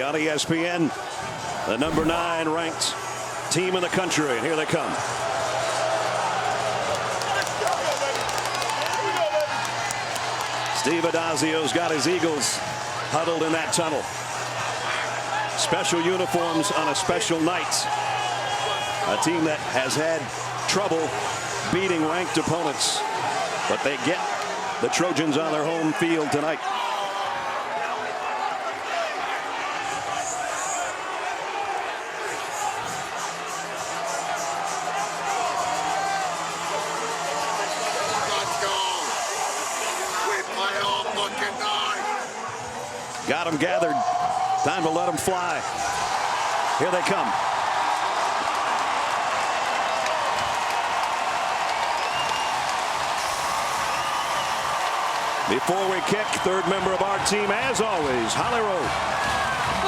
On ESPN, the number 9 ranked team in the country, and here they come. Steve Addazio's got his Eagles huddled in that tunnel. Special uniforms on a special night. A team that has had trouble beating ranked opponents, but they get the Trojans on their home field tonight. Got them gathered. Time to let them fly. Here they come. Before we kick, third member of our team, as always, Holly Rowe.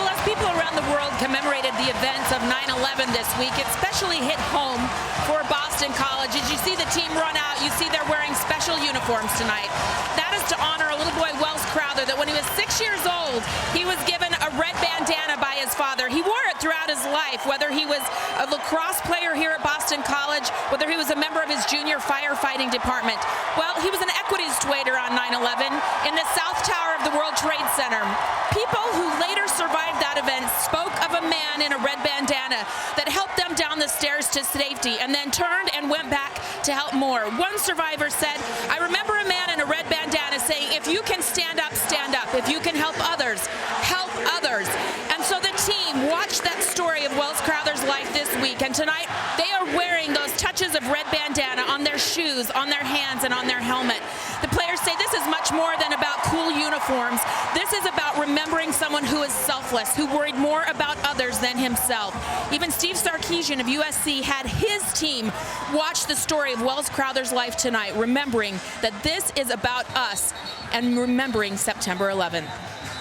Well, as people around the world commemorated the events of 9/11 this week, it especially hit home for Boston College. As you see the team run out, you see they're wearing special uniforms tonight. That is to honor a little boy, Welles Crowther, that when he was 6 years old, he was given a red bandana by his father. He wore it throughout his life, whether he was a lacrosse player here at Boston College, whether he was a member of his junior firefighting department. Well, he was an equities trader on 9/11 in the South Tower of the World Trade Center. People who later survived that event spoke of a man in a red bandana that helped them down the stairs to safety and then turned and went back to help more. One survivor said, "I remember a man in a red bandana saying, if you can stand up, stand up. If you can help others, help others." And so the team watched that story of Welles Crowther's life this week, and tonight they are wearing those touches of red bandana on their shoes, on their hands, and on their helmet. The players say this is much more than about cool uniforms. This is about remembering someone who is selfless, who worried more about others than himself. Even Steve Sarkisian of USC had his team watch the story of Welles Crowther's life tonight, remembering that this is about us and remembering September 11th.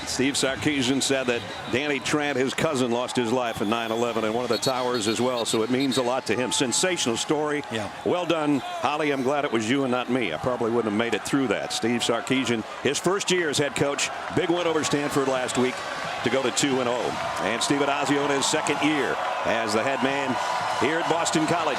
Steve Sarkisian said that Danny Trant, his cousin, lost his life in 9/11 in one of the towers as well, so it means a lot to him. Sensational story. Yeah. Well done, Holly. I'm glad it was you and not me. I probably wouldn't have made it through that. Steve Sarkisian, his first year as head coach, big win over Stanford last week to go to 2-0. And Steve Addazio in his second year as the head man here at Boston College.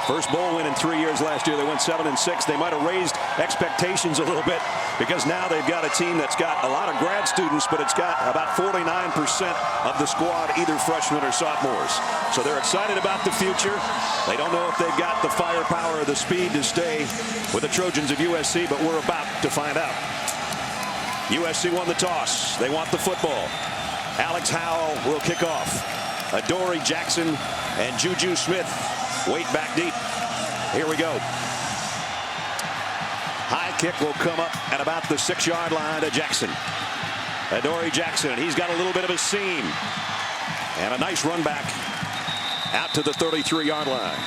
First bowl win in 3 years last year. They went 7-6. They might have raised expectations a little bit because now they've got a team that's got a lot of grad students, but it's got about 49% of the squad either freshmen or sophomores. So they're excited about the future. They don't know if they've got the firepower or the speed to stay with the Trojans of USC, but we're about to find out. USC won the toss. They want the football. Alex Howell will kick off. Adoree Jackson and Juju Smith wait back deep. Here we go. High kick will come up at about the 6-yard line to Jackson. Adoree Jackson, he's got a little bit of a seam. And a nice run back out to the 33-yard line.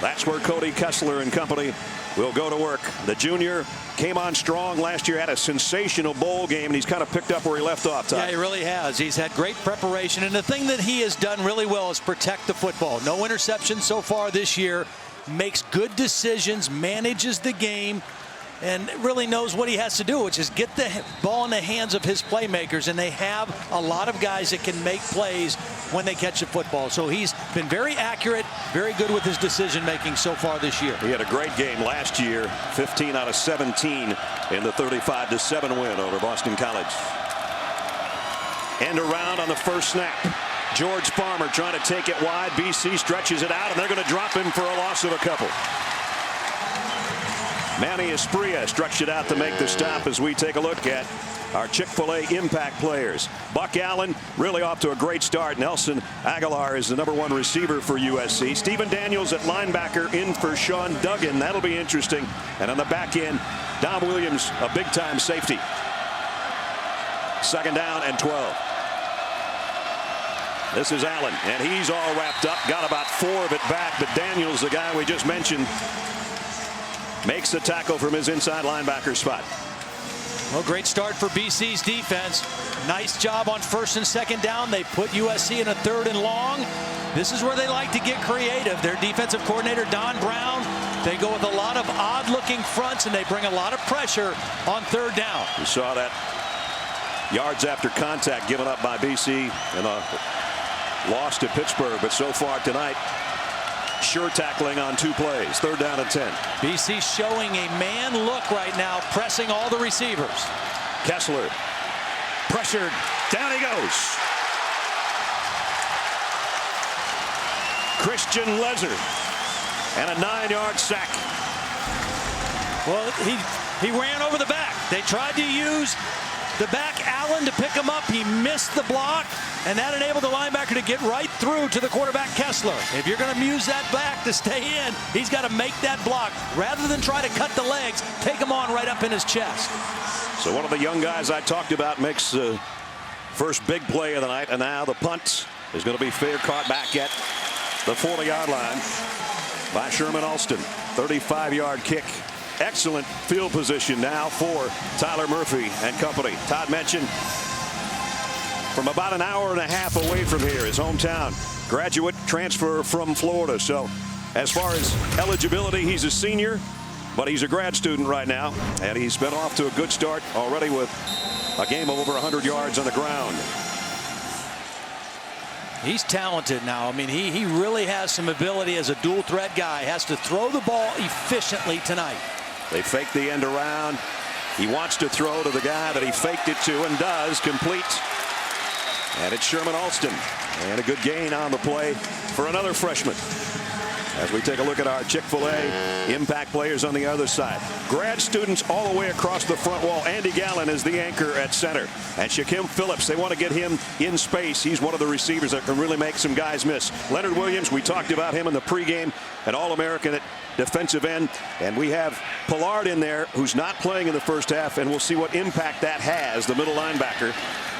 That's where Cody Kessler and company will go to work. The junior came on strong last year, had a sensational bowl game, and he's kind of picked up where he left off, Todd. Yeah, he really has. He's had great preparation, and the thing that he has done really well is protect the football. No interceptions so far this year. Makes good decisions, manages the game, and really knows what he has to do, which is get the ball in the hands of his playmakers, and they have a lot of guys that can make plays when they catch the football. So he's been very accurate, very good with his decision-making so far this year. He had a great game last year, 15 out of 17 in the 35-7 win over Boston College. End around on the first snap. George Farmer trying to take it wide. BC stretches it out, and they're going to drop him for a loss of a couple. Manny Esprilla stretched it out to make the stop as we take a look at our Chick-fil-A impact players. Buck Allen really off to a great start. Nelson Aguilar is the #1 receiver for USC. Stephen Daniels at linebacker in for Sean Duggan. That'll be interesting. And on the back end, Dom Williams, a big-time safety. 2nd down and 12. This is Allen, and he's all wrapped up. Got about 4 of it back, but Daniels, the guy we just mentioned, makes the tackle from his inside linebacker spot. Well, great start for BC's defense. Nice job on 1st and 2nd down. They put USC in a 3rd and long. This is where they like to get creative. Their defensive coordinator, Don Brown, they go with a lot of odd-looking fronts, and they bring a lot of pressure on 3rd down. You saw that yards after contact given up by BC in a loss to Pittsburgh. But so far tonight, sure tackling on 2 plays. 3rd down and 10. BC showing a man look right now, pressing all the receivers. Kessler pressured. Down he goes. Christian Lezer and a 9-yard sack. Well, he ran over the back. They tried to use the back Allen to pick him up. He missed the block, and that enabled the linebacker to get right through to the quarterback Kessler. If you're going to use that back to stay in, he's got to make that block. Rather than try to cut the legs, take him on right up in his chest. So one of the young guys I talked about makes the first big play of the night, and now the punt is going to be fair, caught back at the 40-yard line by Sherman Alston. 35-yard kick. Excellent field position now for Tyler Murphy and company. Todd mentioned from about an hour and a half away from here, his hometown. Graduate transfer from Florida. So as far as eligibility, he's a senior, but he's a grad student right now, and he's been off to a good start already with a game of over 100 yards on the ground. He's talented now. I mean, he really has some ability as a dual threat guy. Has to throw the ball efficiently tonight. They fake the end around. He wants to throw to the guy that he faked it to, and does complete. And it's Sherman Alston. And a good gain on the play for another freshman. As we take a look at our Chick-fil-A impact players on the other side. Grad students all the way across the front wall. Andy Gallen is the anchor at center. And Shaquem Phillips, they want to get him in space. He's one of the receivers that can really make some guys miss. Leonard Williams, we talked about him in the pregame, an All-American at defensive end. And we have Pollard in there, who's not playing in the first half, and we'll see what impact that has, the middle linebacker,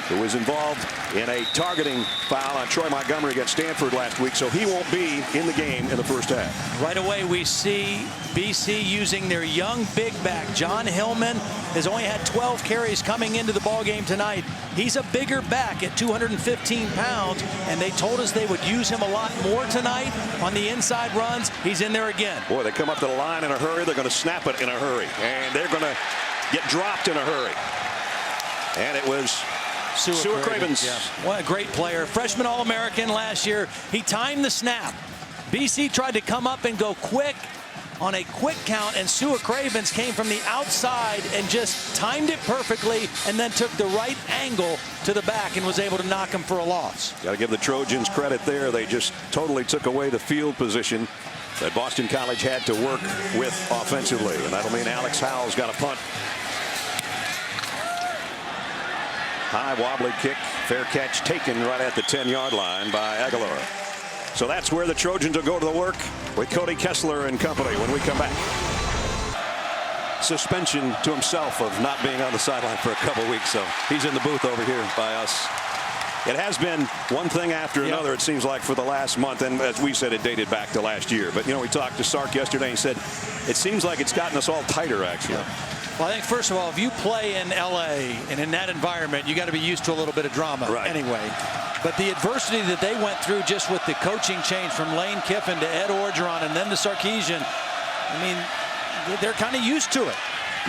who was involved in a targeting foul on Troy Montgomery against Stanford last week, so he won't be in the game in the first half. Right away, we see BC using their young big back. Jon Hilliman has only had 12 carries coming into the ball game tonight. He's a bigger back at 215 pounds, and they told us they would use him a lot more tonight on the inside runs. He's in there again. Boy, they come up to the line in a hurry. They're going to snap it in a hurry, and they're going to get dropped in a hurry. And it was Stuart Cravens. Yeah. What a great player. Freshman All-American last year. He timed the snap. BC tried to come up and go quick on a quick count, and Stuart Cravens came from the outside and just timed it perfectly, and then took the right angle to the back and was able to knock him for a loss. Got to give the Trojans credit there. They just totally took away the field position that Boston College had to work with offensively, and that'll mean Alex Howell's got a punt. High wobbly kick, fair catch taken right at the 10-yard line by Aguilar. So that's where the Trojans will go to the work with Cody Kessler and company when we come back. Suspension to himself of not being on the sideline for a couple weeks, so he's in the booth over here by us. It has been one thing after another, it seems like, for the last month, and as we said, it dated back to last year. But, you know, we talked to Sark yesterday and he said it seems like it's gotten us all tighter, actually. Well, I think, first of all, if you play in L.A. and in that environment, you got to be used to a little bit of drama anyway. But the adversity that they went through just with the coaching change from Lane Kiffin to Ed Orgeron and then to Sarkisian, I mean, they're kind of used to it.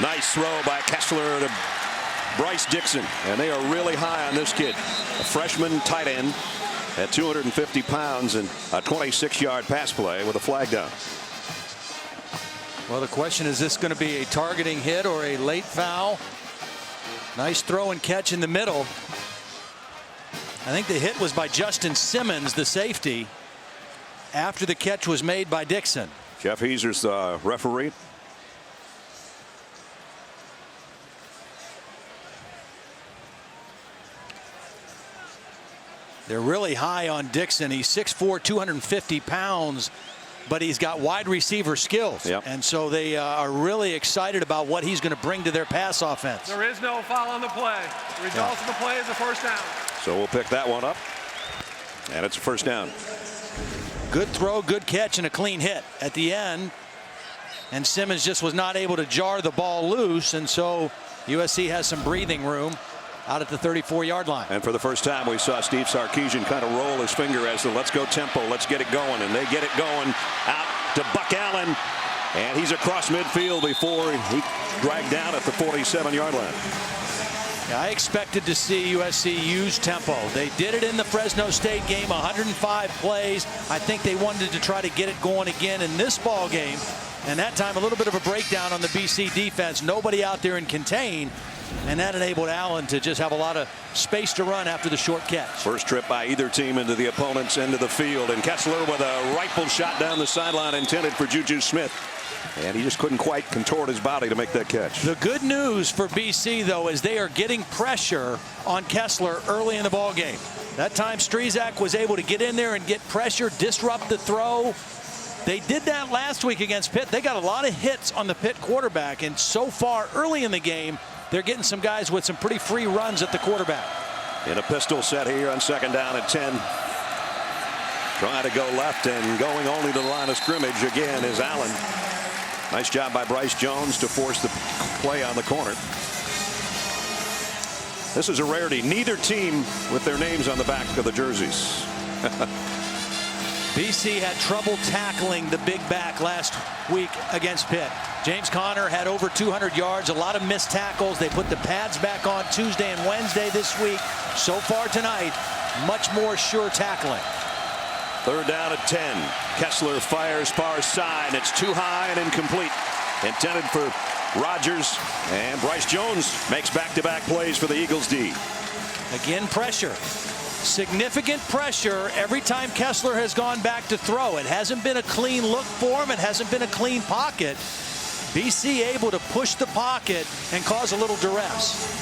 Nice throw by Kessler to Bryce Dixon, and they are really high on this kid. A freshman tight end at 250 pounds and a 26-yard pass play with a flag down. Well, the question is this going to be a targeting hit or a late foul? Nice throw and catch in the middle. I think the hit was by Justin Simmons, the safety, after the catch was made by Dixon. Jeff Heeser's the referee. They're really high on Dixon. He's 6'4", 250 pounds. But he's got wide receiver skills. And so they are really excited about what he's going to bring to their pass offense. There is no foul on the play. The result of the play is a first down. So we'll pick that one up. And it's a first down. Good throw, good catch, and a clean hit at the end. And Simmons just was not able to jar the ball loose. And so USC has some breathing room out at the 34-yard line. And for the first time, we saw Steve Sarkisian kind of roll his finger as the let's go tempo, let's get it going. And they get it going out to Buck Allen. And he's across midfield before he dragged down at the 47-yard line. I expected to see USC use tempo. They did it in the Fresno State game, 105 plays. I think they wanted to try to get it going again in this ball game. And that time, a little bit of a breakdown on the BC defense. Nobody out there in contain. And that enabled Allen to just have a lot of space to run after the short catch. First trip by either team into the opponent's end of the field. And Kessler with a rifle shot down the sideline intended for Juju Smith. And he just couldn't quite contort his body to make that catch. The good news for BC, though, is they are getting pressure on Kessler early in the ball game. That time, Strizak was able to get in there and get pressure, disrupt the throw. They did that last week against Pitt. They got a lot of hits on the Pitt quarterback. And so far, early in the game, they're getting some guys with some pretty free runs at the quarterback. In a pistol set here on 2nd down and 10. Trying to go left and going only to the line of scrimmage again is Allen. Nice job by Bryce Jones to force the play on the corner. This is a rarity. Neither team with their names on the back of the jerseys. BC had trouble tackling the big back last week against Pitt. James Conner had over 200 yards, a lot of missed tackles. They put the pads back on Tuesday and Wednesday this week. So far tonight, much more sure tackling. 3rd down at 10. Kessler fires far side. It's too high and incomplete. Intended for Rodgers. And Bryce Jones makes back-to-back plays for the Eagles D. Again, pressure. Significant pressure every time Kessler has gone back to throw. It hasn't been a clean look for him. It hasn't been a clean pocket. BC able to push the pocket and cause a little duress.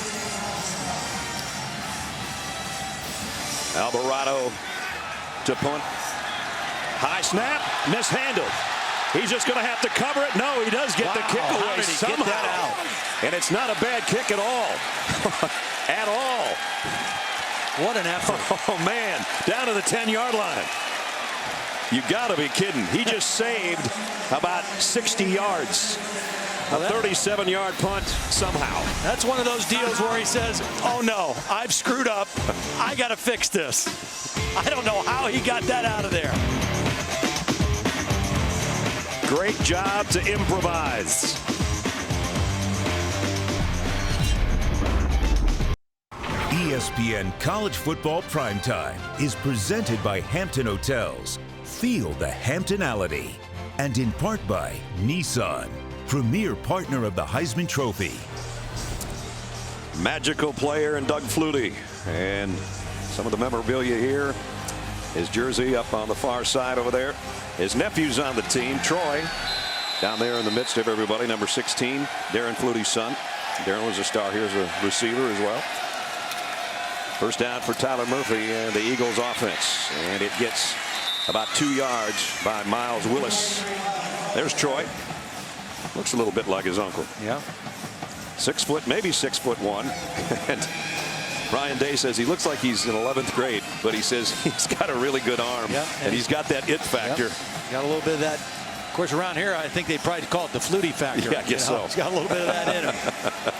Alvarado to punt. High snap, mishandled. He's just going to have to cover it. No, he does get the kick away how did he somehow. get that out? And it's not a bad kick at all. At all. What an effort. Oh, man. Down to the 10-yard line. You got to be kidding. He just saved about 60 yards. A 37-yard punt somehow. That's one of those deals where he says, oh, no, I've screwed up. I got to fix this. I don't know how he got that out of there. Great job to improvise. ESPN College Football Primetime is presented by Hampton Hotels. Feel the Hamptonality. And in part by Nissan, premier partner of the Heisman Trophy. Magical player and Doug Flutie. And some of the memorabilia here. His jersey up on the far side over there. His nephew's on the team, Troy, down there in the midst of everybody, number 16, Darren Flutie's son. Darren was a star here as a receiver as well. First down for Tyler Murphy and the Eagles offense. And it gets about 2 yards by Myles Willis. There's Troy. Looks a little bit like his uncle. Yeah. 6 foot, maybe 6'1". And Brian Day says he looks like he's in 11th grade, but he says he's got a really good arm. Yep. And he's got that it factor. Yep. Got a little bit of that. Of course, around here, I think they probably call it the Flutie factor. Yeah, I guess so. He's got a little bit of that in him.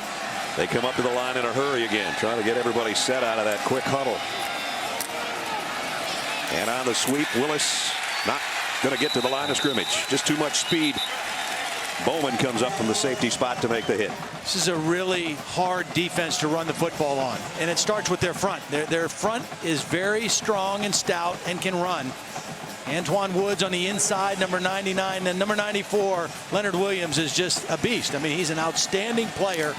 They come up to the line in a hurry again, trying to get everybody set out of that quick huddle. And on the sweep, Willis not going to get to the line of scrimmage. Just too much speed. Bowman comes up from the safety spot to make the hit. This is a really hard defense to run the football on, and it starts with their front. Their front is very strong and stout and can run. Antoine Woods on the inside, number 99, and number 94, Leonard Williams, is just a beast. I mean, he's an outstanding player,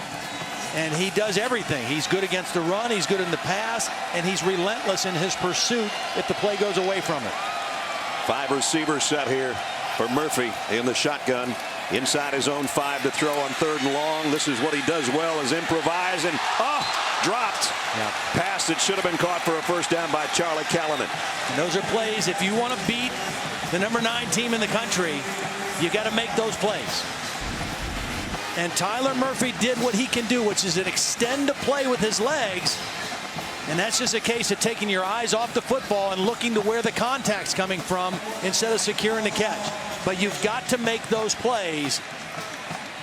and he does everything. He's good against the run, he's good in the pass, and he's relentless in his pursuit if the play goes away from him. 5 receivers set here for Murphy in the shotgun. Inside his own 5 to throw on 3rd and long. This is what he does well, is improvise, and dropped. Yeah. Pass that should have been caught for a first down by Charlie Callanan. And those are plays. If you want to beat the number 9 team in the country, you got to make those plays. And Tyler Murphy did what he can do, which is extend the play with his legs. And that's just a case of taking your eyes off the football and looking to where the contact's coming from instead of securing the catch. But you've got to make those plays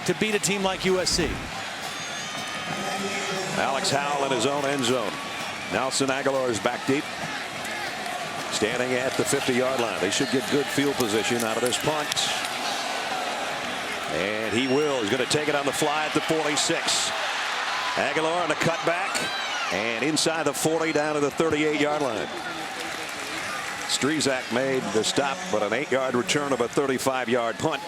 to beat a team like USC. Alex Howell in his own end zone. Nelson Aguilar is back deep. Standing at the 50-yard line. They should get good field position out of this punt. And he will. He's going to take it on the fly at the 46. Aguilar on the cutback and inside the 40 down to the 38-yard line. Strezak made the stop, but an 8-yard return of a 35-yard punt.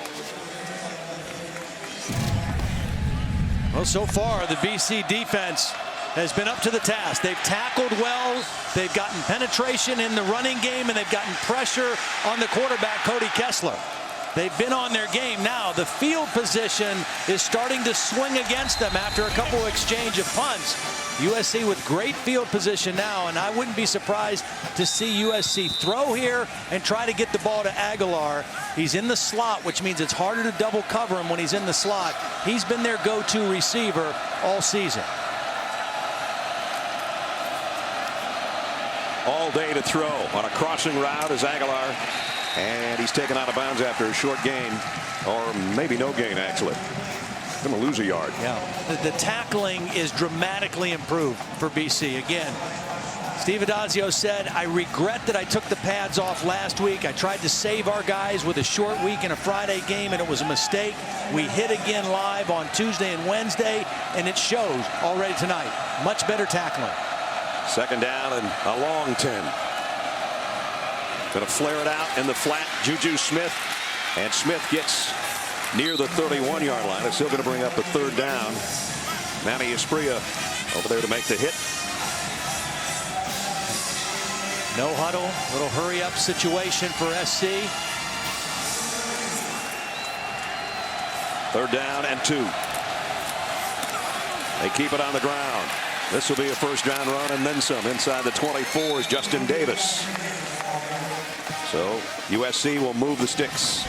Well, so far the BC defense has been up to the task. They've tackled well, they've gotten penetration in the running game, and they've gotten pressure on the quarterback, Cody Kessler. They've been on their game. Now the field position is starting to swing against them after a couple of exchange of punts. USC with great field position now, and I wouldn't be surprised to see USC throw here and try to get the ball to Aguilar. He's in the slot, which means it's harder to double cover him when he's in the slot. He's been their go-to receiver all season. All day to throw on a crossing route is Aguilar, and he's taken out of bounds after a short gain, or maybe no gain actually. Going to lose a yard. Yeah, the tackling is dramatically improved for BC. Again, Steve Addazio said, I regret that I took the pads off last week. I tried to save our guys with a short week and a Friday game, and it was a mistake. We hit again live on Tuesday and Wednesday, and it shows already tonight. Much better tackling. Second down and a long 10. Going to flare it out in the flat. Juju Smith, and Smith gets near the 31-yard line. It's still going to bring up a third down. Manny Espria over there to make the hit. No huddle, little hurry-up situation for SC. Third down and 2. They keep it on the ground. This will be a first-down run and then some. Inside the 24 is Justin Davis. So USC will move the sticks.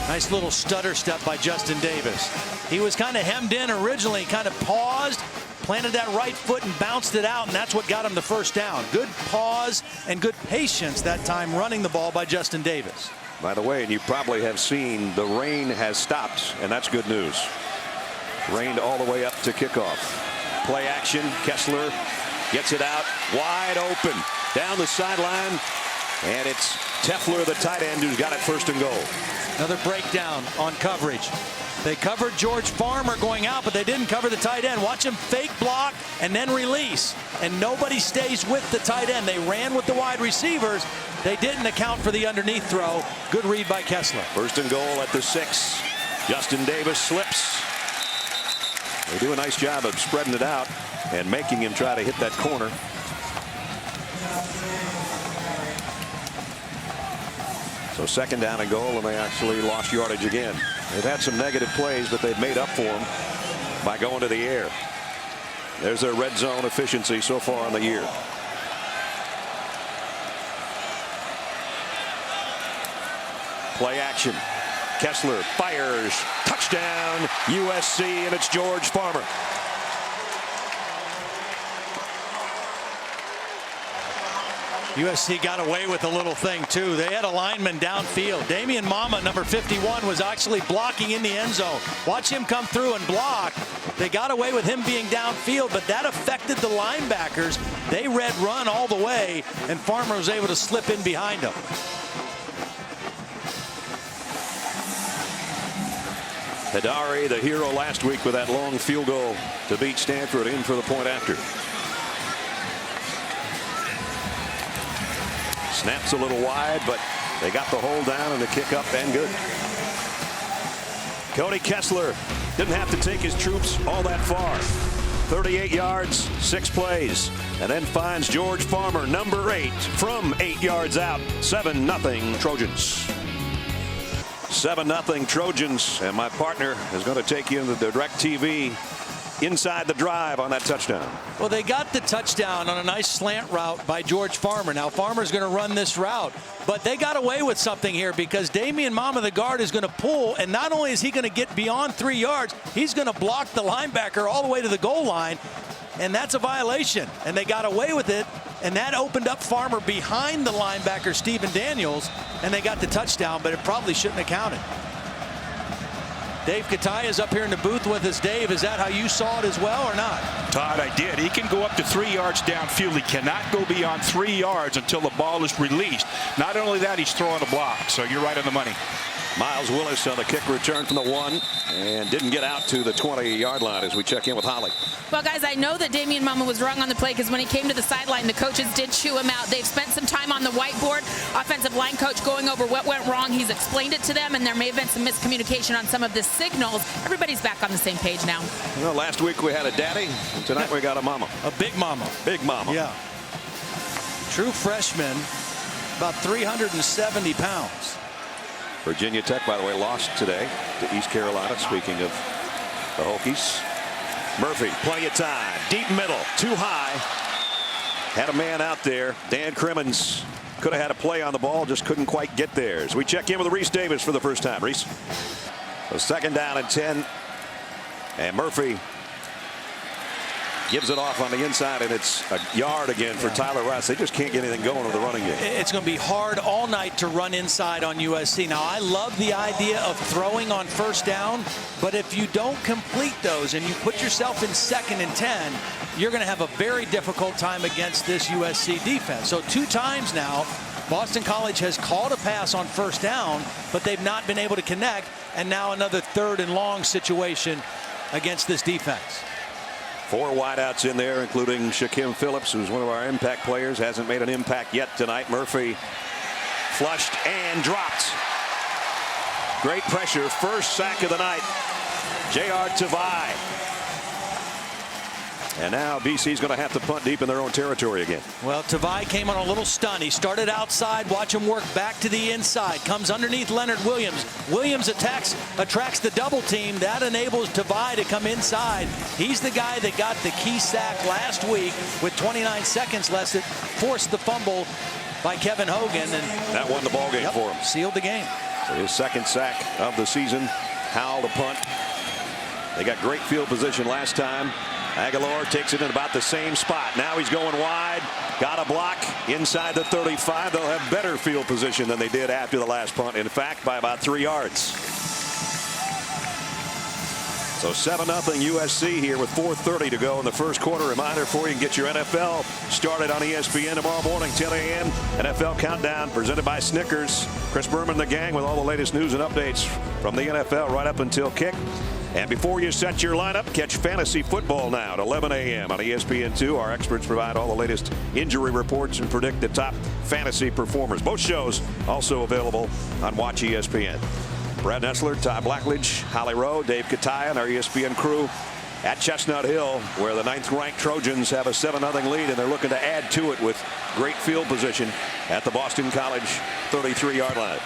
Nice little stutter step by Justin Davis. He was kind of hemmed in originally, kind of paused, planted that right foot and bounced it out, and that's what got him the first down. Good pause and good patience that time running the ball by Justin Davis. By the way, and you probably have seen, the rain has stopped, and that's good news. Rained all the way up to kickoff. Play action. Kessler gets it out wide open down the sideline, and it's Tefler, the tight end, who's got it first and goal. Another breakdown on coverage. They covered George Farmer going out, but they didn't cover the tight end. Watch him fake block and then release, and nobody stays with the tight end. They ran with the wide receivers. They didn't account for the underneath throw. Good read by Kessler. First and goal at the 6. Justin Davis slips. They do a nice job of spreading it out and making him try to hit that corner. So second down and goal, and they actually lost yardage again. They've had some negative plays, but they've made up for them by going to the air. There's their red zone efficiency so far in the year. Play action. Kessler fires. Touchdown USC, and it's George Farmer. USC got away with a little thing too. They had a lineman downfield. Damian Mama, number 51, was actually blocking in the end zone. Watch him come through and block. They got away with him being downfield, but that affected the linebackers. They read run all the way, and Farmer was able to slip in behind him. Hidari, the hero last week with that long field goal to beat Stanford, in for the point after. Snaps a little wide, but they got the hold down and the kick up and good. Cody Kessler didn't have to take his troops all that far. 38 yards, 6 plays, and then finds George Farmer, number 8, from 8 yards out. 7-0 Trojans. 7-0 Trojans, and my partner is going to take you into the DirecTV inside the drive on that touchdown. Well, they got the touchdown on a nice slant route by George Farmer. Now Farmer's going to run this route, but they got away with something here because Damian Mama, the guard, is going to pull, and not only is he going to get beyond 3 yards, he's going to block the linebacker all the way to the goal line, and that's a violation, and they got away with it, and that opened up Farmer behind the linebacker, Stephen Daniels, and they got the touchdown, but it probably shouldn't have counted. Dave Kataya is up here in the booth with us. Dave, is that how you saw it as well or not? Todd, I did. He can go up to 3 yards downfield. He cannot go beyond 3 yards until the ball is released. Not only that, he's throwing a block, so you're right on the money. Myles Willis on the kick return from the 1 and didn't get out to the 20-yard line as we check in with Holly. Well, guys, I know that Damian Mama was wrong on the play because when he came to the sideline, the coaches did chew him out. They've spent some time on the whiteboard. Offensive line coach going over what went wrong. He's explained it to them, and there may have been some miscommunication on some of the signals. Everybody's back on the same page now. Well, last week we had a daddy, and tonight we got a mama. A big mama. Big mama. Yeah. True freshman, about 370 pounds. Virginia Tech, by the way, lost today to East Carolina. Speaking of the Hokies. Murphy, plenty of time. Deep middle, too high. Had a man out there. Dan Crimmins could have had a play on the ball, just couldn't quite get there. As we check in with Reese Davis for the first time. Reese. So 2nd down and 10. And Murphy gives it off on the inside, and it's a yard again for Tyler Ross. They just can't get anything going with the running game. It's going to be hard all night to run inside on USC. Now, I love the idea of throwing on 1st down, but if you don't complete those and you put yourself in 2nd and 10, you're going to have a very difficult time against this USC defense. So 2 times now, Boston College has called a pass on 1st down, but they've not been able to connect, and now another 3rd and long situation against this defense. 4 wideouts in there, including Shaquem Phillips, who's one of our impact players. Hasn't made an impact yet tonight. Murphy flushed and dropped. Great pressure. First sack of the night. J.R. Tavai. And now BC's going to have to punt deep in their own territory again. Well, Tavai came on a little stun. He started outside. Watch him work back to the inside. Comes underneath Leonard Williams. Williams attracts the double team. That enables Tavai to come inside. He's the guy that got the key sack last week with 29 seconds left that forced the fumble by Kevin Hogan. And that won the ball game for him. Sealed the game. So his 2nd sack of the season. Howell to punt. They got great field position last time. Aguilar takes it in about the same spot. Now he's going wide. Got a block inside the 35. They'll have better field position than they did after the last punt. In fact, by about 3 yards. So 7-0 USC here with 4:30 to go in the first quarter. Reminder for you, get your NFL started on ESPN tomorrow morning, 10 a.m. NFL Countdown presented by Snickers. Chris Berman and the gang with all the latest news and updates from the NFL right up until kick. And before you set your lineup, catch fantasy football now at 11 a.m. on ESPN2. Our experts provide all the latest injury reports and predict the top fantasy performers. Both shows also available on Watch ESPN. Brad Nessler, Todd Blackledge, Holly Rowe, Dave Kataya, and our ESPN crew at Chestnut Hill, where the 9th-ranked Trojans have a 7-0 lead, and they're looking to add to it with great field position at the Boston College 33-yard line.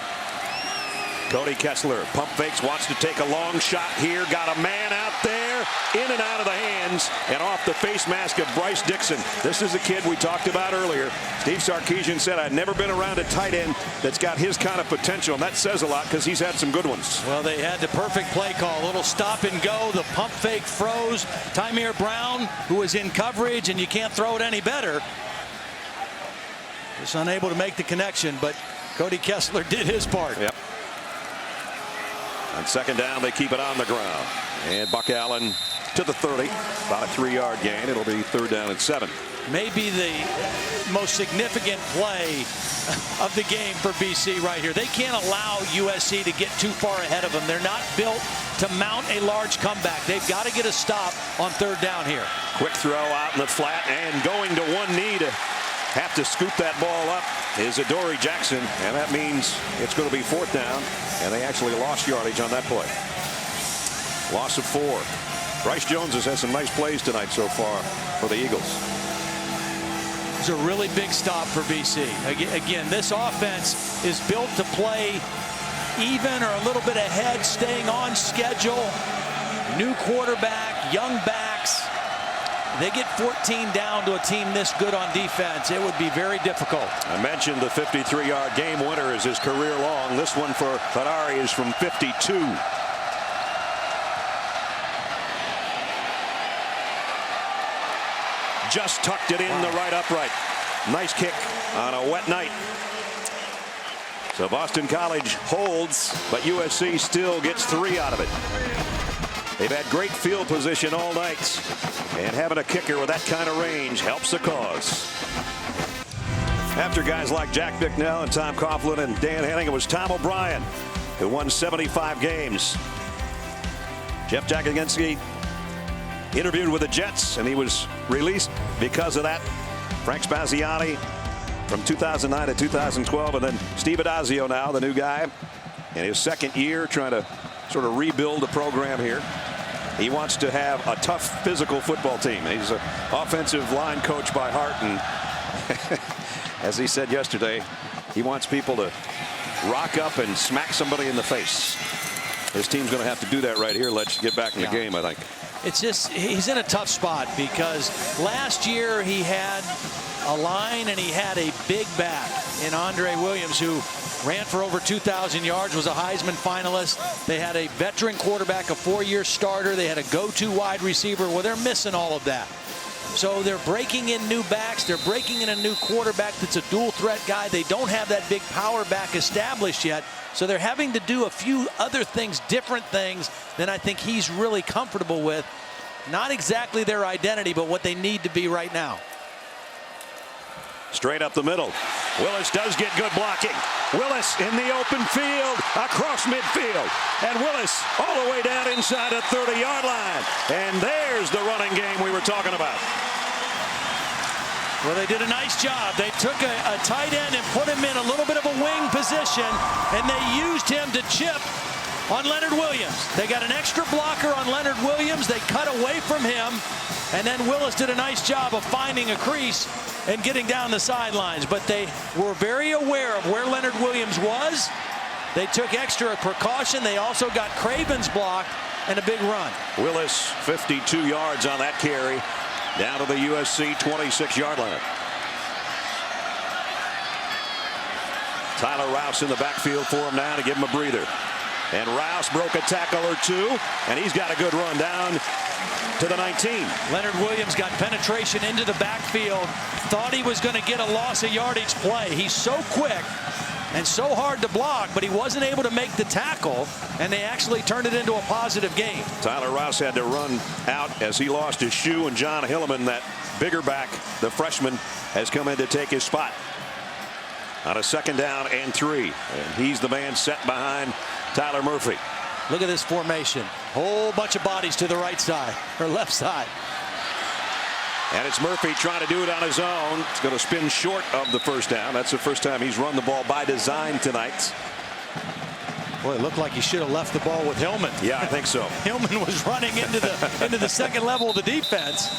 Cody Kessler pump fakes, wants to take a long shot here. Got a man out there, in and out of the hands and off the face mask of Bryce Dixon. This is the kid we talked about earlier. Steve Sarkisian said, I'd never been around a tight end that's got his kind of potential, and that says a lot because he's had some good ones. Well, they had the perfect play call. A little stop and go. The pump fake froze. Tymir Brown, who was in coverage, and you can't throw it any better. Just unable to make the connection, but Cody Kessler did his part. Yep. On 2nd down, they keep it on the ground. And Buck Allen to the 30. About a 3-yard gain. It'll be 3rd down and 7. Maybe the most significant play of the game for BC right here. They can't allow USC to get too far ahead of them. They're not built to mount a large comeback. They've got to get a stop on 3rd down here. Quick throw out in the flat and going to one knee to have to scoop that ball up is Adoree Jackson, and that means it's going to be 4th down, and they actually lost yardage on that play. Loss of 4. Bryce Jones has had some nice plays tonight so far for the Eagles. It's a really big stop for BC. Again, this offense is built to play even or a little bit ahead, staying on schedule. New quarterback, young backs. They get 14 down to a team this good on defense. It would be very difficult. I mentioned the 53-yard game winner is his career long. This one for Ferrari is from 52. Just tucked it in the right upright. Nice kick on a wet night. So Boston College holds, but USC still gets 3 out of it. They've had great field position all night, and having a kicker with that kind of range helps the cause. After guys like Jack Bicknell and Tom Coughlin and Dan Henning, it was Tom O'Brien who won 75 games. Jeff Jagodzinski interviewed with the Jets, and he was released because of that. Frank Spaziani from 2009 to 2012, and then Steve Addazio now, the new guy, in his second year, trying to sort of rebuild the program here. He wants to have a tough physical football team. He's an offensive line coach by heart, and as he said yesterday, he wants people to rock up and smack somebody in the face. His team's going to have to do that right here. Let's get back in the game, I think. It's just, he's in a tough spot because last year he had a line and he had a big back in Andre Williams, who ran for over 2,000 yards, was a Heisman finalist. They had a veteran quarterback, a 4-year starter. They had a go-to wide receiver. Well, they're missing all of that. So they're breaking in new backs. They're breaking in a new quarterback that's a dual threat guy. They don't have that big power back established yet. So they're having to do a few other things, different things than I think he's really comfortable with. Not exactly their identity, but what they need to be right now. Straight up the middle. Willis does get good blocking. Willis in the open field, across midfield. And Willis all the way down inside the 30-yard line. And there's the running game we were talking about. Well, they did a nice job. They took a tight end and put him in a little bit of a wing position, and they used him to chip on Leonard Williams. They got an extra blocker on Leonard Williams. They cut away from him, and then Willis did a nice job of finding a crease and getting down the sidelines. But they were very aware of where Leonard Williams was. They took extra precaution. They also got Craven's block and a big run. Willis, 52 yards on that carry, down to the USC 26-yard line. Tyler Rouse in the backfield for him now to give him a breather. And Rouse broke a tackle or two, and he's got a good run down to the 19. Leonard Williams got penetration into the backfield, thought he was going to get a loss of yardage play. He's so quick and so hard to block, but he wasn't able to make the tackle, and they actually turned it into a positive gain. Tyler Rouse had to run out as he lost his shoe, and Jon Hilliman, that bigger back, the freshman, has come in to take his spot on a 2nd down and 3. And he's the man set behind Tyler Murphy. Look at this formation. Whole bunch of bodies to the right side, or left side. And it's Murphy trying to do it on his own. It's going to spin short of the 1st down. That's the first time he's run the ball by design tonight. Boy, it looked like he should have left the ball with Hilliman. Yeah, I think so. Hilliman was running into the second level of the defense.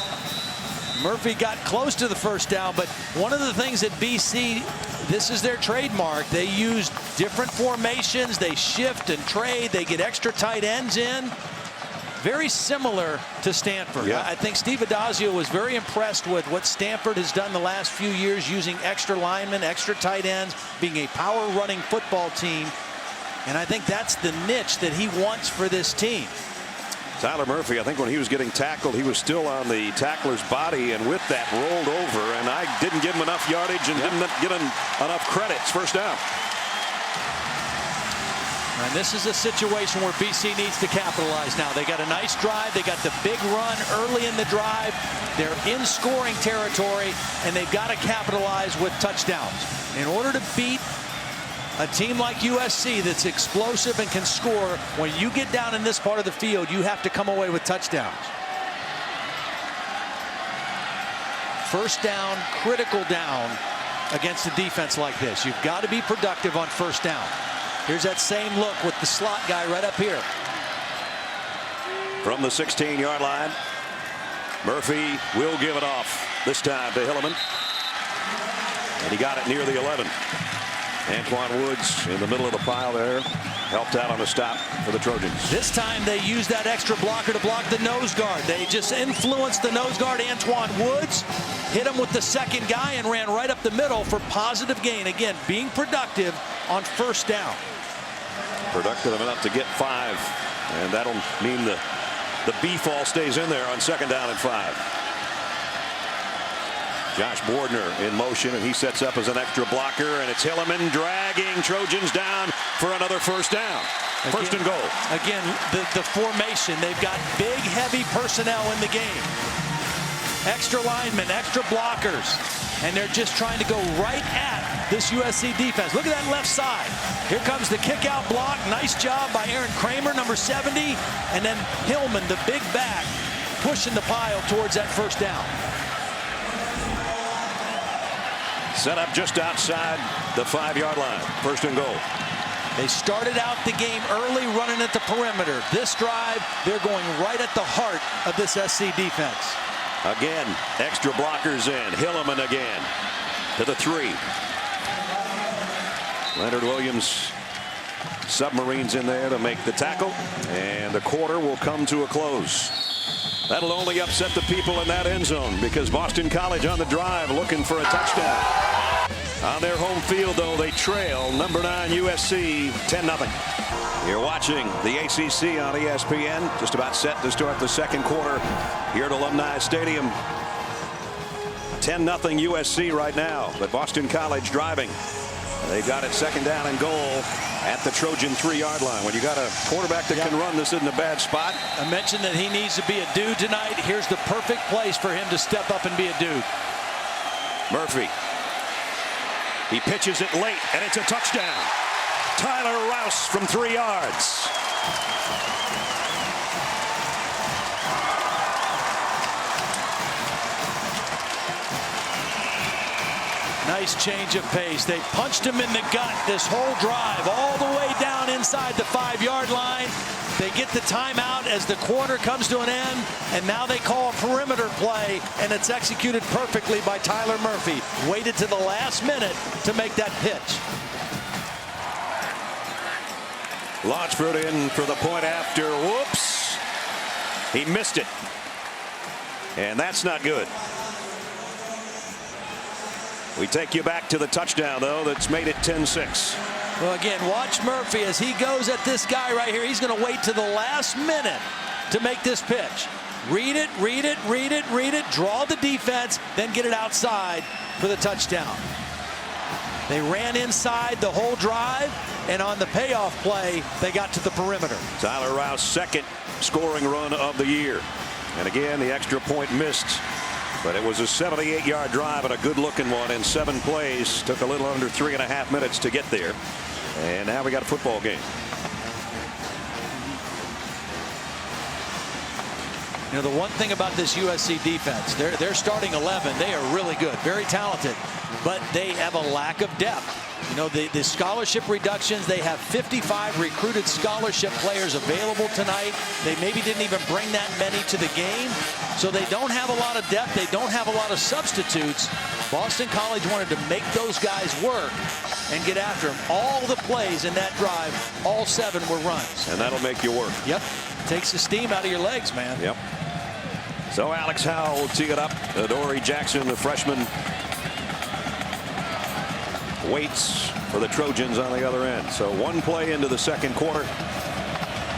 Murphy got close to the 1st down, but one of the things at BC, this is their trademark. They use different formations. They shift and trade. They get extra tight ends in. Very similar to Stanford. Yeah. I think Steve Addazio was very impressed with what Stanford has done the last few years, using extra linemen, extra tight ends, being a power running football team. And I think that's the niche that he wants for this team. Tyler Murphy, I think when he was getting tackled, he was still on the tackler's body, and with that rolled over, and I didn't give him enough yardage and didn't get him enough credits. 1st down. And this is a situation where BC needs to capitalize now. They got a nice drive. They got the big run early in the drive. They're in scoring territory, and they've got to capitalize with touchdowns. In order to beat a team like USC that's explosive and can score, when you get down in this part of the field, you have to come away with touchdowns. 1st down, critical down against a defense like this. You've got to be productive on 1st down. Here's that same look with the slot guy right up here. From the 16-yard line, Murphy will give it off this time to Hilliman. And he got it near the 11. Antoine Woods in the middle of the pile there, helped out on the stop for the Trojans. This time they used that extra blocker to block the nose guard. They just influenced the nose guard, Antoine Woods, hit him with the 2nd guy and ran right up the middle for positive gain. Again, being productive on 1st down. Productive enough to get 5, and that'll mean the B-fall stays in there on 2nd down and 5. Josh Bordner in motion, and he sets up as an extra blocker, and it's Hilliman dragging Trojans down for another 1st down. Again, 1st and goal. Again, the formation. They've got big, heavy personnel in the game. Extra linemen, extra blockers. and they're just trying to go right at this USC defense. Look at that left side. Here comes the kick out block. Nice job by Aaron Kramer, number 70. And then Hilliman, the big back, pushing the pile towards that first down. Set up just outside the 5-yard line. First and goal. They started out the game early running at the perimeter. This drive, they're going right at the heart of this SC defense. Again, extra blockers in. Hilliman again to the 3. Leonard Williams, submarines in there to make the tackle, and the quarter will come to a close. That'll only upset the people in that end zone because Boston College on the drive looking for a touchdown. On their home field, though, they trail number 9 USC 10-0. You're watching the ACC on ESPN. Just about set to start the second quarter here at Alumni Stadium. 10-0 USC right now, but Boston College driving. They've got it second down and goal at the Trojan 3-yard line. When you got a quarterback that can run, this isn't a bad spot. I mentioned that he needs to be a dude tonight. Here's the perfect place for him to step up and be a dude. Murphy. He pitches it late, and it's a touchdown. Tyler Rouse from 3 yards. Nice change of pace. They punched him in the gut this whole drive, all the way down inside the 5-yard line. They get the timeout as the quarter comes to an end, and now they call a perimeter play, and it's executed perfectly by Tyler Murphy. Waited to the last minute to make that pitch. Launchford in for the point after. Whoops. He missed it. And that's not good. We take you back to the touchdown, though, that's made it 10-6. Well, again, watch Murphy as he goes at this guy right here. He's going to wait to the last minute to make this pitch. Read it, read it, read it, read it, draw the defense, then get it outside for the touchdown. They ran inside the whole drive, and on the payoff play, they got to the perimeter. Tyler Rouse, second scoring run of the year. And again, the extra point missed. But it was a 78-yard drive and a good-looking one in 7 plays. Took a little under 3.5 minutes to get there. And now we got a football game. You know, the one thing about this USC defense, they're starting 11. They are really good, very talented, but they have a lack of depth. You know, the scholarship reductions, they have 55 recruited scholarship players available tonight. They maybe didn't even bring that many to the game. So they don't have a lot of depth. They don't have a lot of substitutes. Boston College wanted to make those guys work and get after them. All the plays in that drive, all 7 were runs. And that'll make you work. Yep. Takes the steam out of your legs, man. Yep. So Alex Howell will tee it up. Adoree Jackson, the freshman, waits for the Trojans on the other end. So 1 play into the second quarter.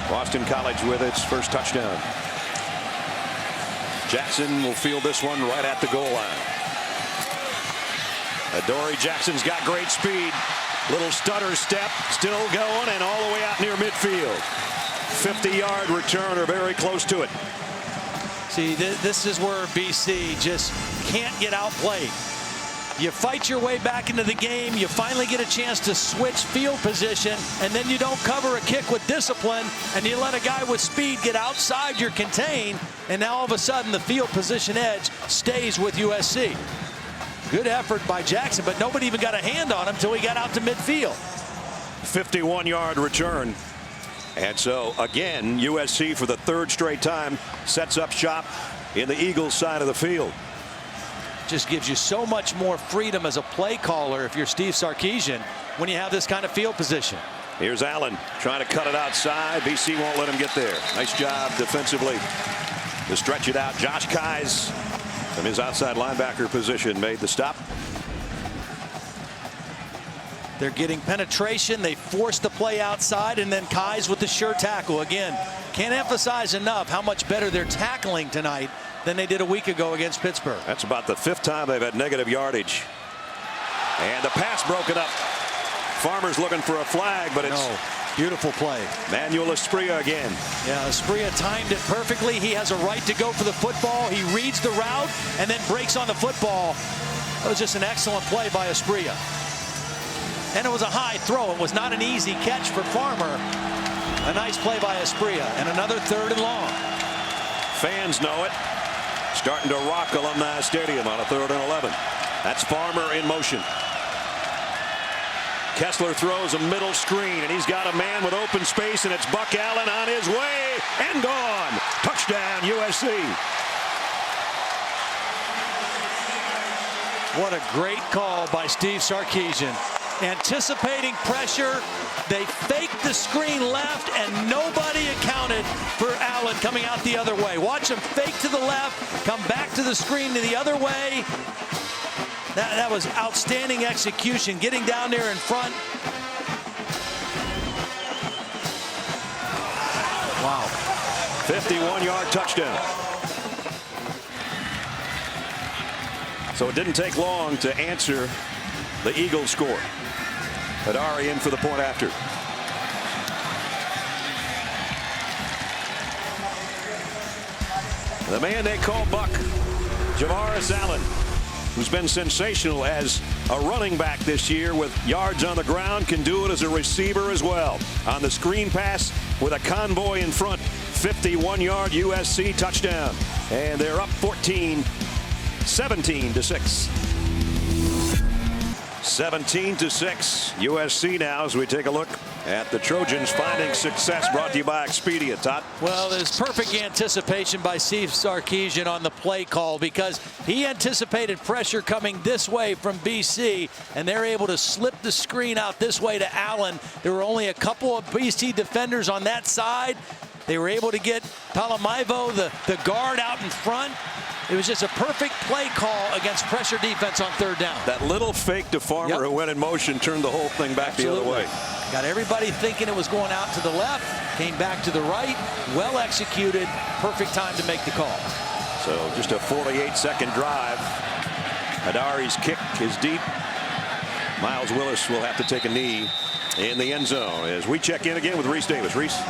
Boston College with its first touchdown. Jackson will field this one right at the goal line. Adoree Jackson's got great speed. Little stutter step, still going, and all the way out near midfield. 50-yard return or very close to it. See, this is where BC just can't get outplayed. You fight your way back into the game. You finally get a chance to switch field position, and then you don't cover a kick with discipline, and you let a guy with speed get outside your contain, and now all of a sudden the field position edge stays with USC. Good effort by Jackson, but nobody even got a hand on him until he got out to midfield. 51-yard return. And so, again, USC for the 3rd straight time sets up shop in the Eagles side of the field. Just gives you so much more freedom as a play caller if you're Steve Sarkisian when you have this kind of field position. Here's Allen trying to cut it outside. BC won't let him get there. Nice job defensively to stretch it out. Josh Keyes from his outside linebacker position made the stop. They're getting penetration. They force the play outside, and then Keyes with the sure tackle. Again, can't emphasize enough how much better they're tackling tonight than they did a week ago against Pittsburgh. That's about the 5th time they've had negative yardage. And the pass broken up. Farmer's looking for a flag, but it's beautiful play. Manuel Espria again. Yeah, Espria timed it perfectly. He has a right to go for the football. He reads the route and then breaks on the football. That was just an excellent play by Asprilla. And it was a high throw. It was not an easy catch for Farmer. A nice play by Asprilla. And another 3rd and long. Fans know it. Starting to rock Alumni Stadium on a 3rd and 11. That's Farmer in motion. Kessler throws a middle screen, and he's got a man with open space, and it's Buck Allen on his way and gone. Touchdown, USC. What a great call by Steve Sarkisian. Anticipating pressure, they faked the screen left, and nobody accounted for Allen coming out the other way. Watch him fake to the left, come back to the screen to the other way. That was outstanding execution, getting down there in front. Wow. 51-yard touchdown. So it didn't take long to answer the Eagles score. Adari in for the point after. The man they call Buck, Javaris Allen, who's been sensational as a running back this year with yards on the ground, can do it as a receiver as well. On the screen pass with a convoy in front, 51-yard USC touchdown. And they're up 17-6. 17-6 USC now as we take a look at the Trojans finding success, brought to you by Expedia. Todd? Well, there's perfect anticipation by Steve Sarkisian on the play call because he anticipated pressure coming this way from BC, and they're able to slip the screen out this way to Allen. There were only a couple of BC defenders on that side. They were able to get Palamaivo, the guard, out in front. It was just a perfect play call against pressure defense on 3rd down. That little fake to Farmer who went in motion turned the whole thing back the other way. Got everybody thinking it was going out to the left, came back to the right, well executed, perfect time to make the call. So just a 48-second drive. Adari's kick is deep. Myles Willis will have to take a knee in the end zone as we check in again with Reese Davis. Reese?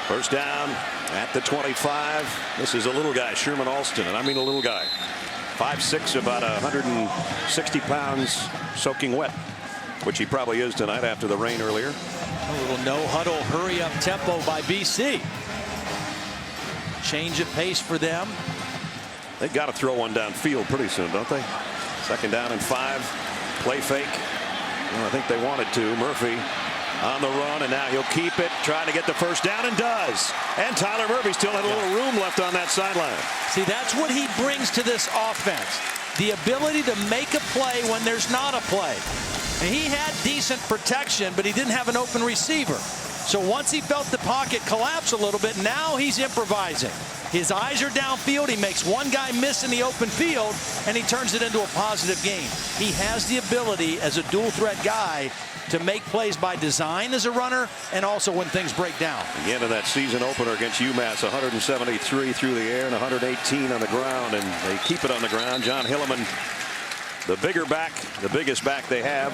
First down at the 25. This is a little guy, Sherman Alston, and I mean a little guy. 5'6", about 160 pounds, soaking wet, which he probably is tonight after the rain earlier. A little no-huddle, hurry-up tempo by BC. Change of pace for them. They've got to throw one downfield pretty soon, don't they? 2nd down and 5. Play fake. Well, I think they wanted to. Murphy on the run, and now he'll keep it, trying to get the first down, and does. And Tyler Murphy still had a little room left on that sideline. See, that's what he brings to this offense. The ability to make a play when there's not a play. And he had decent protection, but he didn't have an open receiver. So once he felt the pocket collapse a little bit, now he's improvising. His eyes are downfield. He makes one guy miss in the open field, and he turns it into a positive game. He has the ability as a dual threat guy to make plays by design as a runner and also when things break down. Again in that season opener against UMass, 173 through the air and 118 on the ground, and they keep it on the ground. Jon Hilliman, the bigger back, the biggest back they have,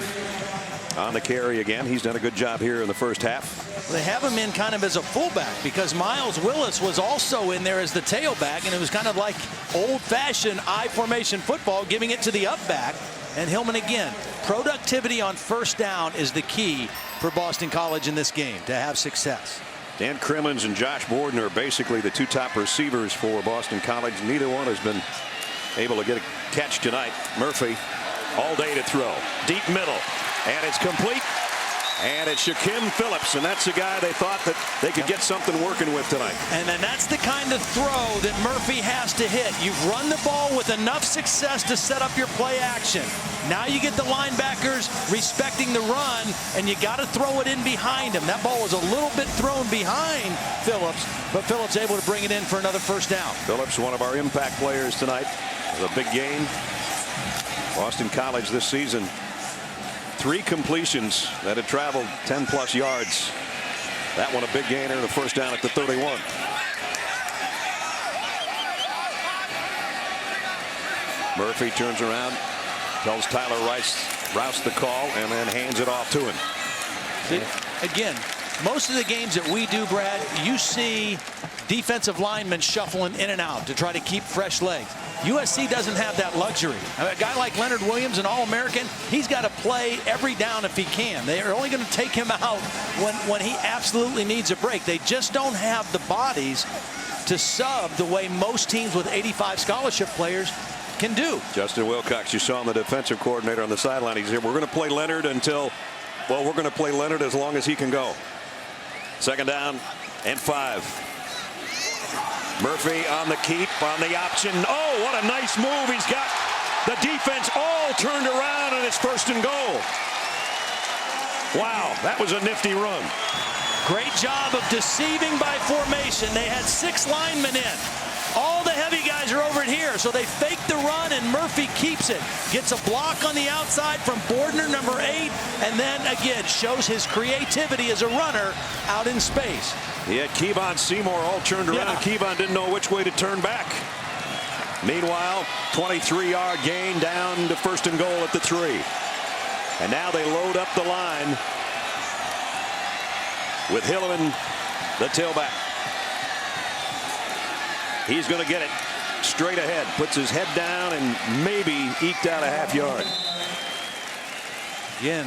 on the carry again. He's done a good job here in the first half. They have him in kind of as a fullback because Myles Willis was also in there as the tailback, and it was kind of like old-fashioned I formation football, giving it to the up back. And Hilliman again, productivity on 1st down is the key for Boston College in this game to have success. Dan Crimmins and Josh Borden are basically the 2 top receivers for Boston College. Neither one has been able to get a catch tonight. Murphy all day to throw. Deep middle. And it's complete. And it's Shaquem Phillips, and that's the guy they thought that they could get something working with tonight. And then that's the kind of throw that Murphy has to hit. You've run the ball with enough success to set up your play action. Now you get the linebackers respecting the run, and you got to throw it in behind him. That ball was a little bit thrown behind Phillips, but Phillips able to bring it in for another 1st down. Phillips, one of our impact players tonight, with a big game. Boston College this season, 3 completions that had traveled 10+ yards. That one a big gainer and a first down at the 31. Murphy turns around, tells Tyler Rouse the call, and then hands it off to him. See, again, most of the games that we do, Brad, you see defensive linemen shuffling in and out to try to keep fresh legs. USC doesn't have that luxury. A guy like Leonard Williams, an All-American, he's got to play every down if he can. They are only going to take him out when he absolutely needs a break. They just don't have the bodies to sub the way most teams with 85 scholarship players can do. Justin Wilcox, you saw him, the defensive coordinator on the sideline. He said, we're going to play Leonard until, well, we're going to play Leonard as long as he can go. 2nd down and 5. Murphy on the keep, on the option. Oh, what a nice move. He's got the defense all turned around, and it's 1st and goal. Wow, that was a nifty run. Great job of deceiving by formation. They had 6 linemen in. All the heavy guys are over here, so they fake the run, and Murphy keeps it. Gets a block on the outside from Bordner, number 8, and then again shows his creativity as a runner out in space. He had Kevon Seymour all turned around. Yeah. Kevon didn't know which way to turn back. Meanwhile, 23-yard gain down to 1st and goal at the 3. And now they load up the line with Hilliman, the tailback. He's going to get it straight ahead. Puts his head down and maybe eked out a half yard. Again,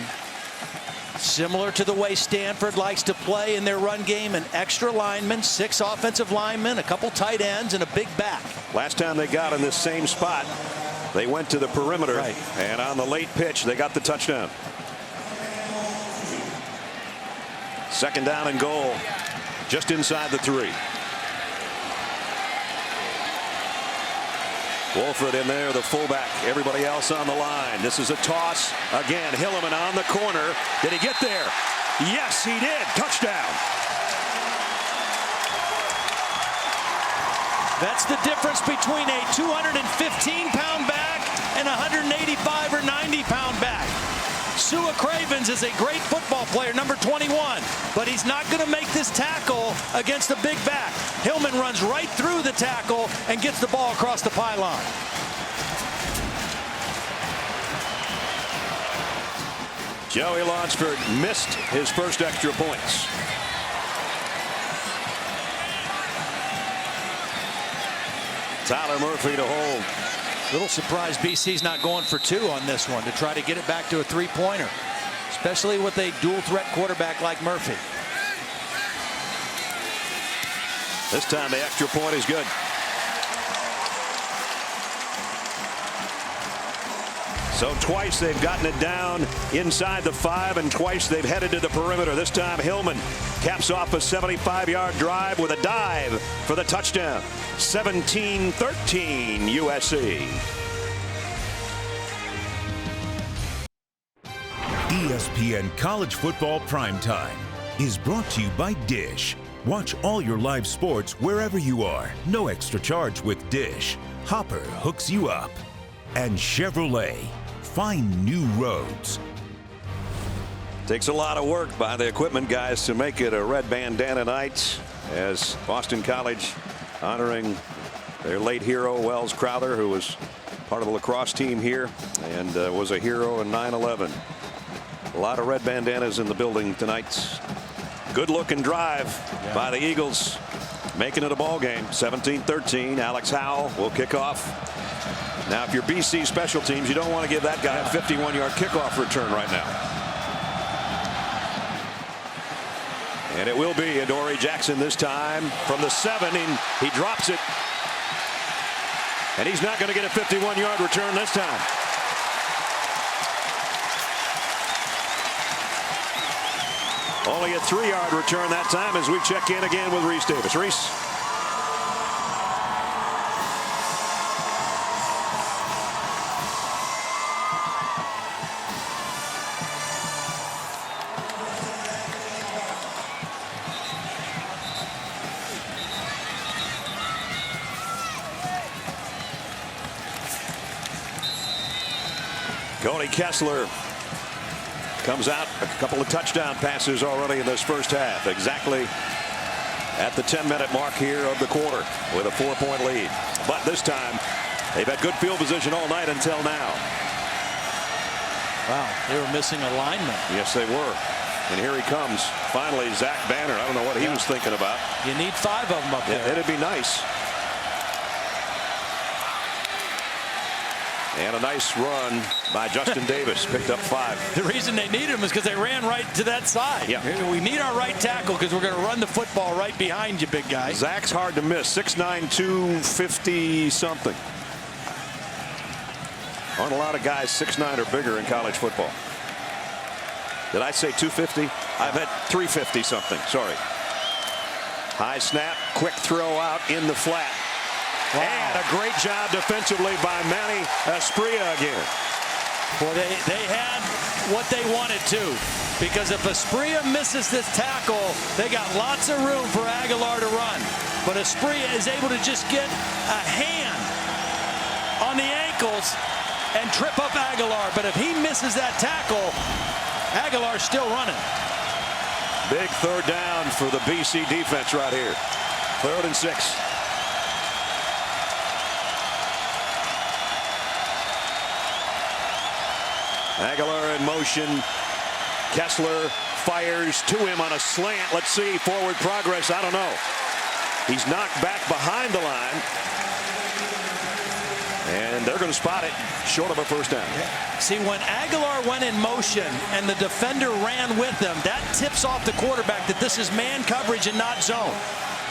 similar to the way Stanford likes to play in their run game, an extra lineman, 6 offensive linemen, a couple tight ends, and a big back. Last time they got in this same spot, they went to the perimeter, right, and on the late pitch, they got the touchdown. 2nd down and goal, just inside the 3. Wolford in there, the fullback. Everybody else on the line. This is a toss. Again, Hilliman on the corner. Did he get there? Yes, he did. Touchdown. That's the difference between a 215-pound back and a 185 or 90-pound back. Sua Cravens is a great football player, number 21, but he's not going to make this tackle against the big back. Hillman runs right through the tackle and gets the ball across the pylon. Joey Lonsford missed his first extra points. Tyler Murphy to hold. Little surprised BC's not going for 2 on this one to try to get it back to a 3-pointer, especially with a dual threat quarterback like Murphy. This time the extra point is good. So twice they've gotten it down inside the 5, and twice they've headed to the perimeter. This time Hillman caps off a 75-yard drive with a dive for the touchdown. 17-13 USC. ESPN College Football Primetime is brought to you by Dish. Watch all your live sports wherever you are. No extra charge with Dish. Hopper hooks you up. And Chevrolet. Find new roads. Takes a lot of work by the equipment guys to make it a red bandana night, as Boston College honoring their late hero Welles Crowther, who was part of the lacrosse team here and was a hero in 9/11. A lot of red bandanas in the building tonight. Good looking drive by the Eagles, making it a ball game. 17-13. Alex Howell will kick off. Now, if you're BC special teams, you don't want to give that guy a 51-yard kickoff return right now. And it will be Adoree Jackson this time from the 7, and he drops it. And he's not going to get a 51-yard return this time. Only a 3-yard return that time as we check in again with Reese Davis. Reese. Cody Kessler comes out, a couple of touchdown passes already in this first half. Exactly at the 10-minute mark here of the quarter with a 4-point lead. But this time, they've had good field position all night until now. Wow, they were missing alignment. Yes, they were. And here he comes. Finally, Zach Banner. I don't know what he was thinking about. You need 5 of them up there. It'd be nice. And a nice run by Justin Davis. Picked up 5. The reason they need him is because they ran right to that side. Yeah. We need our right tackle because we're going to run the football right behind you, big guy. Zach's hard to miss. 6'9", 250 something. Aren't a lot of guys 6'9" or bigger in college football. Did I say 250? I've had 350 something. Sorry. High snap, quick throw out in the flat. Wow. And a great job defensively by Manny Espria again. Boy, they had what they wanted to, because if Espria misses this tackle, they got lots of room for Aguilar to run. But Espria is able to just get a hand on the ankles and trip up Aguilar. But if he misses that tackle, Aguilar's still running. Big third down for the BC defense right here. 3rd and 6. Aguilar in motion. Kessler fires to him on a slant. Let's see, forward progress. I don't know. He's knocked back behind the line. And they're going to spot it short of a first down. See, when Aguilar went in motion and the defender ran with him, that tips off the quarterback that this is man coverage and not zone.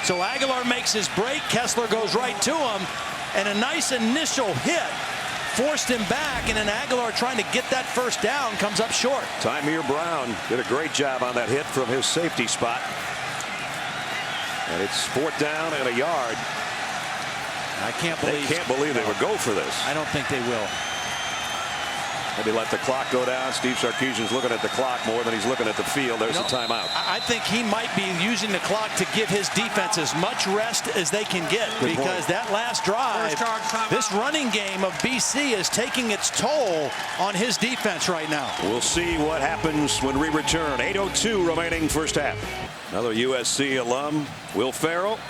So Aguilar makes his break. Kessler goes right to him. And a nice initial hit forced him back, and then Aguilar trying to get that first down comes up short. Tymir Brown did a great job on that hit from his safety spot. And it's 4th down and a yard. I can't believe they would go for this. I don't think they will. Maybe let the clock go down. Steve Sarkisian's looking at the clock more than he's looking at the field. There's a timeout. I think he might be using the clock to give his defense as much rest as they can get. Good because point. that last drive, this running game of BC is taking its toll on his defense right now. We'll see what happens when we return. 8:02 remaining first half. Another USC alum, Will Ferrell,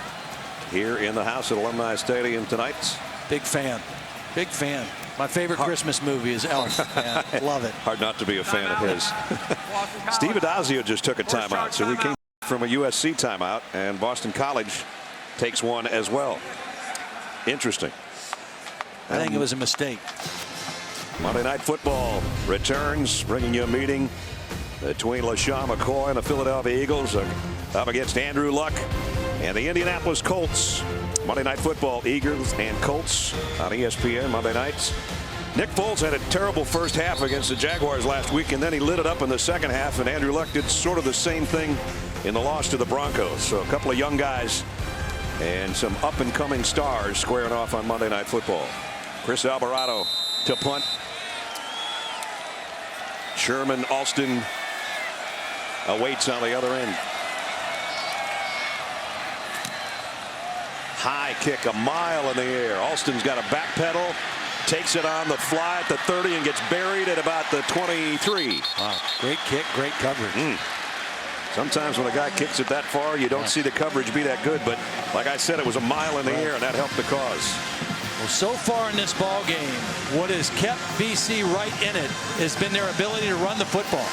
here in the house at Alumni Stadium tonight. Big fan. Big fan. My favorite Christmas movie is Elf. Love it. Hard not to be a fan of his. Steve Addazio just took a timeout, so we came from a USC timeout, and Boston College takes one as well. Interesting. I think it was a mistake. Monday Night Football returns, bringing you a meeting between LaShawn McCoy and the Philadelphia Eagles up against Andrew Luck and the Indianapolis Colts. Monday Night Football, Eagles and Colts on ESPN Monday nights. Nick Foles had a terrible first half against the Jaguars last week, and then he lit it up in the second half, and Andrew Luck did sort of the same thing in the loss to the Broncos. So a couple of young guys and some up-and-coming stars squaring off on Monday Night Football. Chris Alvarado to punt. Sherman Alston awaits on the other end. High kick, a mile in the air. Alston's got a back pedal, takes it on the fly at the 30 and gets buried at about the 23. Wow, great kick, great coverage. Sometimes when a guy kicks it that far, you don't see the coverage be that good. But like I said, it was a mile in the air, and that helped the cause. Well, so far in this ball game, what has kept BC right in it has been their ability to run the football.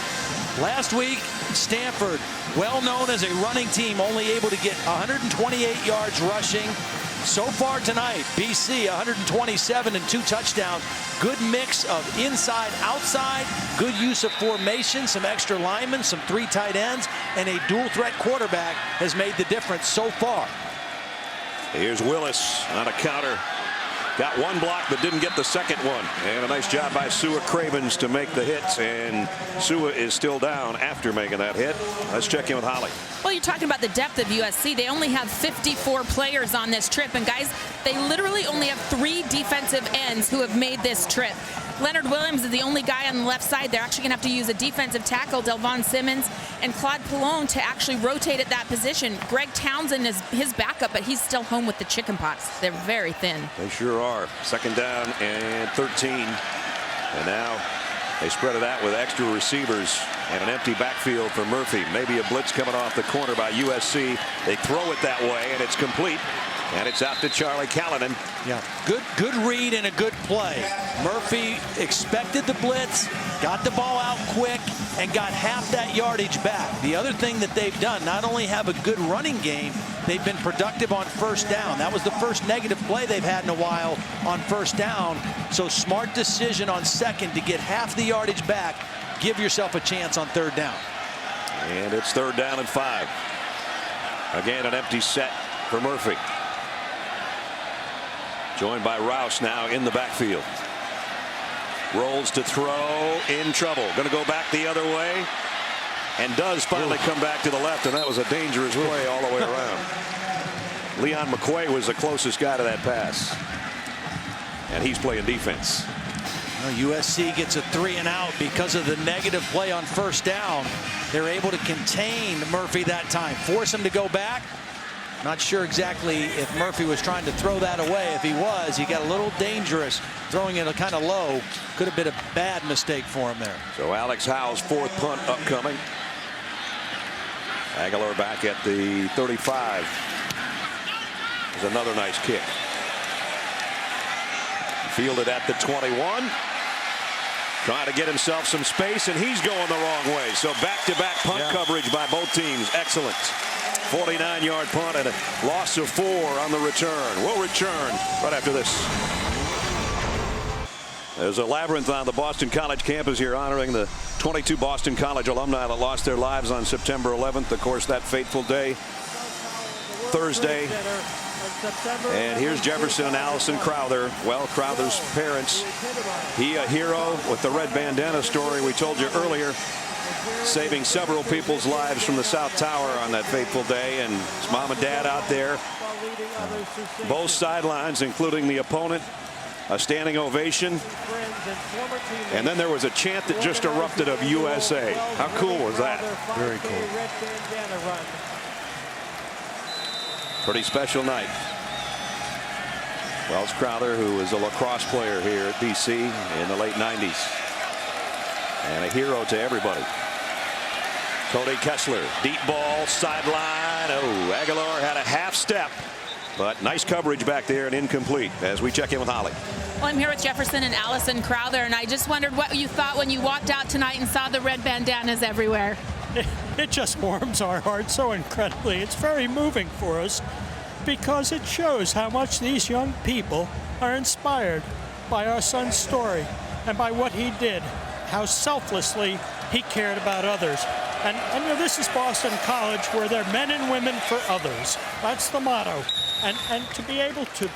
Last week, Stanford, well known as a running team, only able to get 128 yards rushing. So far tonight, BC 127 and 2 touchdowns. Good mix of inside, outside, good use of formation, some extra linemen, some 3 tight ends, and a dual threat quarterback has made the difference so far. Here's Willis on a counter. Got one block but didn't get the second one. And a nice job by Sua Cravens to make the hits. And Sua is still down after making that hit. Let's check in with Holly. Well, you're talking about the depth of USC. They only have 54 players on this trip. And guys, they literally only have 3 defensive ends who have made this trip. Leonard Williams is the only guy on the left side. They're actually going to have to use a defensive tackle, Delvon Simmons, and Claude Pallone to actually rotate at that position. Greg Townsend is his backup, but he's still home with the chicken pox. They're very thin. They sure are. Second down and 13. And now They spread it out with extra receivers and an empty backfield for Murphy. Maybe a blitz coming off the corner by USC. They throw it that way, and it's complete. And it's out to Charlie Callanan. Yeah, good read and a good play. Murphy expected the blitz, got the ball out quick, and got half that yardage back. The other thing that they've done, not only have a good running game, they've been productive on first down. That was the first negative play they've had in a while on first down. So smart decision on second to get half the yardage back. Give yourself a chance on third down. And it's 3rd down and 5. Again, an empty set for Murphy. Joined by Rouse now in the backfield. Rolls to throw, in trouble. Going to go back the other way. And does finally come back to the left, and that was a dangerous play all the way around. Leon McQuay was the closest guy to that pass. And he's playing defense. USC gets a 3 and out because of the negative play on first down. They're able to contain Murphy that time, force him to go back. Not sure exactly if Murphy was trying to throw that away. If he was, he got a little dangerous throwing it kind of low. Could have been a bad mistake for him there. So Alex Howe's 4th punt upcoming. Aguilar back at the 35. There's another nice kick. Fielded at the 21. Trying to get himself some space, and he's going the wrong way. So back-to-back punt coverage by both teams. Excellent. 49-yard punt and a loss of 4 on the return. We'll return right after this. There's a labyrinth on the Boston College campus here honoring the 22 Boston College alumni that lost their lives on September 11th. Of course, that fateful day, Thursday. And here's Jefferson and Allison Crowther. Well, Crowther's parents. He a hero with the red bandana story we told you earlier. Saving several people's lives from the South Tower on that fateful day, and his mom and dad out there. Both sidelines, including the opponent, a standing ovation. And then there was a chant that just erupted of USA. How cool was that? Very cool. Pretty special night. Welles Crowther, who was a lacrosse player here at BC in the late 90s. And a hero to everybody. Cody Kessler, deep ball, sideline. Oh, Aguilar had a half step, but nice coverage back there and incomplete as we check in with Holly. Well, I'm here with Jefferson and Allison Crowther, and I just wondered what you thought when you walked out tonight and saw the red bandanas everywhere. It just warms our hearts so incredibly. It's very moving for us because it shows how much these young people are inspired by our son's story and by what he did, how selflessly he cared about others. And you know, this is Boston College, where they're men and women for others. That's the motto. And to be able to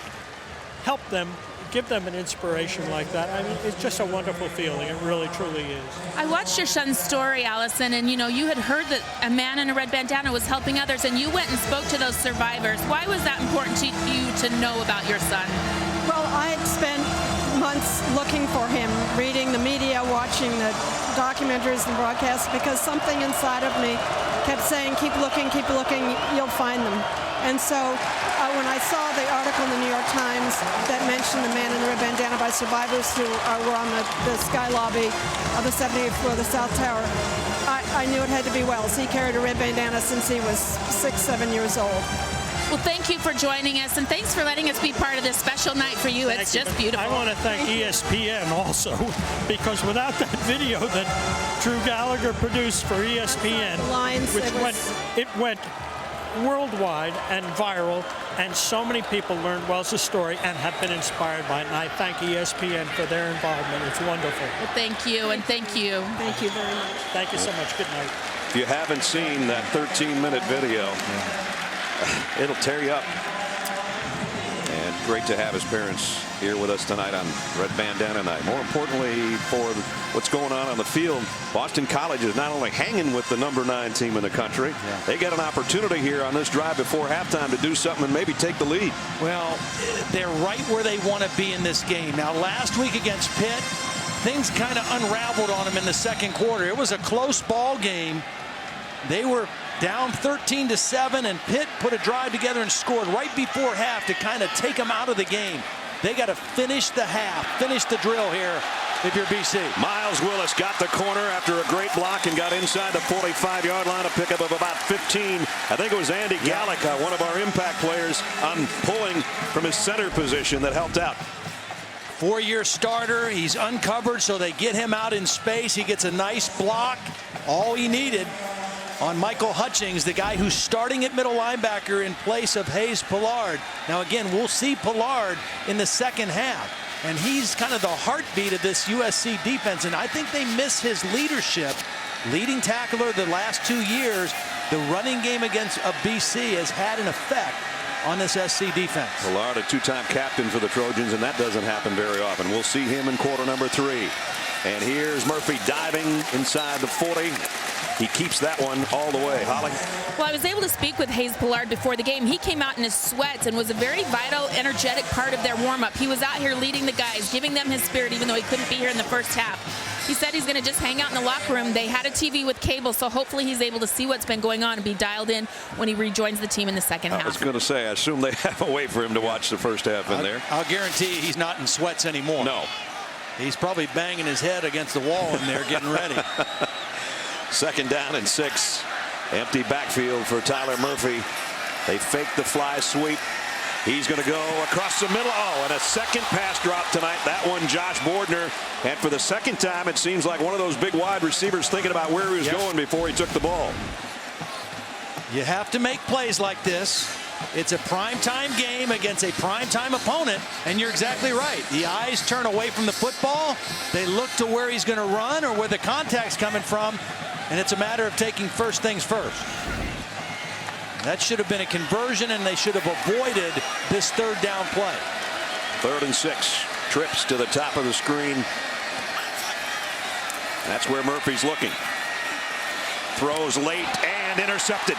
help them, give them an inspiration like that, I mean, it's just a wonderful feeling. It really, truly is. I watched your son's story, Allison, and you know, you had heard that a man in a red bandana was helping others, and you went and spoke to those survivors. Why was that important to you to know about your son? Well, I had spent months looking for him, reading the media, watching the documentaries and broadcasts, because something inside of me kept saying, keep looking, you'll find them. And so when I saw the article in the New York Times that mentioned the man in the red bandana by survivors who were on the sky lobby of the 78th floor of the South Tower, I knew it had to be Welles. He carried a red bandana since he was 6, 7 years old. Well, thank you for joining us, and thanks for letting us be part of this special night for you. It's just beautiful. I want to thank ESPN also, because without that video that Drew Gallagher produced for ESPN, it went worldwide and viral, and so many people learned Welles' story and have been inspired by it, and I thank ESPN for their involvement. It's wonderful. Well, thank you, and thank you. Thank you very much. Thank you so much. Good night. If you haven't seen that 13-minute video, it'll tear you up. And great to have his parents here with us tonight on Red Bandana Night. More importantly, for what's going on the field, Boston College is not only hanging with the number 9 team in the country, they get an opportunity here on this drive before halftime to do something and maybe take the lead. Well, they're right where they want to be in this game. Now, last week against Pitt, things kind of unraveled on them in the second quarter. It was a close ball game. They were down 13-7, and Pitt put a drive together and scored right before half to kind of take them out of the game. They got to finish the half, finish the drill here if you're BC. Myles Willis got the corner after a great block and got inside the 45-yard line, a pickup of about 15. I think it was Andy Gallica, one of our impact players, on pulling from his center position that helped out. 4-year starter. He's uncovered, so they get him out in space. He gets a nice block. All he needed on Michael Hutchings, the guy who's starting at middle linebacker in place of Hayes Pollard. Now, again, we'll see Pollard in the second half, and he's kind of the heartbeat of this USC defense, and I think they miss his leadership. Leading tackler the last 2 years, the running game against BC has had an effect on this SC defense. Pollard, a two-time captain for the Trojans, and that doesn't happen very often. We'll see him in quarter number 3. And here's Murphy diving inside the 40. He keeps that one all the way. Holly? Well, I was able to speak with Hayes Pollard before the game. He came out in his sweats and was a very vital, energetic part of their warm-up. He was out here leading the guys, giving them his spirit, even though he couldn't be here in the first half. He said he's going to just hang out in the locker room. They had a TV with cable, so hopefully he's able to see what's been going on and be dialed in when he rejoins the team in the second half. I was going to say, I assume they have a way for him to watch the first half in there. I'll guarantee he's not in sweats anymore. No. He's probably banging his head against the wall in there getting ready. 2nd down and 6. Empty backfield for Tyler Murphy. They fake the fly sweep. He's going to go across the middle. Oh, and a second pass drop tonight. That one, Josh Bordner. And for the second time, it seems like one of those big wide receivers thinking about where he was going before he took the ball. You have to make plays like this. It's a primetime game against a primetime opponent, and you're exactly right. The eyes turn away from the football. They look to where he's going to run or where the contact's coming from, and it's a matter of taking first things first. That should have been a conversion, and they should have avoided this 3rd down play. 3rd and 6. Trips to the top of the screen. That's where Murphy's looking. Throws late and intercepted.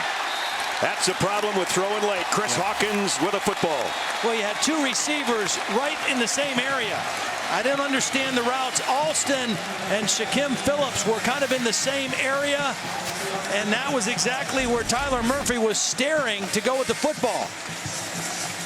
That's a problem with throwing late. Chris Hawkins with a football. Well, you had 2 receivers right in the same area. I didn't understand the routes. Alston and Shaquem Phillips were kind of in the same area, and that was exactly where Tyler Murphy was staring to go with the football.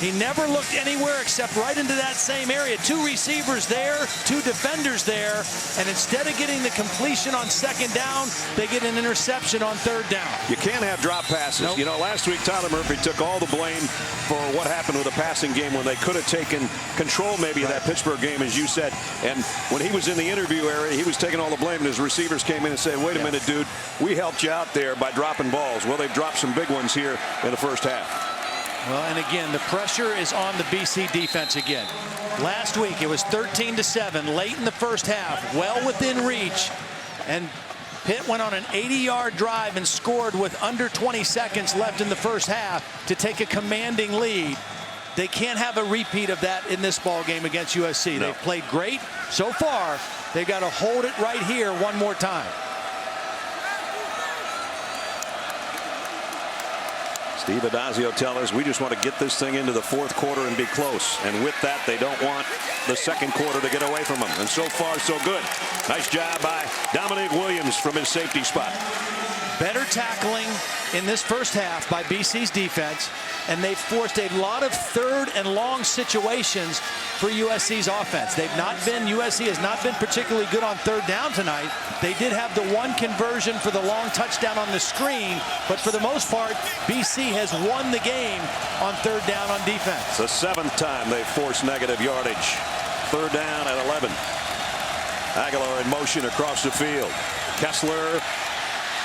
He never looked anywhere except right into that same area. 2 receivers there, 2 defenders there, and instead of getting the completion on 2nd down, they get an interception on 3rd down. You can't have drop passes. Nope. You know, last week Tyler Murphy took all the blame for what happened with the passing game when they could have taken control maybe of that Pittsburgh game, as you said. And when he was in the interview area, he was taking all the blame, and his receivers came in and said, wait a minute, dude, we helped you out there by dropping balls. Well, they've dropped some big ones here in the first half. Well, and again, the pressure is on the BC defense again. Last week, it was 13-7 late in the first half, well within reach. And Pitt went on an 80-yard drive and scored with under 20 seconds left in the first half to take a commanding lead. They can't have a repeat of that in this ball game against USC. No. They've played great so far. They've got to hold it right here one more time. Steve Addazio tells us we just want to get this thing into the 4th quarter and be close. And with that, they don't want the 2nd quarter to get away from them. And so far, so good. Nice job by Dominic Williams from his safety spot. Better tackling in this first half by BC's defense, and they've forced a lot of 3rd and long situations for USC's offense. USC has not been particularly good on 3rd down tonight. They did have the 1 conversion for the long touchdown on the screen, but for the most part, BC has won the game on 3rd down on defense. It's the 7th time they've forced negative yardage. 3rd down at 11. Aguilar in motion across the field. Kessler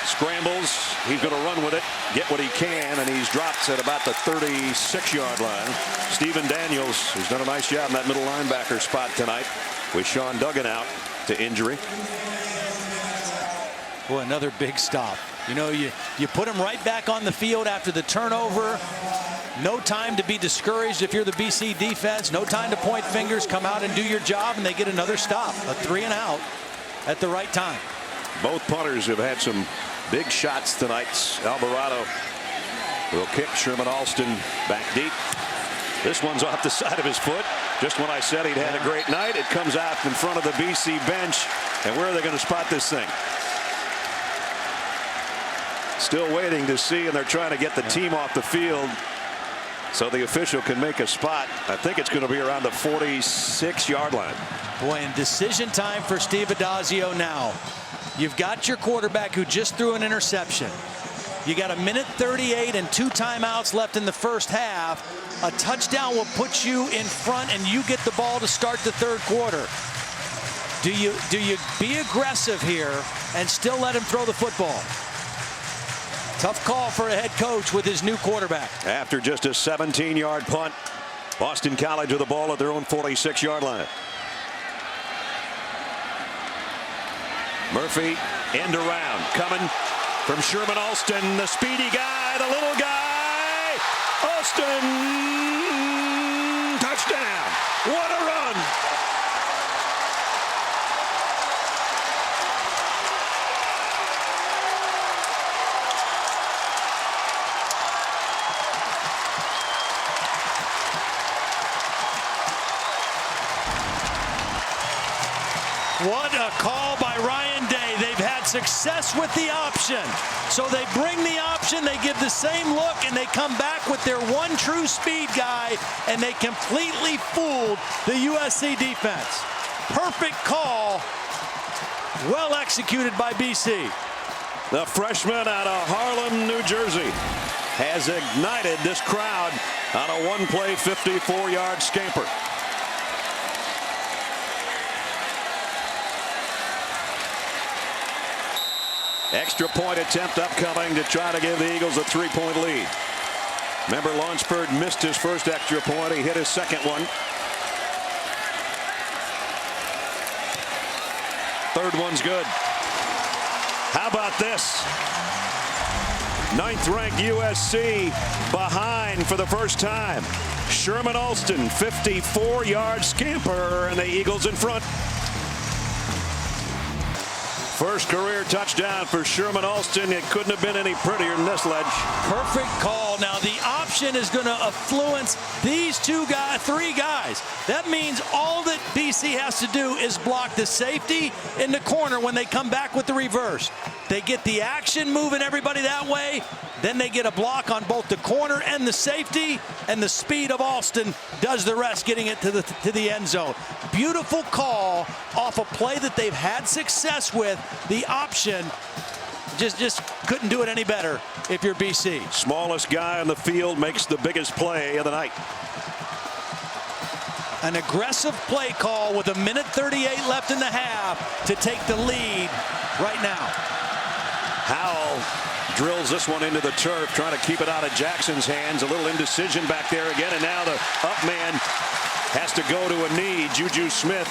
scrambles. He's going to run with it, get what he can, and he's dropped at about the 36-yard line. Stephen Daniels has done a nice job in that middle linebacker spot tonight with Sean Duggan out to injury. Boy, another big stop. You know, you put him right back on the field after the turnover. No time to be discouraged if you're the BC defense. No time to point fingers. Come out and do your job, and they get another stop. A 3 and out at the right time. Both punters have had some big shots tonight. Alvarado will kick. Sherman Alston back deep. This one's off the side of his foot. Just when I said he'd had a great night, it comes out in front of the BC bench. And where are they going to spot this thing? Still waiting to see, and they're trying to get the team off the field. So the official can make a spot. I think it's going to be around the 46-yard line. Boy, and decision time for Steve Addazio now. You've got your quarterback who just threw an interception. You got 1:38 and 2 timeouts left in the first half. A touchdown will put you in front, and you get the ball to start the third quarter. Do you be aggressive here and still let him throw the football? Tough call for a head coach with his new quarterback. After just a 17-yard punt, Boston College with the ball at their own 46-yard line. Murphy end around coming from Sherman Alston, the speedy guy, the little guy. Alston, touchdown. What a run. What a call by Ryan Day. They've had success with the option. So they bring the option, they give the same look, and they come back with their one true speed guy, and they completely fooled the USC defense. Perfect call. Well executed by BC. The freshman out of Harlem, New Jersey, has ignited this crowd on a one-play 54-yard scamper. Extra point attempt upcoming to try to give the Eagles a 3-point lead. Remember, Lawrenceburg missed his first extra point. He hit his second one. Third one's good. How about this? 9th-ranked USC behind for the first time. Sherman Alston, 54-yard scamper, and the Eagles in front. First career touchdown for Sherman Alston. It couldn't have been any prettier than this, Ledge. Perfect call. Now the option is going to influence these three guys. That means all that BC has to do is block the safety in the corner when they come back with the reverse. They get the action moving everybody that way. Then they get a block on both the corner and the safety, and the speed of Alston does the rest, getting it to the end zone. Beautiful call off a play that they've had success with. The option just couldn't do it any better if you're BC. Smallest guy on the field makes the biggest play of the night. An aggressive play call with 1:38 left in the half to take the lead right now. Howell drills this one into the turf, trying to keep it out of Jackson's hands. A little indecision back there again, and now the up man has to go to a knee. Juju Smith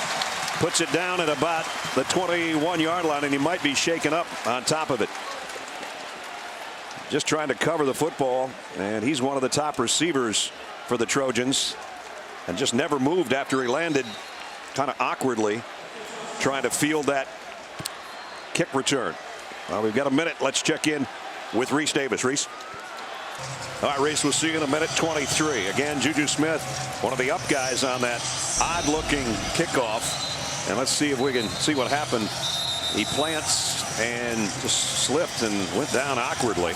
puts it down at about the 21-yard line, and he might be shaken up on top of it. Just trying to cover the football, and he's one of the top receivers for the Trojans, and just never moved after he landed, kind of awkwardly trying to field that kick return. Well, we've got a minute. Let's check in with Reese Davis. Reese. All right, Reese, we'll see you in a minute 23. Again, Juju Smith, one of the up guys on that odd-looking kickoff. And let's see if we can see what happened. He plants and just slipped and went down awkwardly.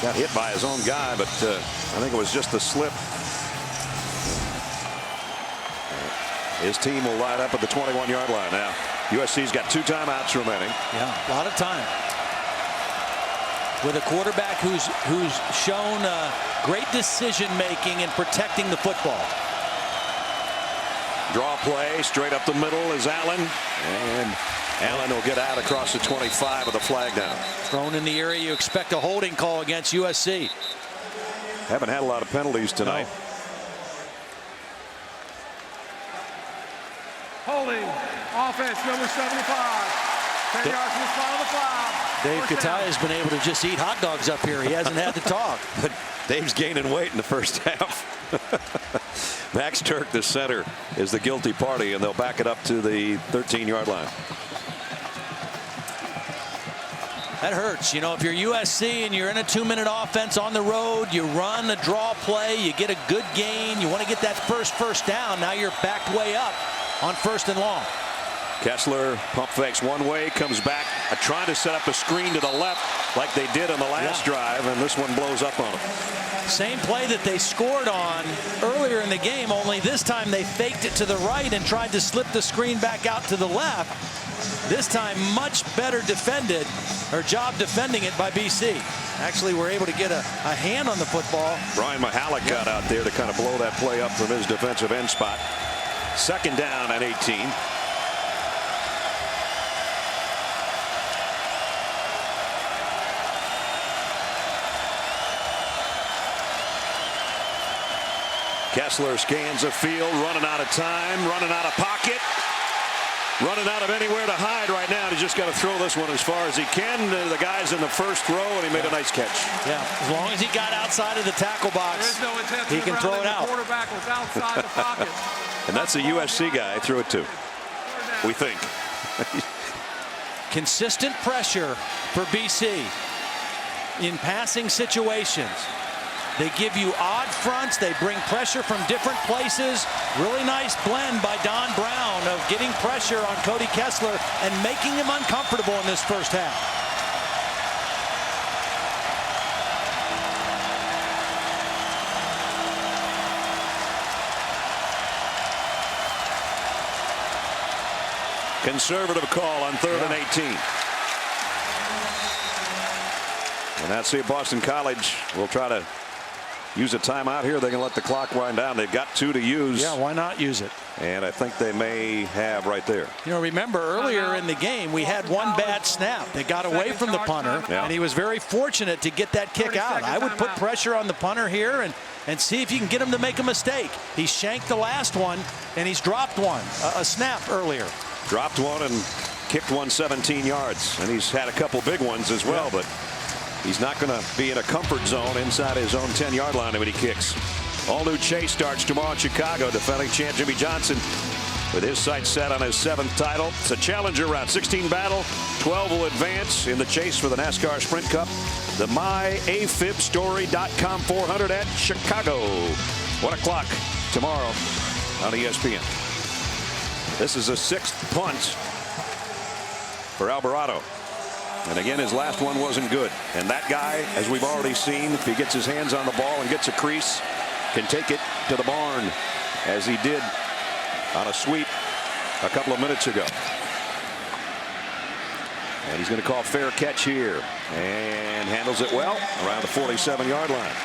Got hit by his own guy, but I think it was just the slip. His team will line up at the 21-yard line now. USC's got 2 timeouts remaining. Yeah, a lot of time. With a quarterback who's shown great decision-making in protecting the football. Draw play straight up the middle is Allen, and Allen will get out across the 25 with a flag down. Thrown in the area, you expect a holding call against USC. Haven't had a lot of penalties tonight. No. Holding, offense, number 75. 10 yards from the spot of the foul. Dave Kataya has been able to just eat hot dogs up here. He hasn't had to talk. But Dave's gaining weight in the first half. Max Turk, the center, is the guilty party, and they'll back it up to the 13-yard line. That hurts. You know, if you're USC and you're in a 2-minute offense on the road, you run a draw play, you get a good gain, you want to get that first down. Now you're backed way up on 1st and long. Kessler pump fakes one way, comes back, trying to set up a screen to the left like they did on the last drive, and this one blows up on them. Same play that they scored on earlier in the game, only this time they faked it to the right and tried to slip the screen back out to the left. This time much better defended, or job defending it by BC. Actually, we're able to get a hand on the football. Brian Mahalik got out there to kind of blow that play up from his defensive end spot. Second down at 18. Kessler scans the field, running out of time, running out of pocket, running out of anywhere to hide right now. He's just got to throw this one as far as he can. The guy's in the first row, and he made a nice catch. Yeah, as long as he got outside of the tackle box, no he can throw it out. The quarterback was outside the pocket. And that's a USC guy I threw it to, we think. Consistent pressure for BC in passing situations. They give you odd fronts. They bring pressure from different places. Really nice blend by Don Brown of getting pressure on Cody Kessler and making him uncomfortable in this first half. Conservative call on 3rd and 18. And that's it. Boston College will try to use a timeout here. They can let the clock wind down. They've got 2 to use. Yeah, why not use it? And I think they may have right there. You know, remember earlier in the game, we had one bad snap. They got away from the punter, and he was very fortunate to get that kick out. I would put pressure on the punter here and see if you can get him to make a mistake. He shanked the last one, and he's dropped one, a snap earlier. Dropped one and kicked one 17 yards. And he's had a couple big ones as well, but he's not going to be in a comfort zone inside his own 10-yard line when he kicks. All new Chase starts tomorrow in Chicago. Defending champ Jimmy Johnson with his sights set on his 7th title. It's a challenger round. 16 battle. 12 will advance in the chase for the NASCAR Sprint Cup. The myafibstory.com 400 at Chicago. 1 o'clock tomorrow on ESPN. This is a 6th punt for Alvarado. And again, his last one wasn't good. And that guy, as we've already seen, if he gets his hands on the ball and gets a crease, can take it to the barn, as he did on a sweep a couple of minutes ago. And he's going to call fair catch here. And handles it well around the 47-yard line.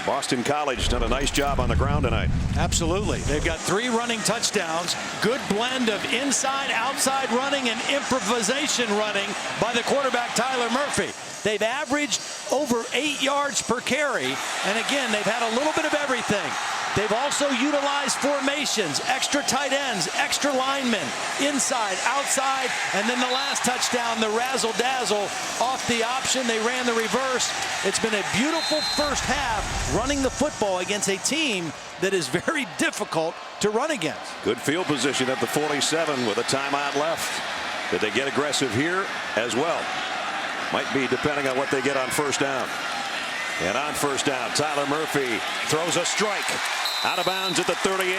Boston College done a nice job on the ground tonight. Absolutely. They've got 3 running touchdowns. Good blend of inside, outside running and improvisation running by the quarterback, Tyler Murphy. They've averaged over 8 yards per carry. And again, they've had a little bit of everything. They've also utilized formations, extra tight ends, extra linemen, inside, outside, and then the last touchdown, the razzle-dazzle off the option. They ran the reverse. It's been a beautiful first half running the football against a team that is very difficult to run against. Good field position at the 47 with a timeout left. Did they get aggressive here as well? Might be, depending on what they get on first down. And on first down, Tyler Murphy throws a strike. Out of bounds at the 38,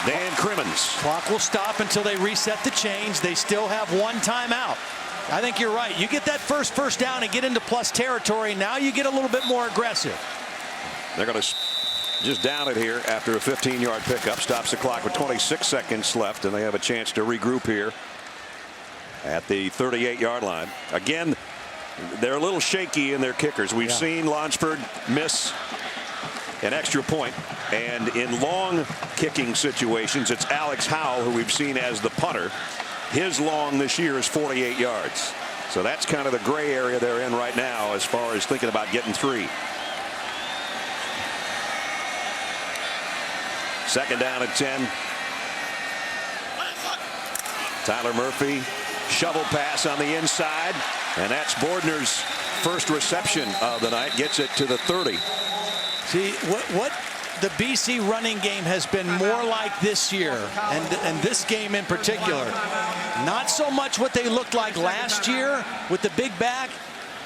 Dan Crimmins. Clock will stop until they reset the chains. They still have 1 timeout. I think you're right. You get that first down and get into plus territory. Now you get a little bit more aggressive. They're going to just down it here after a 15-yard pickup. Stops the clock with 26 seconds left, and they have a chance to regroup here at the 38-yard line. Again, they're a little shaky in their kickers. We've seen Lonsford miss an extra point, and in long kicking situations, it's Alex Howell, who we've seen as the punter. His long this year is 48 yards. So that's kind of the gray area they're in right now as far as thinking about getting 3. Second down at 10. Tyler Murphy, shovel pass on the inside, and that's Bordner's first reception of the night. Gets it to the 30. See, what the BC running game has been more like this year, and this game in particular, not so much what they looked like last year with the big back.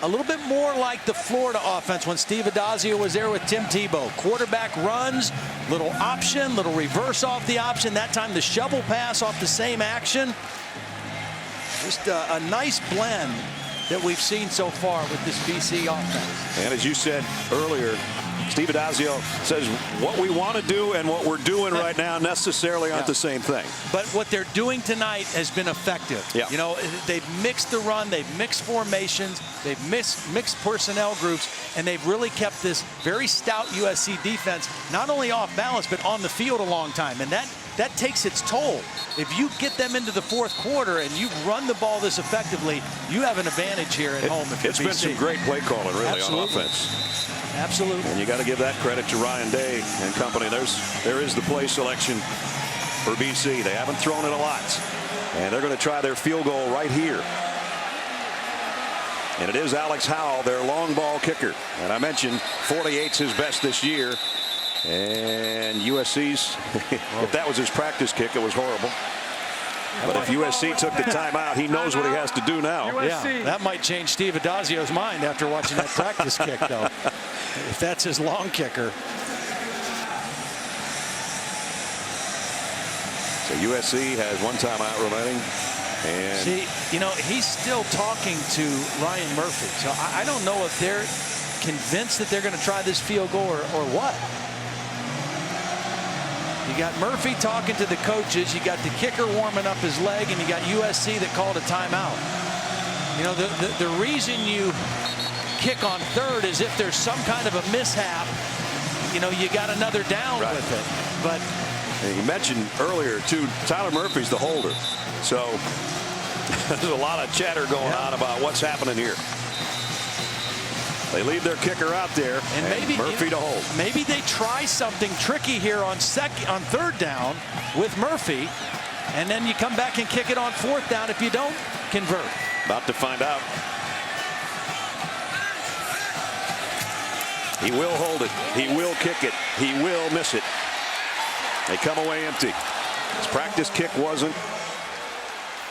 a little bit more like the Florida offense when Steve Addazio was there with Tim Tebow. Quarterback runs, little option, little reverse off the option. That time the shovel pass off the same action. Just a nice blend that we've seen so far with this BC offense. And as you said earlier, Steve Addazio says what we want to do and what we're doing right now necessarily aren't the same thing. But what they're doing tonight has been effective. Yeah. You know, they've mixed the run, they've mixed formations, they've mixed personnel groups, and they've really kept this very stout USC defense not only off balance but on the field a long time. And that takes its toll. If you get them into the fourth quarter and you run the ball this effectively, you have an advantage here at home. It's been some great play calling, really, on offense. Absolutely. And you got to give that credit to Ryan Day and company. There is the play selection for BC. They haven't thrown it a lot, and they're going to try their field goal right here. And it is Alex Howell, their long ball kicker. And I mentioned 48's his best this year. And USC's, if that was his practice kick, it was horrible. But if USC took the timeout, he knows what he has to do now. Yeah, that might change Steve Addazio's mind after watching that practice kick, though. If that's his long kicker. So USC has one timeout remaining. And see, you know, he's still talking to Ryan Murphy. So I don't know if they're convinced that they're going to try this field goal or what. You got Murphy talking to the coaches, you got the kicker warming up his leg, and you got USC that called a timeout. You know, the reason you kick on third is if there's some kind of a mishap, you know, you got another down with it. But you mentioned earlier, too, Tyler Murphy's the holder. So there's a lot of chatter going on about what's happening here. They leave their kicker out there, and maybe Murphy to hold. Maybe they try something tricky here on third down with Murphy, and then you come back and kick it on fourth down if you don't convert. About to find out. He will hold it. He will kick it. He will miss it. They come away empty. His practice kick wasn't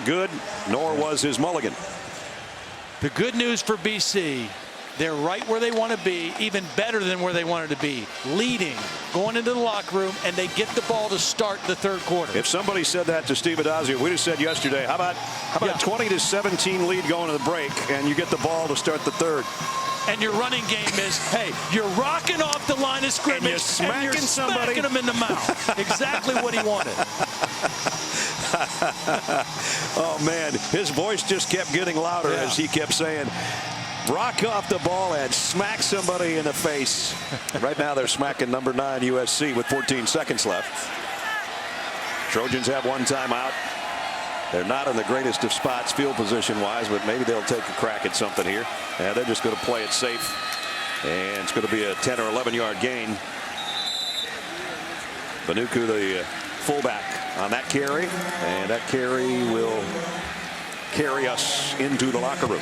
good, nor was his mulligan. The good news for BC, they're right where they want to be, even better than where they wanted to be. Leading, going into the locker room, and they get the ball to start the third quarter. If somebody said that to Steve Addazio, we just said yesterday, how about a 20-17 lead going to the break, and you get the ball to start the third? And your running game is, hey, you're rocking off the line of scrimmage, and you're smacking him in the mouth. Exactly what he wanted. Oh, man, his voice just kept getting louder as he kept saying, rock off the ball and smack somebody in the face. Right now they're smacking number 9 USC with 14 seconds left. Trojans have one timeout. They're not in the greatest of spots field position wise, but maybe they'll take a crack at something here. And they're just going to play it safe. And it's going to be a 10 or 11 yard gain. Banuku, the fullback, on that carry. And that carry will carry us into the locker room.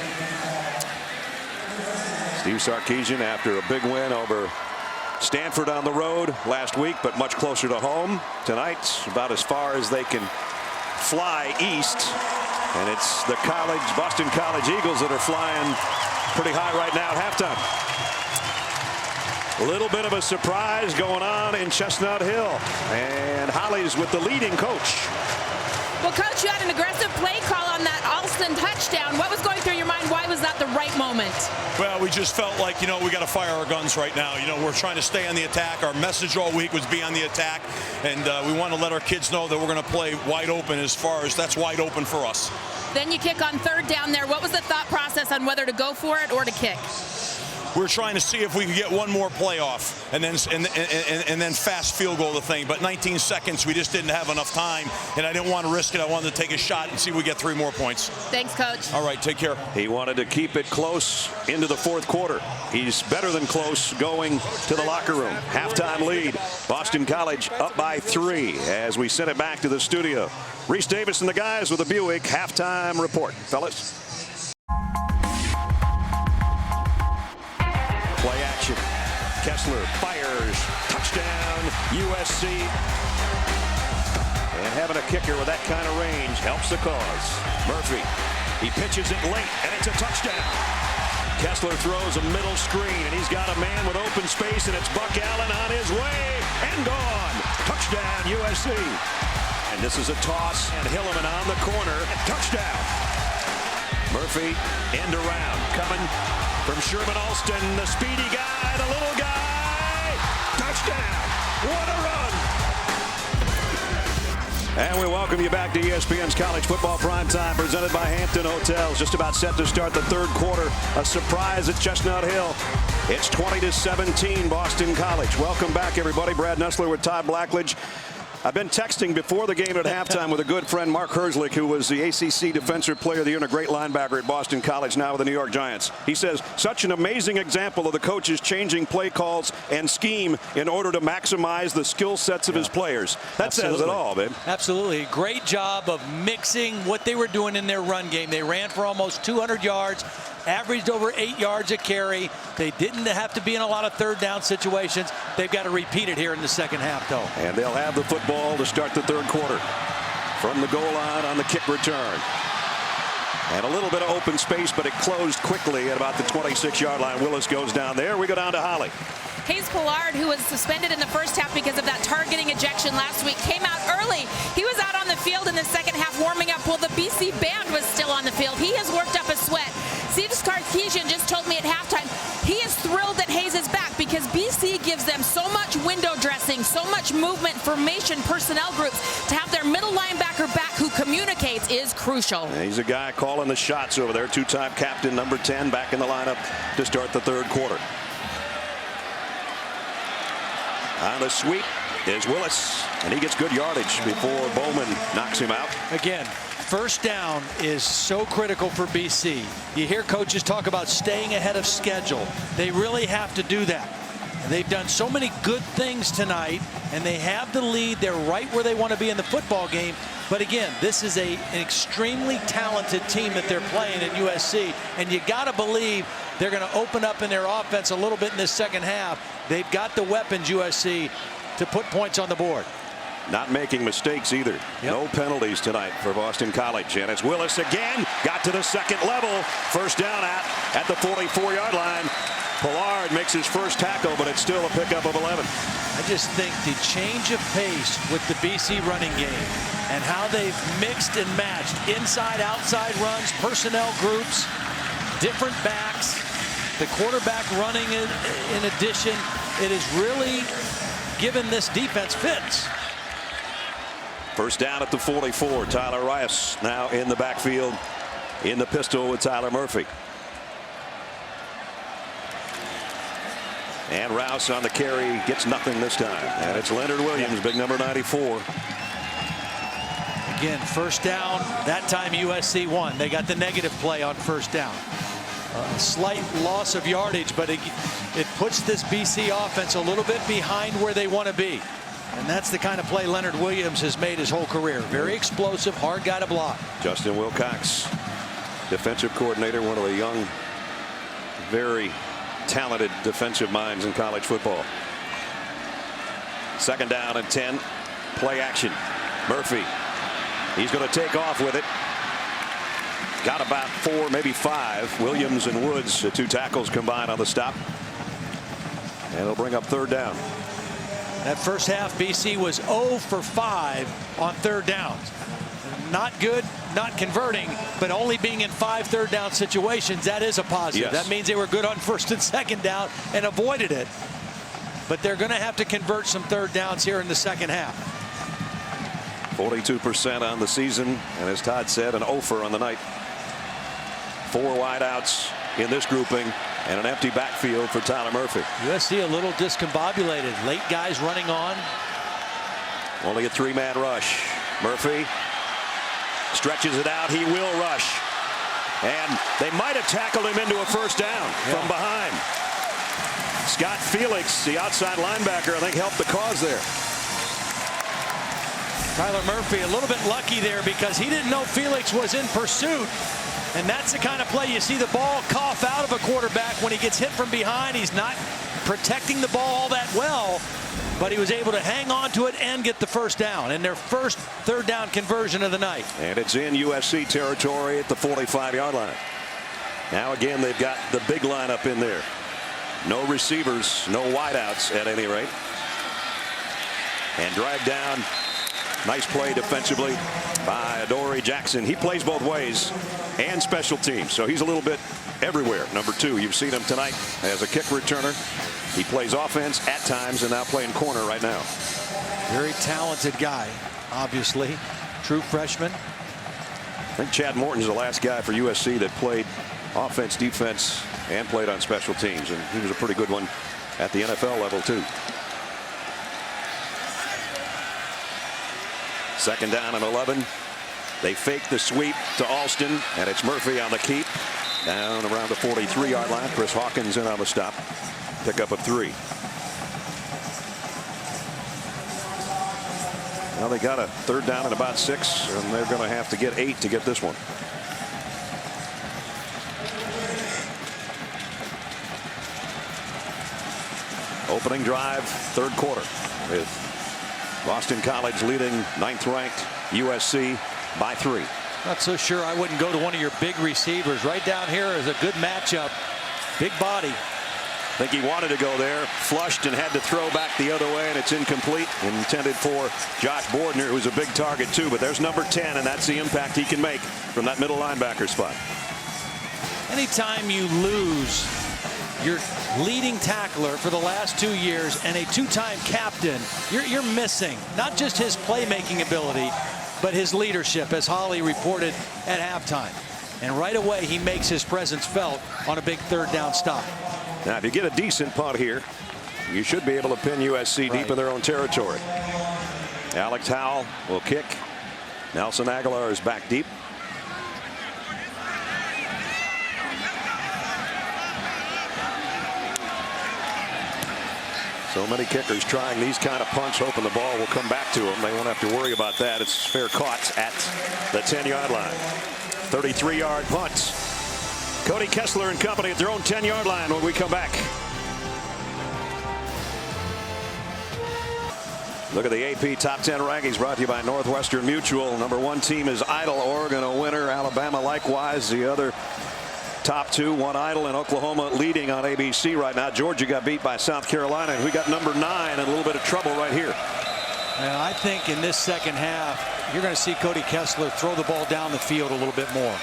Steve Sarkisian, after a big win over Stanford on the road last week, but much closer to home. Tonight's about as far as they can fly east. And it's the Boston College Eagles that are flying pretty high right now at halftime. A little bit of a surprise going on in Chestnut Hill. And Holly's with the leading coach. Well, Coach, you had an aggressive play call on that Alston touchdown. What was going through your mind? Why was that the right moment? Well, we just felt like, you know, we got to fire our guns right now. You know, we're trying to stay on the attack. Our message all week was be on the attack. And we want to let our kids know that we're going to play wide open as far as that's wide open for us. Then you kick on third down there. What was the thought process on whether to go for it or to kick? We're trying to see if we can get one more play off and then fast field goal the thing. But 19 seconds, we just didn't have enough time, and I didn't want to risk it. I wanted to take a shot and see if we get 3 more points. Thanks, Coach. All right, take care. He wanted to keep it close into the fourth quarter. He's better than close going to the locker room. Halftime lead. Boston College up by 3 as we send it back to the studio. Reese Davis and the guys with the Buick halftime report. Fellas. Play action. Kessler fires. Touchdown, USC. And having a kicker with that kind of range helps the cause. Murphy, he pitches it late, and it's a touchdown. Kessler throws a middle screen, and he's got a man with open space, and it's Buck Allen on his way and gone. Touchdown, USC. And this is a toss, and Hilliman on the corner. Touchdown. Murphy end around, coming from Sherman Alston, the speedy guy, the little guy. Touchdown. What a run. And we welcome you back to ESPN's College Football Primetime, presented by Hampton Hotels. Just about set to start the third quarter. A surprise at Chestnut Hill. It's 20-17, Boston College. Welcome back, everybody. Brad Nessler with Todd Blackledge. I've been texting before the game at halftime with a good friend, Mark Herzlich, who was the ACC Defensive Player of the Year and a great linebacker at Boston College, now with the New York Giants. He says, such an amazing example of the coaches changing play calls and scheme in order to maximize the skill sets of his players. That says it all, babe. Absolutely. Great job of mixing what they were doing in their run game. They ran for almost 200 yards. Averaged over 8 yards a carry. They didn't have to be in a lot of third down situations. They've got to repeat it here in the second half, though. And they'll have the football to start the third quarter from the goal line on the kick return. And a little bit of open space, but it closed quickly at about the 26-yard line. Willis goes down there. We go down to Holly. Hayes Pollard, who was suspended in the first half because of that targeting ejection last week, came out early. He was out on the field in the second half warming up while the BC band was still on the field. He has worked up a sweat. Steve Addazio just told me at halftime he is thrilled that Hayes is back because BC gives them so much window dressing, so much movement, formation, personnel groups. To have their middle linebacker back who communicates is crucial. Yeah, he's a guy calling the shots over there. Two-time captain, number 10, back in the lineup to start the third quarter. On the sweep is Willis, and he gets good yardage before Bowman knocks him out. Again, first down is so critical for BC. You hear coaches talk about staying ahead of schedule. They really have to do that. They've done so many good things tonight, and they have the lead. They're right where they want to be in the football game. But again, this is an extremely talented team that they're playing at USC, and you got to believe they're going to open up in their offense a little bit in this second half. They've got the weapons, USC, to put points on the board. Not making mistakes either. Yep. No penalties tonight for Boston College. And it's Willis again. Got to the second level. First down at the 44-yard line. Pollard makes his first tackle, but it's still a pickup of 11. I just think the change of pace with the BC running game and how they've mixed and matched inside, outside runs, personnel groups, different backs, the quarterback running in addition, it has really given this defense fits. First down at the 44. Tyler Rice now in the backfield in the pistol with Tyler Murphy. And Rouse on the carry gets nothing this time. And it's Leonard Williams, big number 94. Again, first down. That time USC won. They got the negative play on first down. A slight loss of yardage, but it puts this BC offense a little bit behind where they want to be. And that's the kind of play Leonard Williams has made his whole career. Very explosive, hard guy to block. Justin Wilcox, defensive coordinator, one of the young, very talented defensive minds in college football. Second down and 10. Play action. Murphy. He's going to take off with it. Got about 4, maybe 5. Williams and Woods, the 2 tackles combined on the stop. And it'll bring up third down. That first half, BC was 0 for 5 on third downs. Not good, not converting, but only being in 5 third down situations. That is a positive. Yes. That means they were good on first and second down and avoided it. But they're going to have to convert some third downs here in the second half. 42% on the season, and as Todd said, an 0-fer on the night. 4 wideouts in this grouping, and an empty backfield for Tyler Murphy. USC a little discombobulated. Late guys running on. Only a 3-man rush. Murphy stretches it out. He will rush. And they might have tackled him into a first down from behind. Scott Felix, the outside linebacker, I think helped the cause there. Tyler Murphy a little bit lucky there because he didn't know Felix was in pursuit. And that's the kind of play you see the ball cough out of a quarterback when he gets hit from behind. He's not protecting the ball all that well, but he was able to hang on to it and get the first down in their first third down conversion of the night. And it's in USC territory at the 45-yard line. Now again, they've got the big lineup in there. No receivers, no wideouts at any rate. And drag down. Nice play defensively by Adoree Jackson. He plays both ways and special teams, so he's a little bit everywhere. Number 2, you've seen him tonight as a kick returner. He plays offense at times and now playing corner right now. Very talented guy, obviously. True freshman. I think Chad Morton's the last guy for USC that played offense, defense, and played on special teams, and he was a pretty good one at the NFL level too. Second down and 11. They fake the sweep to Alston, and it's Murphy on the keep. Down around the 43-yard line. Chris Hawkins in on the stop. Pick up of 3. Now they got a third down and about 6, and they're going to have to get 8 to get this one. Opening drive, third quarter, with Boston College leading 9th-ranked USC by 3. Not so sure I wouldn't go to one of your big receivers. Right down here is a good matchup. Big body. I think he wanted to go there, flushed, and had to throw back the other way, and it's incomplete. Intended for Josh Bordner, who's a big target too, but there's number 10, and that's the impact he can make from that middle linebacker spot. Anytime you lose your leading tackler for the last 2 years and a 2-time captain, you're missing not just his playmaking ability, but his leadership, as Holly reported at halftime. And right away, he makes his presence felt on a big third down stop. Now, if you get a decent punt here, you should be able to pin USC deep in their own territory. Alex Howell will kick. Nelson Aguilar is back deep. So many kickers trying these kind of punts, hoping the ball will come back to them. They won't have to worry about that. It's fair caught at the 10-yard line. 33-yard punt. Cody Kessler and company at their own 10-yard line when we come back. Look at the AP Top 10 rankings brought to you by Northwestern Mutual. Number 1 team is Idle, Oregon a winner. Alabama likewise. The other top 2, 1 Idle, and Oklahoma leading on ABC right now. Georgia got beat by South Carolina, and we got number 9 in a little bit of trouble right here. And I think in this second half, you're going to see Cody Kessler throw the ball down the field a little bit more.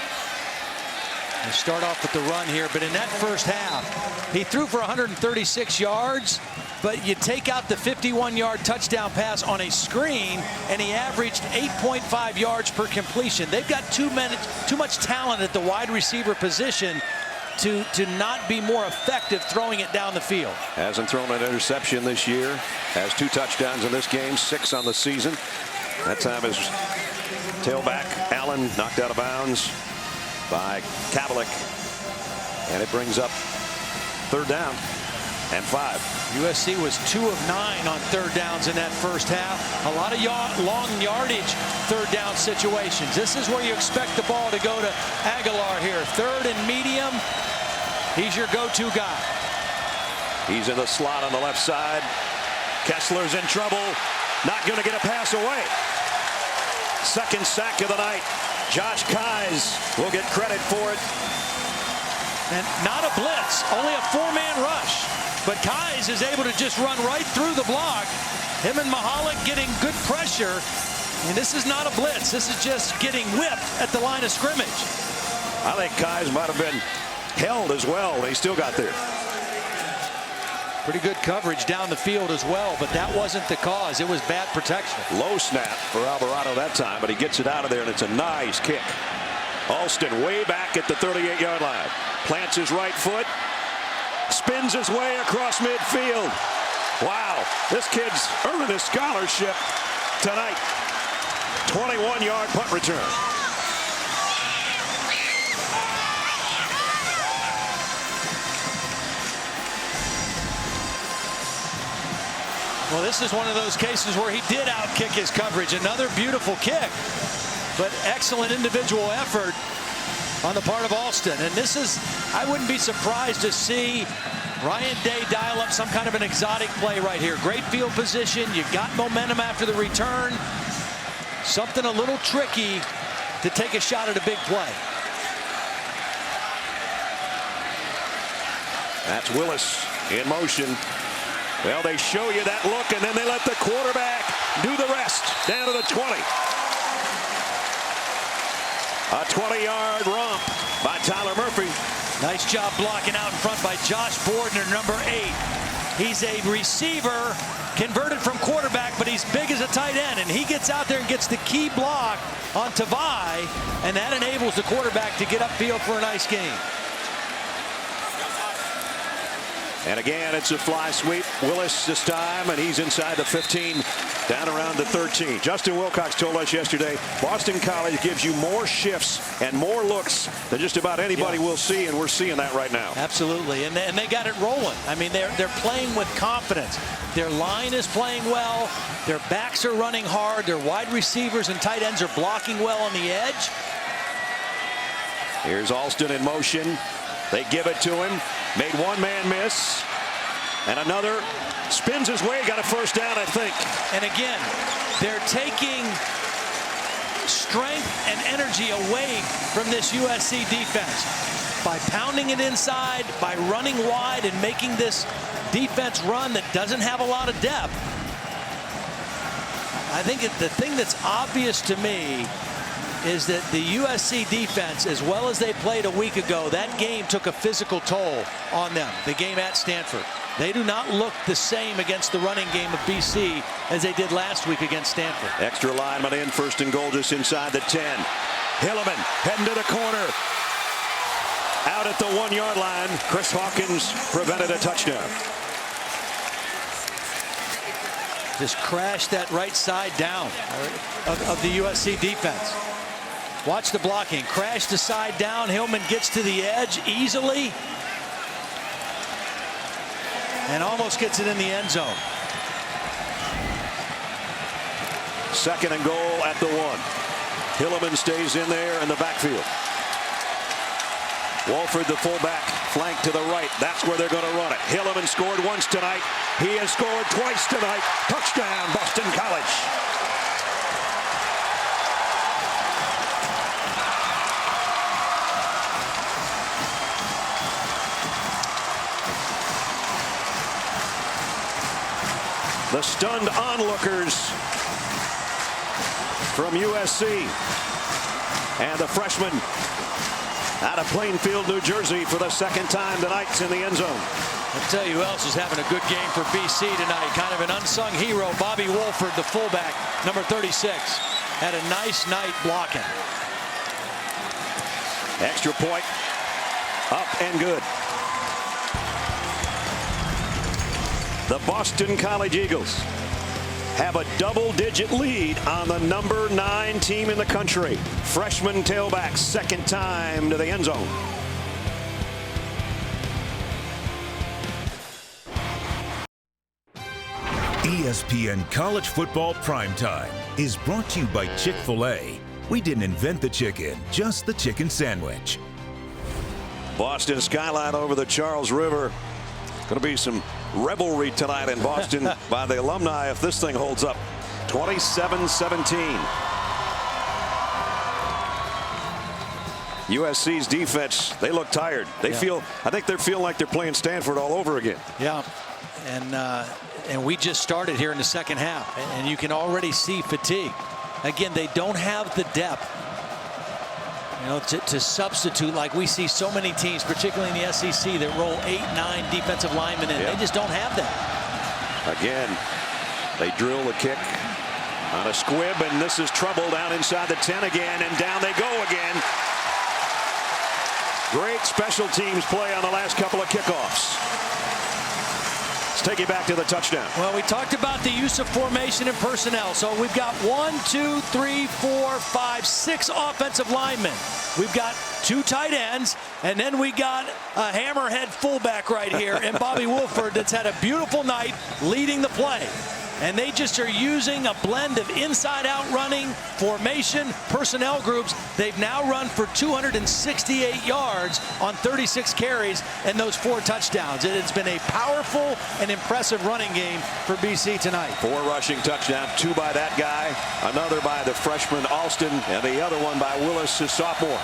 They start off with the run here, but in that first half, he threw for 136 yards, but you take out the 51-yard touchdown pass on a screen, and he averaged 8.5 yards per completion. They've got too much talent at the wide receiver position to not be more effective throwing it down the field. Hasn't thrown an interception this year. Has 2 touchdowns in this game, 6 on the season. That time his tailback, Allen, knocked out of bounds by Kavalik, and it brings up third down and 5. USC was 2 of 9 on third downs in that first half. A lot of long yardage third down situations. This is where you expect the ball to go to Aguilar here. Third and medium. He's your go-to guy. He's in the slot on the left side. Kessler's in trouble. Not going to get a pass away. Second sack of the night. Josh Keyes will get credit for it. And not a blitz, only a 4-man rush. But Keyes is able to just run right through the block. Him and Mahalik getting good pressure. And this is not a blitz. This is just getting whipped at the line of scrimmage. I think Keyes might have been held as well. They still got there. Pretty good coverage down the field as well, but that wasn't the cause. It was bad protection. Low snap for Alvarado that time, but he gets it out of there, and it's a nice kick. Alston way back at the 38-yard line. Plants his right foot. Spins his way across midfield. Wow, this kid's earning a scholarship tonight. 21-yard punt return. Well, this is one of those cases where he did outkick his coverage. Another beautiful kick, but excellent individual effort on the part of Alston. And this is, I wouldn't be surprised to see Ryan Day dial up some kind of an exotic play right here. Great field position. You got momentum after the return. Something a little tricky to take a shot at a big play. That's Willis in motion. Well, they show you that look, and then they let the quarterback do the rest. Down to the 20. A 20-yard romp by Tyler Murphy. Nice job blocking out in front by Josh Bordner, number 8. He's a receiver converted from quarterback, but he's big as a tight end, and he gets out there and gets the key block on Tavai, and that enables the quarterback to get upfield for a nice gain. And again, it's a fly sweep. Willis this time, and he's inside the 15, down around the 13. Justin Wilcox told us yesterday, Boston College gives you more shifts and more looks than just about anybody will see, and we're seeing that right now. Absolutely, and they got it rolling. I mean, they're playing with confidence. Their line is playing well. Their backs are running hard. Their wide receivers and tight ends are blocking well on the edge. Here's Alston in motion. They give it to him. Made one man miss. And another spins his way. Got a first down, I think. And again, they're taking strength and energy away from this USC defense by pounding it inside, by running wide and making this defense run that doesn't have a lot of depth. I think the thing that's obvious to me is that the USC defense, as well as they played a week ago, that game took a physical toll on them, the game at Stanford. They do not look the same against the running game of BC as they did last week against Stanford. Extra lineman in, first and goal just inside the 10. Hilliman heading to the corner. Out at the 1-yard line. Chris Hawkins prevented a touchdown. Just crashed that right side down of the USC defense. Watch the blocking. Crash the side down. Hillman gets to the edge easily. And almost gets it in the end zone. Second and goal at the 1. Hilliman stays in there in the backfield. Walford, the fullback, flank to the right. That's where they're going to run it. Hilliman scored once tonight. He has scored twice tonight. Touchdown, Boston College. The stunned onlookers from USC. And the freshman out of Plainfield, New Jersey for the second time tonight's in the end zone. I'll tell you who else is having a good game for BC tonight. Kind of an unsung hero, Bobby Wolford, the fullback, number 36. Had a nice night blocking. Extra point. Up and good. The Boston College Eagles have a double-digit lead on the number 9 team in the country. Freshman tailback, second time to the end zone. ESPN College Football Primetime is brought to you by Chick-fil-A. We didn't invent the chicken, just the chicken sandwich. Boston skyline over the Charles River. Going to be some revelry tonight in Boston by the alumni if this thing holds up. 27-17. USC's defense, they look tired. They feel, I think they're feeling like they're playing Stanford all over again. Yeah, and we just started here in the second half, and you can already see fatigue. Again, they don't have the depth, you know, to substitute like we see so many teams, particularly in the SEC, that roll 8-9 defensive linemen in. They just don't have that. Again, they drill the kick on a squib, and this is trouble down inside the 10 again, and down they go again. Great special teams play on the last couple of kickoffs. Let's take you back to the touchdown. Well, we talked about the use of formation and personnel. So we've got 1, 2, 3, 4, 5, 6 offensive linemen. We've got 2 tight ends, and then we got a hammerhead fullback right here, and Bobby Wolford that's had a beautiful night leading the play. And they just are using a blend of inside-out running, formation, personnel groups. They've now run for 268 yards on 36 carries and those 4 touchdowns. It's been a powerful and impressive running game for BC tonight. 4 rushing touchdowns, 2 by that guy, another by the freshman Alston, and the other one by Willis, his sophomore.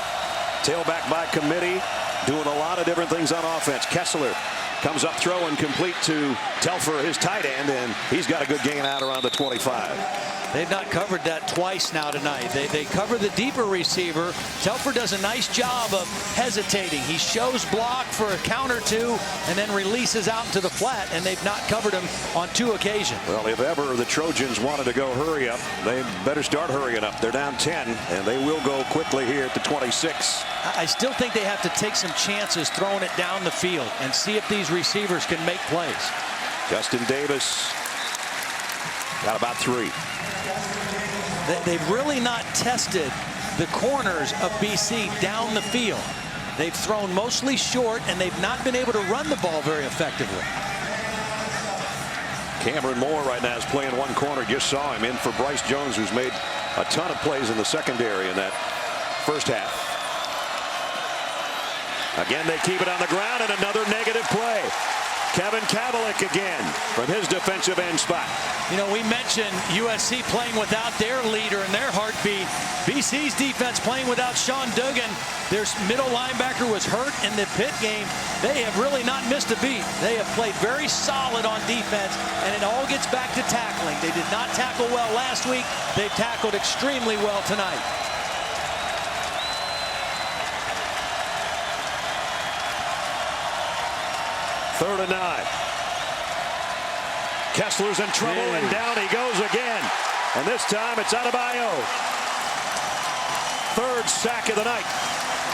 Tailback by committee, doing a lot of different things on offense. Kessler Comes up throwing complete to Telfer, his tight end, and he's got a good gain out around the 25. They've not covered that twice now tonight. They cover the deeper receiver. Telfer does a nice job of hesitating. He shows block for a count or two and then releases out into the flat, and they've not covered him on 2 occasions. Well, if ever the Trojans wanted to go hurry up, they better start hurrying up. They're down 10, and they will go quickly here at the 26. I still think they have to take some chances throwing it down the field and see if these receivers can make plays. Justin Davis got about 3. They've really not tested the corners of BC down the field. They've thrown mostly short, and they've not been able to run the ball very effectively. Cameron Moore right now is playing one corner. Just saw him in for Bryce Jones, who's made a ton of plays in the secondary in that first half. Again, they keep it on the ground, and another negative play. Kevin Kavalik again from his defensive end spot. You know, we mentioned USC playing without their leader and their heartbeat. BC's defense playing without Sean Duggan. Their middle linebacker was hurt in the Pitt game. They have really not missed a beat. They have played very solid on defense, and it all gets back to tackling. They did not tackle well last week. They've tackled extremely well tonight. Third and 9. Kessler's in trouble, and down he goes again. And this time it's Adebayo. 3rd sack of the night.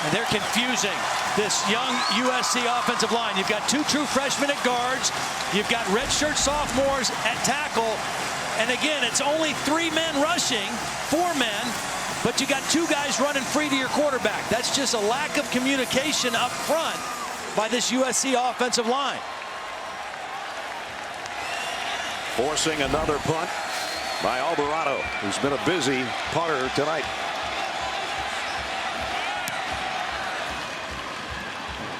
And they're confusing this young USC offensive line. You've got 2 true freshmen at guards. You've got redshirt sophomores at tackle. And again, it's only 3 men rushing, 4 men. But you got 2 guys running free to your quarterback. That's just a lack of communication up front by this USC offensive line. Forcing another punt by Alvarado, who's been a busy punter tonight.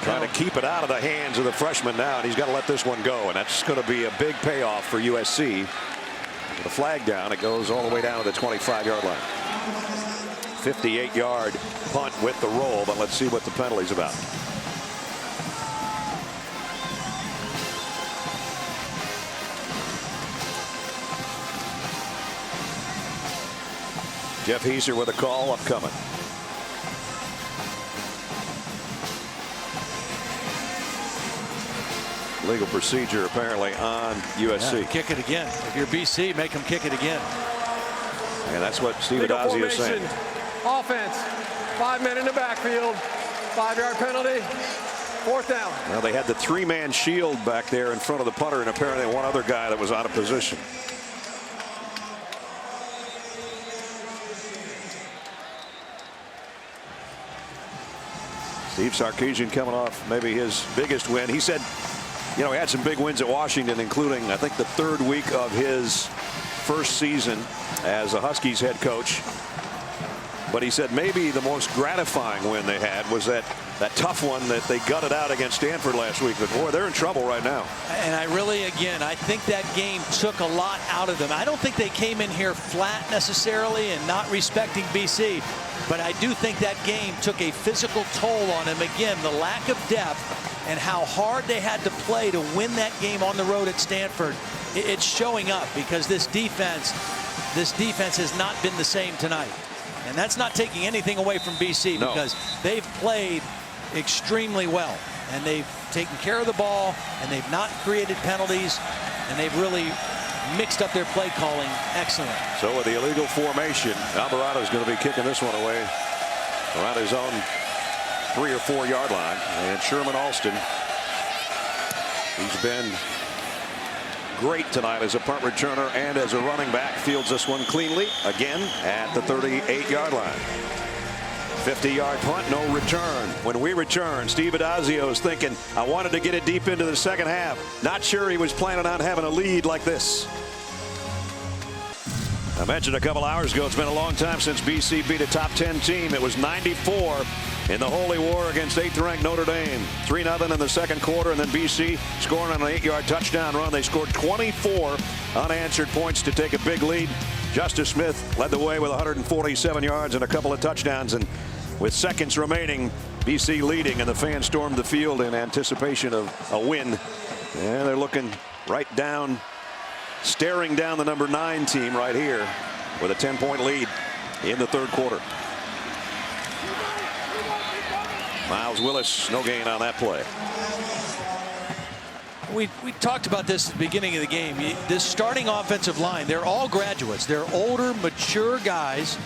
Trying to keep it out of the hands of the freshman now, and he's got to let this one go, and that's going to be a big payoff for USC. With a flag down, it goes all the way down to the 25-yard line. 58-yard punt with the roll, but let's see what the penalty's about. Jeff Heiser with a call upcoming. Legal procedure apparently on USC. Yeah, kick it again. If you're BC, make them kick it again. And that's what Steve Addazio is saying. Offense. 5 men in the backfield. 5-yard penalty. 4th down. Well, they had the 3-man shield back there in front of the punter, and apparently one other guy that was out of position. Steve Sarkisian coming off maybe his biggest win. He said, you know, he had some big wins at Washington, including, I think, the 3rd week of his first season as a Huskies head coach. But he said maybe the most gratifying win they had was that tough one that they gutted out against Stanford last week. But boy, they're in trouble right now. And I really, again, I think that game took a lot out of them. I don't think they came in here flat necessarily and not respecting BC. But I do think that game took a physical toll on them. Again, the lack of depth and how hard they had to play to win that game on the road at Stanford. It's showing up because this defense has not been the same tonight. And that's not taking anything away from BC because they've played extremely well. And they've taken care of the ball, and they've not created penalties, and they've really mixed up their play calling. Excellent. So with the illegal formation, Alvarado's going to be kicking this one away around his own 3 or 4 yard line. And Sherman Alston, he's been great tonight as a punt returner and as a running back, fields this one cleanly again at the 38-yard line. 50-yard punt, no return. When we return, Steve Addazio is thinking, I wanted to get it deep into the second half. Not sure he was planning on having a lead like this. I mentioned a couple hours ago, it's been a long time since BC beat a top 10 team. It was 94 in the Holy War against 8th-ranked Notre Dame. 3-0 in the second quarter, and then BC scoring on an 8-yard touchdown run. They scored 24 unanswered points to take a big lead. Justice Smith led the way with 147 yards and a couple of touchdowns, and with seconds remaining, BC leading, and the fans stormed the field in anticipation of a win. And they're looking right down, staring down the number 9 team right here with a 10-point lead in the third quarter. Myles Willis, no gain on that play. We talked about this at the beginning of the game. This starting offensive line, they're all graduates. They're older, mature guys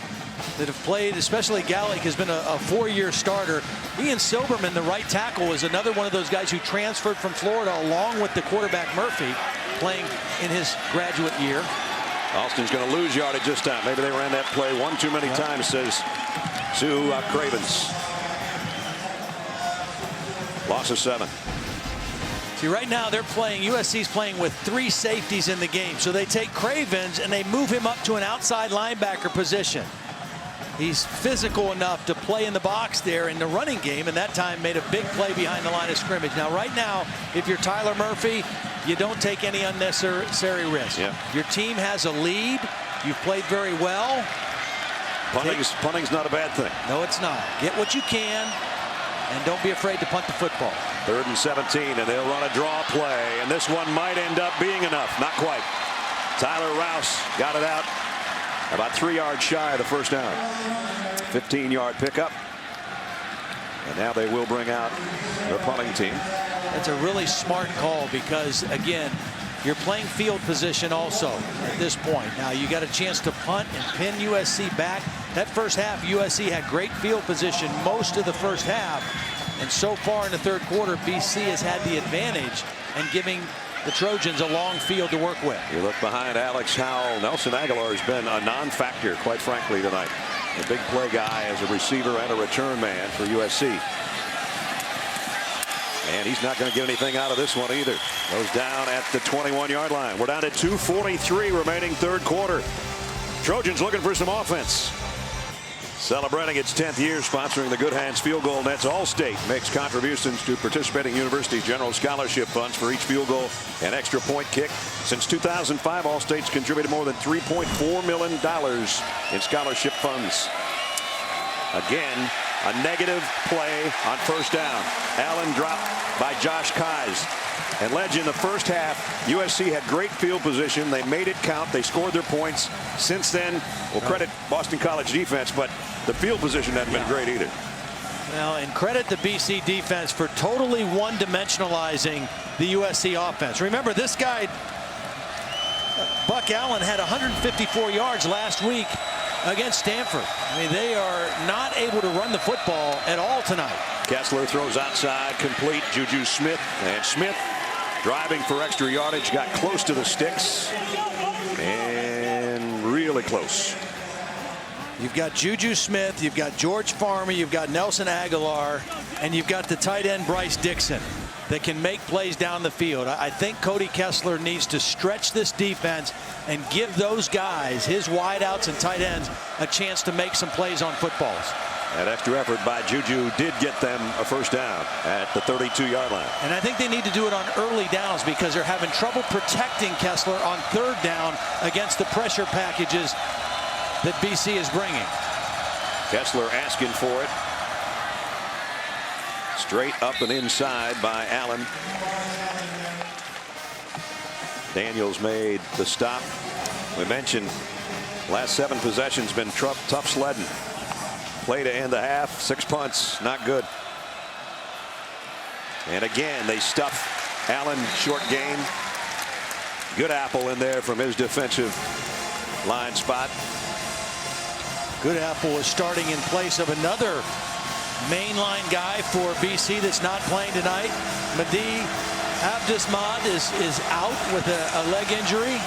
that have played, especially Gallick has been a 4-year starter. Ian Silberman, the right tackle, is another one of those guys who transferred from Florida along with the quarterback Murphy, playing in his graduate year. Alston's going to lose yardage this time. Maybe they ran that play one too many times, says Sue Cravens. Loss of 7. See, right now they're playing, USC's playing with 3 safeties in the game. So they take Cravens and they move him up to an outside linebacker position. He's physical enough to play in the box there in the running game, and that time made a big play behind the line of scrimmage. Now, right now, if you're Tyler Murphy, you don't take any unnecessary risk. Yeah. Your team has a lead. You've played very well. Punting's not a bad thing. No, it's not. Get what you can, and don't be afraid to punt the football. 3rd and 17, and they'll run a draw play, and this one might end up being enough. Not quite. Tyler Rouse got it out about 3 yards shy of the first down. 15-yard pickup, and now they will bring out their punting team. That's a really smart call because, again, you're playing field position also at this point. Now you got a chance to punt and pin USC back. That first half, USC had great field position most of the first half. And so far in the third quarter, BC has had the advantage and giving the Trojans a long field to work with. You look behind Alex Howell. Nelson Aguilar has been a non-factor, quite frankly, tonight. A big play guy as a receiver and a return man for USC. And he's not going to get anything out of this one either. Goes down at the 21-yard line. We're down to 2:43 remaining third quarter. Trojans looking for some offense. Celebrating its 10th year, sponsoring the Good Hands Field Goal Nets. All-State makes contributions to participating universities' general scholarship funds for each field goal and extra point kick. Since 2005, All-State's contributed more than $3.4 million in scholarship funds. Again, a negative play on first down. Allen dropped by Josh Keyes. And Ledge, in the first half, USC had great field position. They made it count. They scored their points. Since then, we'll credit Boston College defense, but the field position hasn't been great either. Well, and credit the BC defense for totally one-dimensionalizing the USC offense. Remember, this guy, Buck Allen, had 154 yards last week against Stanford. I mean, they are not able to run the football at all tonight. Kessler throws outside, complete. Juju Smith, and Smith driving for extra yardage, got close to the sticks and really close. You've got Juju Smith, you've got George Farmer, you've got Nelson Aguilar, and you've got the tight end Bryce Dixon that can make plays down the field. I think Cody Kessler needs to stretch this defense and give those guys, his wideouts and tight ends, a chance to make some plays on footballs. That extra effort by Juju did get them a first down at the 32-yard line. And I think they need to do it on early downs because they're having trouble protecting Kessler on third down against the pressure packages that BC is bringing. Kessler asking for it. Straight up and inside by Allen. Daniels made the stop. We mentioned last 7 possessions been tough sledding. Play to end the half, 6 punts, not good. And again, they stuff Allen, short gain. Good apple in there from his defensive line spot. Good apple is starting in place of another mainline guy for BC that's not playing tonight. Mehdi Abdesmad is out with a leg injury.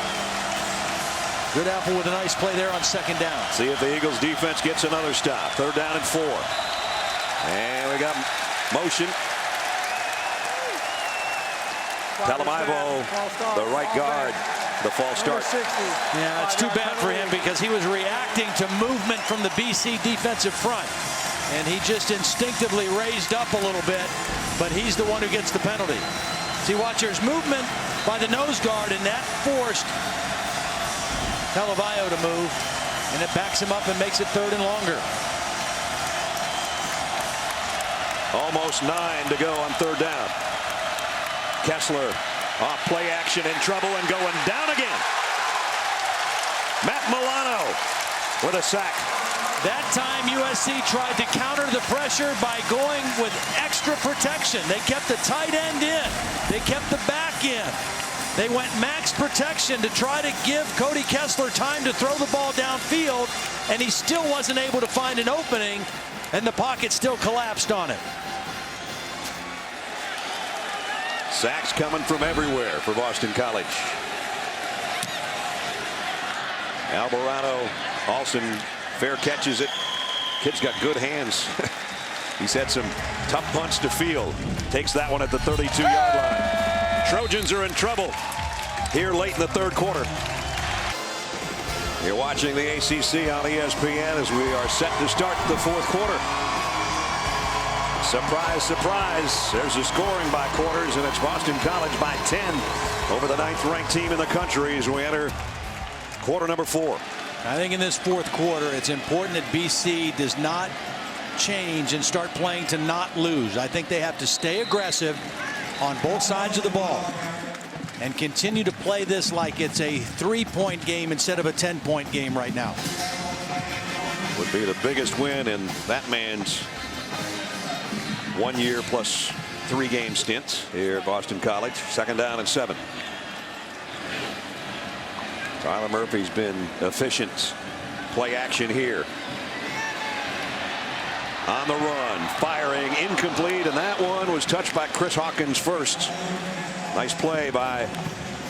Good apple with a nice play there on second down. See if the Eagles defense gets another stop. 3rd down and 4. And we got motion. Talamaivo, the right guard, the false start. Yeah, it's too bad for him because he was reacting to movement from the BC defensive front. And he just instinctively raised up a little bit, but he's the one who gets the penalty. See, watch, there's movement by the nose guard, and that forced Talamaivo to move, and it backs him up and makes it 3rd and longer. Almost 9 to go on 3rd down. Kessler off play action, in trouble and going down again. Matt Milano with a sack. That time USC tried to counter the pressure by going with extra protection. They kept the tight end in. They kept the back in. They went max protection to try to give Cody Kessler time to throw the ball downfield, and he still wasn't able to find an opening, and the pocket still collapsed on it. Sacks coming from everywhere for Boston College. Alvarado, Alston fair catches it. Kid's got good hands. He's had some tough punts to field. Takes that one at the 32-yard line. Trojans are in trouble here late in the 3rd quarter. You're watching the ACC on ESPN as we are set to start the 4th quarter. Surprise, surprise. There's a scoring by quarters, and it's Boston College by 10 over the 9th-ranked team in the country as we enter quarter number 4. I think in this 4th quarter, it's important that BC does not change and start playing to not lose. I think they have to stay aggressive on both sides of the ball and continue to play this like it's a 3-point game instead of a 10-point game right now. Would be the biggest win in that man's 1 year plus 3-game stint here at Boston College. 2nd down and 7. Tyler Murphy's been efficient. Play action here. On the run, firing, incomplete, and that one was touched by Chris Hawkins first. Nice play by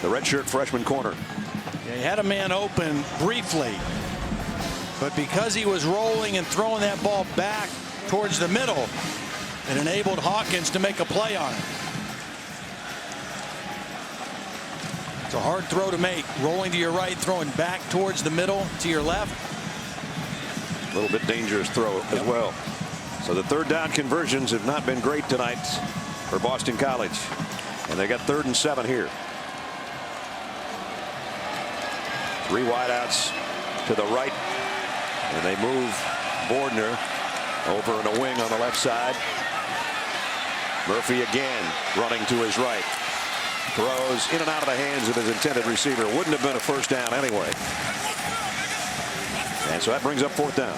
the redshirt freshman corner. Yeah, he had a man open briefly, but because he was rolling and throwing that ball back towards the middle, it enabled Hawkins to make a play on it. It's a hard throw to make, rolling to your right, throwing back towards the middle to your left. A little bit dangerous throw as well. So the 3rd down conversions have not been great tonight for Boston College, and they got 3rd and 7 here. 3 wideouts to the right, and they move Bordner over in a wing on the left side. Murphy again running to his right. Throws in and out of the hands of his intended receiver. Wouldn't have been a 1st down anyway. And so that brings up 4th down.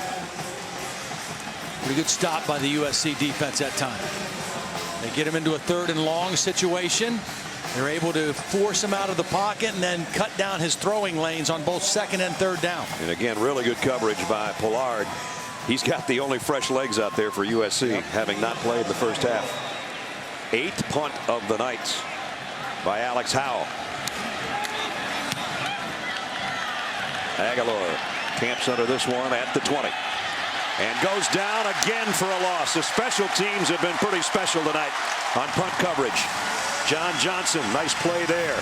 Pretty good stop by the USC defense that time. They get him into a 3rd and long situation. They're able to force him out of the pocket and then cut down his throwing lanes on both 2nd and 3rd down. And again, really good coverage by Pollard. He's got the only fresh legs out there for USC, having not played the first half. 8th punt of the night by Alex Howell. Aguilar camps under this one at the 20 and goes down again for a loss. The special teams have been pretty special tonight on punt coverage. John Johnson, nice play there.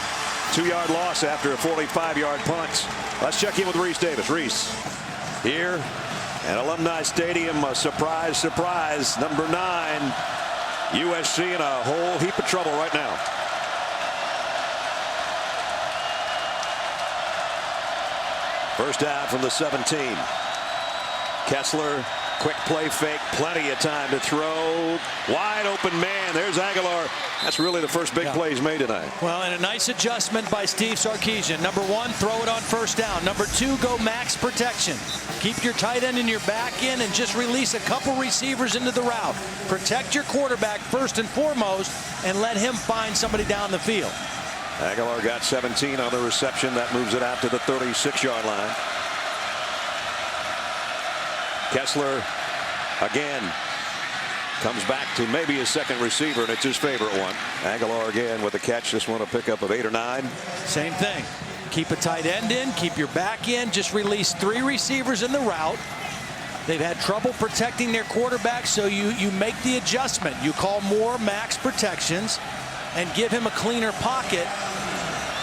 2-yard loss after a 45-yard punt. Let's check in with Reese Davis. Reese, here at Alumni Stadium, a surprise, surprise, number 9, USC in a whole heap of trouble right now. First down from the 17. Kessler, quick play fake, plenty of time to throw. Wide open man. There's Aguilar. That's really the first big play he's made tonight. Well, and a nice adjustment by Steve Sarkisian. Number 1, throw it on 1st down. Number 2, go max protection. Keep your tight end in your back in and just release a couple receivers into the route. Protect your quarterback first and foremost and let him find somebody down the field. Aguilar got 17 on the reception. That moves it out to the 36-yard line. Kessler again comes back to maybe his 2nd receiver, and it's his favorite one. Aguilar again with a catch. This one a pickup of 8 or 9. Same thing. Keep a tight end in, keep your back in, just release 3 receivers in the route. They've had trouble protecting their quarterback, so you make the adjustment. You call more max protections and give him a cleaner pocket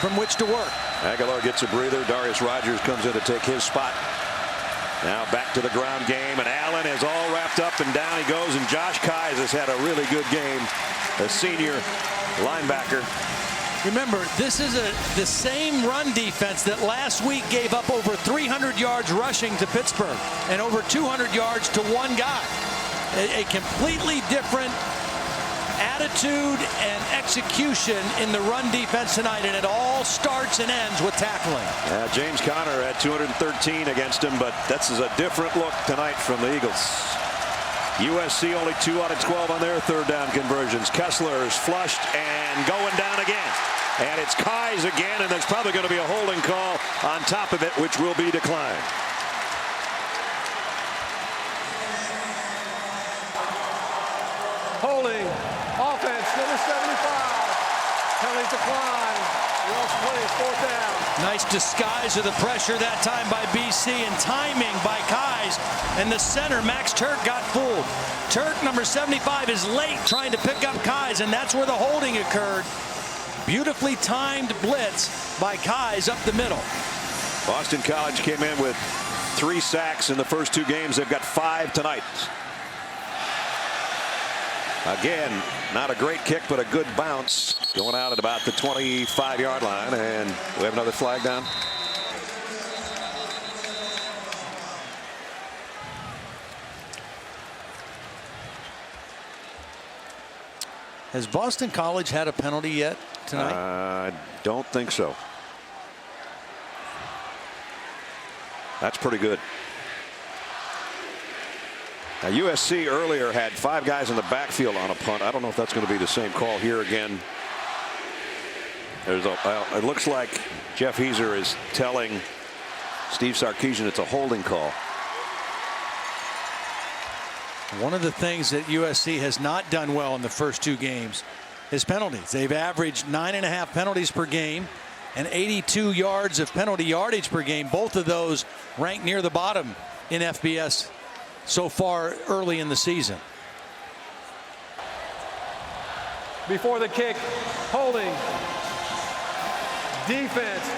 from which to work. Aguilar gets a breather. Darius Rogers comes in to take his spot. Now back to the ground game, and Allen is all wrapped up, and down he goes, and Josh Keyes has had a really good game, a senior linebacker. Remember, this is the same run defense that last week gave up over 300 yards rushing to Pittsburgh and over 200 yards to one guy. a completely different attitude and execution in the run defense tonight, and it all starts and ends with tackling. James Conner had 213 against him, but this is a different look tonight from the Eagles. USC only 2 out of 12 on their third down conversions. Kessler is flushed and going down again. And it's Kai's again, and there's probably going to be a holding call on top of it, which will be declined. Holding. Offense, number 75. Penalty decline. Wells plays 4th down. Nice disguise of the pressure that time by BC, and timing by Kai's. And the center, Max Turk, got fooled. Turk, number 75, is late trying to pick up Kai's, and that's where the holding occurred. Beautifully timed blitz by Kai's up the middle. Boston College came in with 3 sacks in the first 2 games. They've got 5 tonight. Again, not a great kick, but a good bounce. Going out at about the 25-yard line, and we have another flag down. Has Boston College had a penalty yet tonight? I don't think so. That's pretty good. Now, USC earlier had 5 guys in the backfield on a punt. I don't know if that's going to be the same call here again. It looks like Jeff Heiser is telling Steve Sarkisian it's a holding call. One of the things that USC has not done well in the first 2 games is penalties. They've averaged 9.5 penalties per game and 82 yards of penalty yardage per game. Both of those ranked near the bottom in FBS so far early in the season. Before the kick, holding. Defense,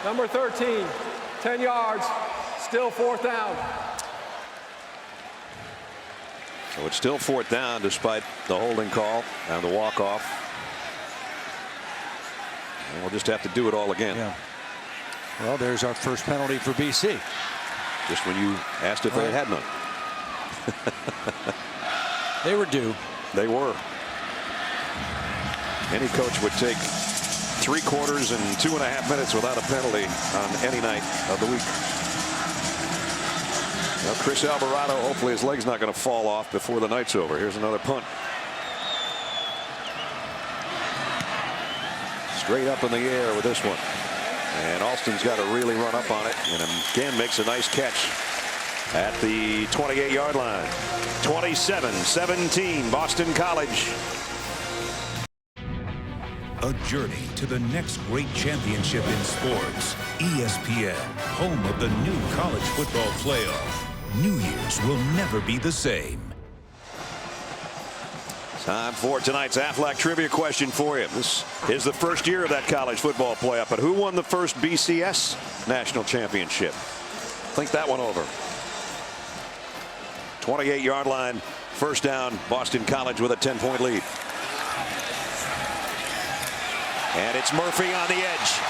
number 13, 10 yards, still 4th down. So it's still 4th down despite the holding call and the walk-off. And we'll just have to do it all again. Yeah. Well, there's our first penalty for BC. Just when you asked if they had none. They were due. They were. Any coach would take 3 quarters and 2.5 minutes without a penalty on any night of the week. Now Chris Alvarado, hopefully his leg's not going to fall off before the night's over. Here's another punt. Straight up in the air with this one. And Alston's got to really run up on it. And again makes a nice catch at the 28-yard line. 27-17, Boston College. A journey to the next great championship in sports. ESPN, home of the new college football playoff. New Year's will never be the same. Time for tonight's Aflac trivia question for you. This is the first year of that college football playoff, but who won the first BCS national championship? Think that one over. 28-yard line, 1st down, Boston College with a 10-point lead. And it's Murphy on the edge.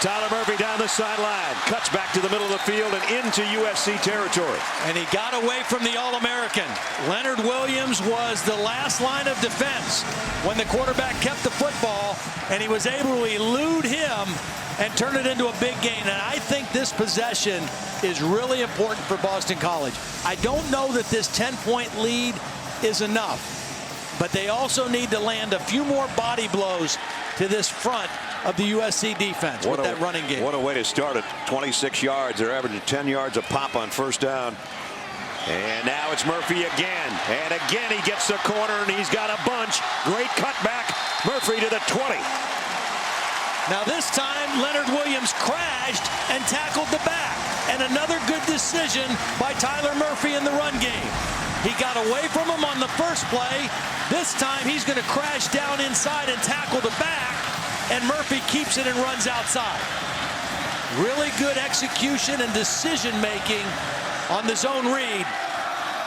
Tyler Murphy down the sideline, cuts back to the middle of the field and into USC territory. And he got away from the All-American. Leonard Williams was the last line of defense when the quarterback kept the football, and he was able to elude him and turn it into a big gain. And I think this possession is really important for Boston College. I don't know that this 10-point lead is enough, but they also need to land a few more body blows to this front of the USC defense with that running game. What a way to start it. 26 yards. They're averaging 10 yards a pop on 1st down. And now it's Murphy again. And again he gets the corner and he's got a bunch. Great cutback. Murphy to the 20. Now this time Leonard Williams crashed and tackled the back. And another good decision by Tyler Murphy in the run game. He got away from him on the first play. This time he's going to crash down inside and tackle the back. And Murphy keeps it and runs outside. Really good execution and decision making on the zone read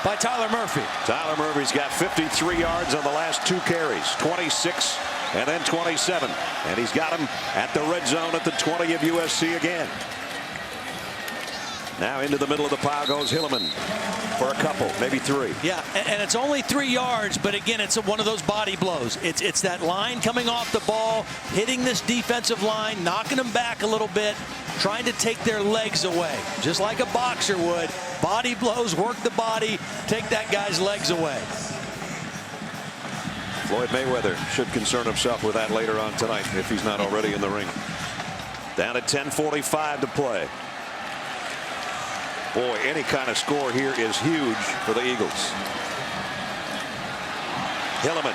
by Tyler Murphy. Tyler Murphy's got 53 yards on the last 2 carries. 26 and then 27. And he's got him at the red zone at the 20 of USC again. Now into the middle of the pile goes Hilliman for a couple, maybe 3. Yeah, and it's only 3 yards, but again, it's one of those body blows. It's that line coming off the ball, hitting this defensive line, knocking them back a little bit, trying to take their legs away, just like a boxer would. Body blows, work the body, take that guy's legs away. Floyd Mayweather should concern himself with that later on tonight if he's not already in the ring. Down at 10:45 to play. Boy, any kind of score here is huge for the Eagles. Hilliman.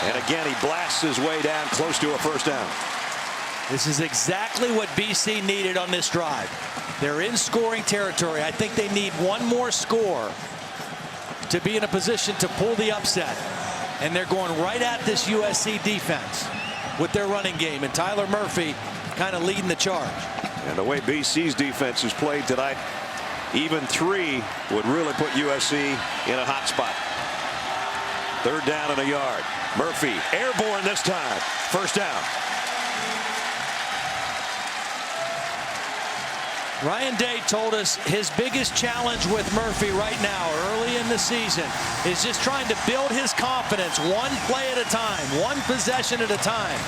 And again, he blasts his way down close to a first down. This is exactly what BC needed on this drive. They're in scoring territory. I think they need one more score to be in a position to pull the upset. And they're going right at this USC defense with their running game. And Tyler Murphy kind of leading the charge. And the way BC's defense has played tonight, even 3 would really put USC in a hot spot. 3rd down and a yard. Murphy airborne this time. First down. Ryan Day told us his biggest challenge with Murphy right now, early in the season, is just trying to build his confidence one play at a time, one possession at a time.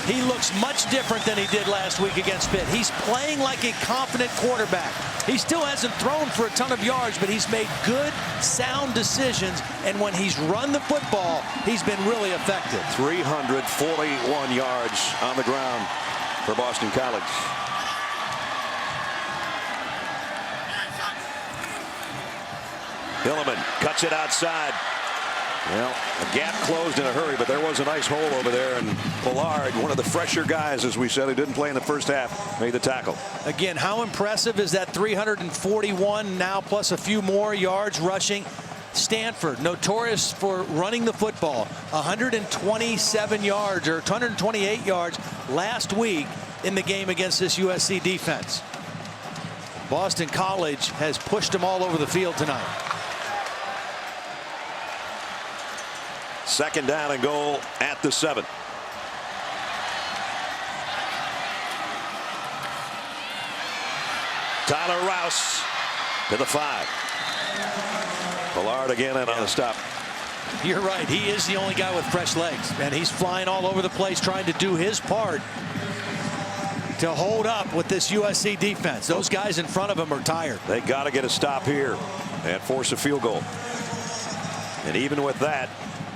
He looks much different than he did last week against Pitt. He's playing like a confident quarterback. He still hasn't thrown for a ton of yards, but he's made good, sound decisions. And when he's run the football, he's been really effective. 341 yards on the ground for Boston College. Hilliman cuts it outside. Well, a gap closed in a hurry, but there was a nice hole over there, and Pollard, one of the fresher guys, as we said, who didn't play in the first half, made the tackle. Again, how impressive is that 341 now plus a few more yards rushing? Stanford, notorious for running the football, 127 yards or 128 yards last week in the game against this USC defense. Boston College has pushed them all over the field tonight. 2nd down and goal at the 7. Tyler Rouse to the 5. Pollard again and on the stop. You're right. He is the only guy with fresh legs, and he's flying all over the place trying to do his part to hold up with this USC defense. Those guys in front of him are tired. They got to get a stop here and force a field goal. And even with that,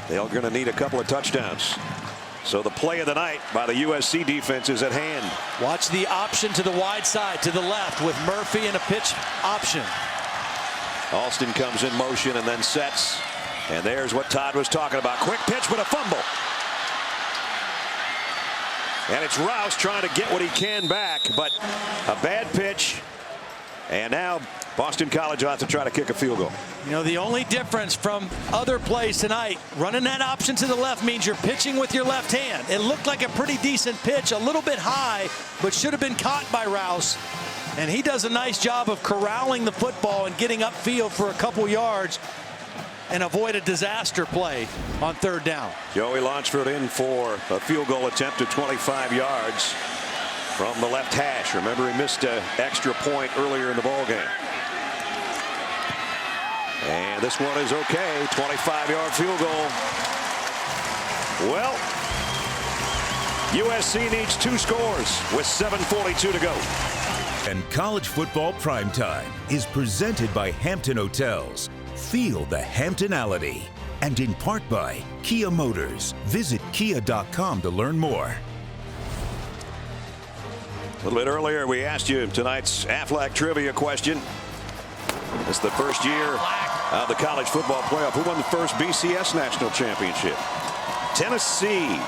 they're going to need a couple of touchdowns. So the play of the night by the USC defense is at hand. Watch the option to the wide side, to the left, with Murphy and a pitch option. Alston comes in motion and then sets. And there's what Todd was talking about. Quick pitch, but a fumble. And it's Rouse trying to get what he can back, but a bad pitch. And now Boston College will have to try to kick a field goal. You know, the only difference from other plays tonight, running that option to the left means you're pitching with your left hand. It looked like a pretty decent pitch, a little bit high, but should have been caught by Rouse. And he does a nice job of corralling the football and getting upfield for a couple yards and avoid a disaster play on 3rd down. Joey Launchford in for a field goal attempt at 25 yards from the left hash. Remember, he missed an extra point earlier in the ball game. And this one is okay. 25-yard field goal. Well, USC needs 2 scores with 7:42 to go. And college football primetime is presented by Hampton Hotels. Feel the Hamptonality. And in part by Kia Motors. Visit kia.com to learn more. A little bit earlier, we asked you tonight's Aflac trivia question. It's the first year of the college football playoff. Who won the first BCS national championship? Tennessee.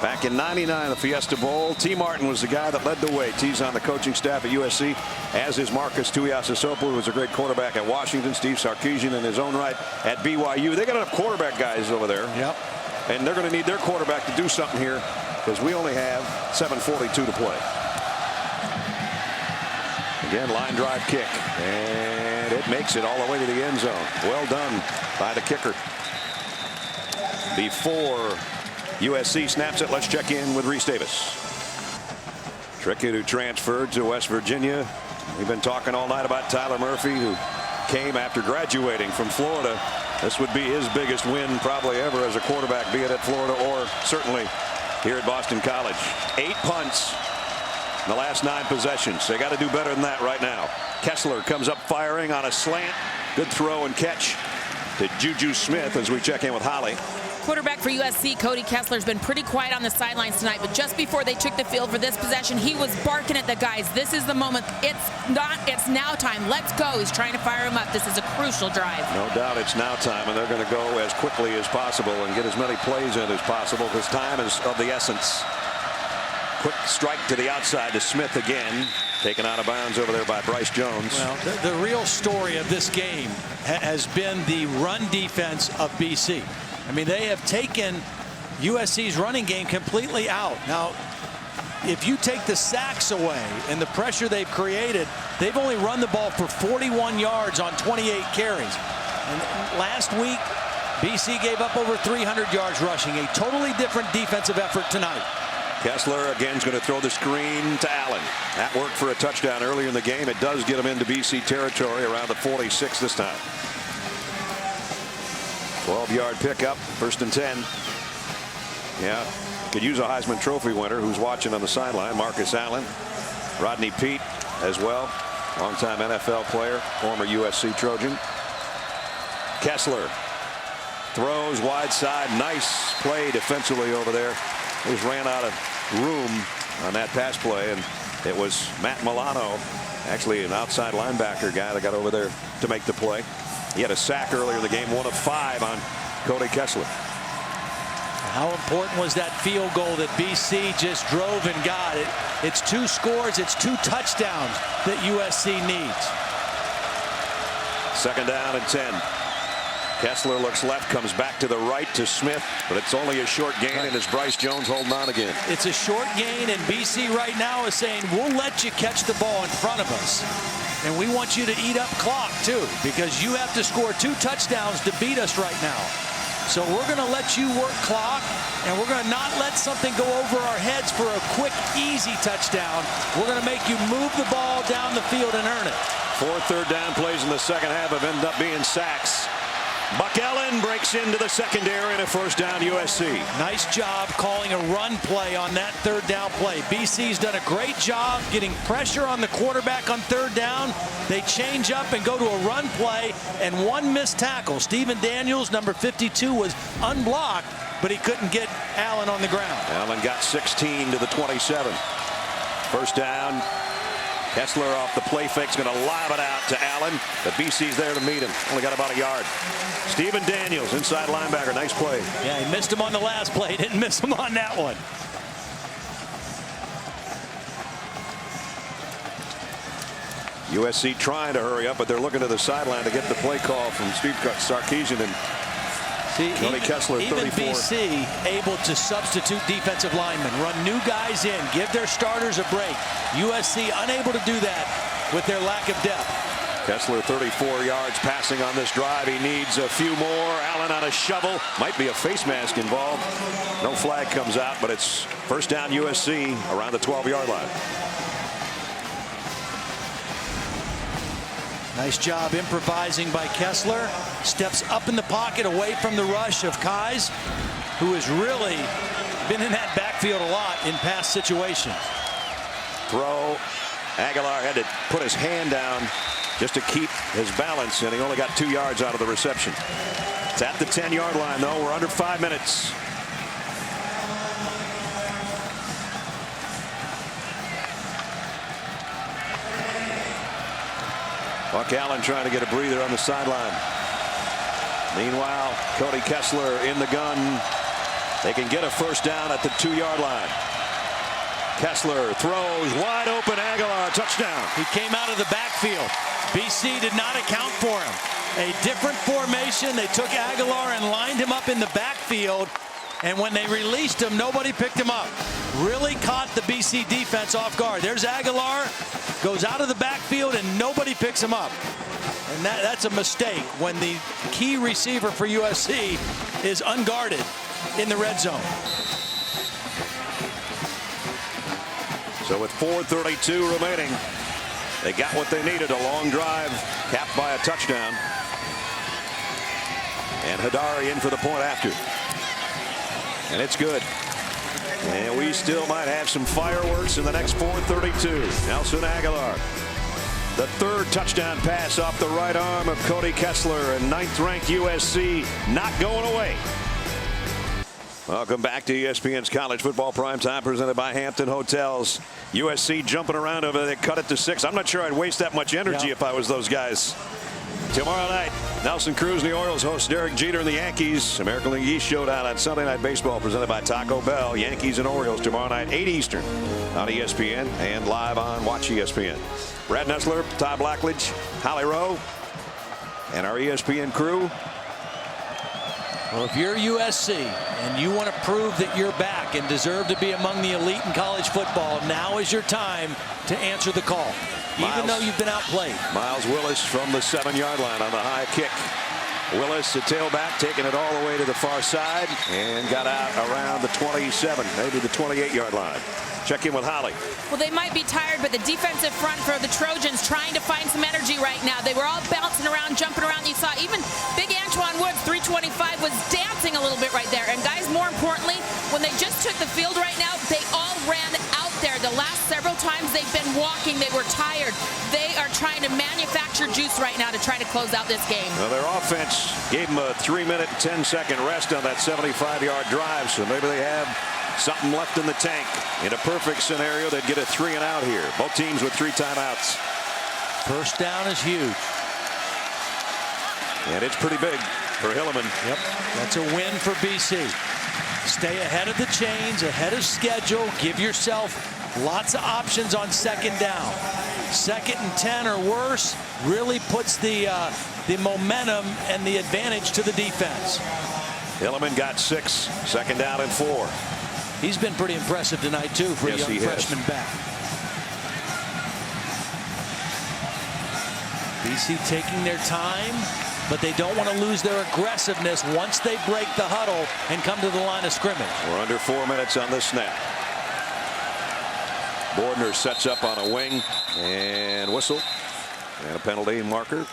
Back in '99, the Fiesta Bowl. T. Martin was the guy that led the way. T's on the coaching staff at USC, as is Marcus Tuiasosopo, who was a great quarterback at Washington. Steve Sarkisian in his own right at BYU. They got enough quarterback guys over there. Yep. And they're going to need their quarterback to do something here because we only have 7:42 to play. Again, line drive kick. And it makes it all the way to the end zone. Well done by the kicker. Before USC snaps it, let's check in with Reese Davis. Trickett, who transferred to West Virginia, We've been talking all night about Tyler Murphy, who came after graduating from Florida. This would be his biggest win probably ever as a quarterback, be it at Florida or certainly here at Boston College. 8 punts in the last 9 possessions. They got to do better than that right now. Kessler comes up firing on a slant. Good throw and catch to Juju Smith as we check in with Holly. Quarterback for USC, Cody Kessler, has been pretty quiet on the sidelines tonight, but just before they took the field for this possession, he was barking at the guys. This is the moment. It's now time. Let's go. He's trying to fire him up. This is a crucial drive. No doubt it's now time, and they're going to go as quickly as possible and get as many plays in as possible because time is of the essence. Quick strike to the outside to Smith again. Taken out of bounds over there by Bryce Jones. Well, the real story of this game has been the run defense of BC. I mean, they have taken USC's running game completely out. Now, if you take the sacks away and the pressure they've created, they've only run the ball for 41 yards on 28 carries. And last week, BC gave up over 300 yards rushing. A totally different defensive effort tonight. Kessler again is going to throw the screen to Allen. That worked for a touchdown earlier in the game. It does get him into BC territory around the 46 this time. 12-yard pickup, 1st and 10. Yeah, could use a Heisman Trophy winner who's watching on the sideline. Marcus Allen, Rodney Peete as well, longtime NFL player, former USC Trojan. Kessler throws wide side. Nice play defensively over there. He just ran out of room on that pass play, and it was Matt Milano, actually an outside linebacker guy that got over there to make the play. He had a sack earlier in the game, 1 of 5 on Cody Kessler. How important was that field goal that BC just drove and got? It's 2 scores, it's 2 touchdowns that USC needs. 2nd down and 10. Kessler looks left, comes back to the right to Smith, but it's only a short gain, and as Bryce Jones holding on again. It's a short gain, and BC right now is saying, we'll let you catch the ball in front of us. And we want you to eat up clock, too, because you have to score 2 touchdowns to beat us right now. So we're going to let you work clock, and we're going to not let something go over our heads for a quick, easy touchdown. We're going to make you move the ball down the field and earn it. 4 third-down plays in the second half have ended up being sacks. Buck Allen breaks into the secondary and a 1st down USC. Nice job calling a run play on that 3rd down play. BC's done a great job getting pressure on the quarterback on 3rd down. They change up and go to a run play, and 1 missed tackle. Stephen Daniels, number 52, was unblocked, but he couldn't get Allen on the ground. Allen got 16 to the 27. 1st down. Kessler off the play fake's going to lob it out to Allen, but BC's there to meet him. Only got about a yard. Stephen Daniels, inside linebacker. Nice play. Yeah, he missed him on the last play. Didn't miss him on that one. USC trying to hurry up, but they're looking to the sideline to get the play call from Steve Sarkisian and Cody Kessler, 34. Even BC able to substitute defensive linemen, run new guys in, give their starters a break. USC unable to do that with their lack of depth. Kessler 34 yards passing on this drive. He needs a few more. Allen on a shovel. Might be a face mask involved. No flag comes out, but it's 1st down USC around the 12-yard line. Nice job improvising by Kessler. Steps up in the pocket away from the rush of Kais, who has really been in that backfield a lot in past situations. Throw. Aguilar had to put his hand down just to keep his balance, and he only got 2 yards out of the reception. It's at the 10-yard line, though. We're under 5 minutes. Buck Allen trying to get a breather on the sideline. Meanwhile, Cody Kessler in the gun. They can get a 1st down at the 2-yard line. Kessler throws wide open. Aguilar, touchdown. He came out of the backfield. BC did not account for him. A different formation. They took Aguilar and lined him up in the backfield. And when they released him, nobody picked him up. Really caught the BC defense off guard. There's Aguilar, goes out of the backfield, and nobody picks him up. And that's a mistake when the key receiver for USC is unguarded in the red zone. So with 4:32 remaining, They got what they needed, a long drive capped by a touchdown. And Hadari in for the point after. And it's good. And we still might have some fireworks in the next 4:32. Nelson Aguilar. The third touchdown pass off the right arm of Cody Kessler, and 9th-ranked USC not going away. Welcome back to ESPN's College Football Primetime, presented by Hampton Hotels. USC jumping around over there. They cut it to 6. I'm not sure I'd waste that much energy if I was those guys. Tomorrow night, Nelson Cruz and the Orioles host Derek Jeter and the Yankees. American League East showdown on Sunday Night Baseball, presented by Taco Bell. Yankees and Orioles tomorrow night, 8 Eastern on ESPN and live on Watch ESPN. Brad Nessler, Todd Blackledge, Holly Rowe, and our ESPN crew. Well, if you're USC and you want to prove that you're back and deserve to be among the elite in college football, now is your time to answer the call, even though you've been outplayed. Myles Willis from the 7-yard line on the high kick. Willis, the tailback, taking it all the way to the far side and got out around the 27, maybe the 28-yard line. Check in with Holly. Well, they might be tired, but the defensive front for the Trojans trying to find some energy right now. They were all bouncing around, jumping around. You saw even big Antoine Woods, 325, was dancing a little bit right there. And guys, more importantly, when they just took the field right now, they all ran out there. The last several times they've been walking, they were tired. They are trying to manufacture juice right now to try to close out this game. Well, their offense gave them a 3-minute and 10-second rest on that 75-yard drive, so maybe they have something left in the tank. In a perfect scenario, they'd get a 3-and-out here. Both teams with 3 timeouts. First down is huge. And it's pretty big for Hilliman. Yep, that's a win for BC. Stay ahead of the chains, ahead of schedule. Give yourself lots of options on second down. 2nd and 10 or worse really puts the momentum and the advantage to the defense. Hilliman got 6, 2nd down and 4. He's been pretty impressive tonight, too, for a young freshman back. BC taking their time, but they don't want to lose their aggressiveness once they break the huddle and come to the line of scrimmage. We're under 4 minutes on this snap. Bordner sets up on a wing and whistle. And a penalty marker.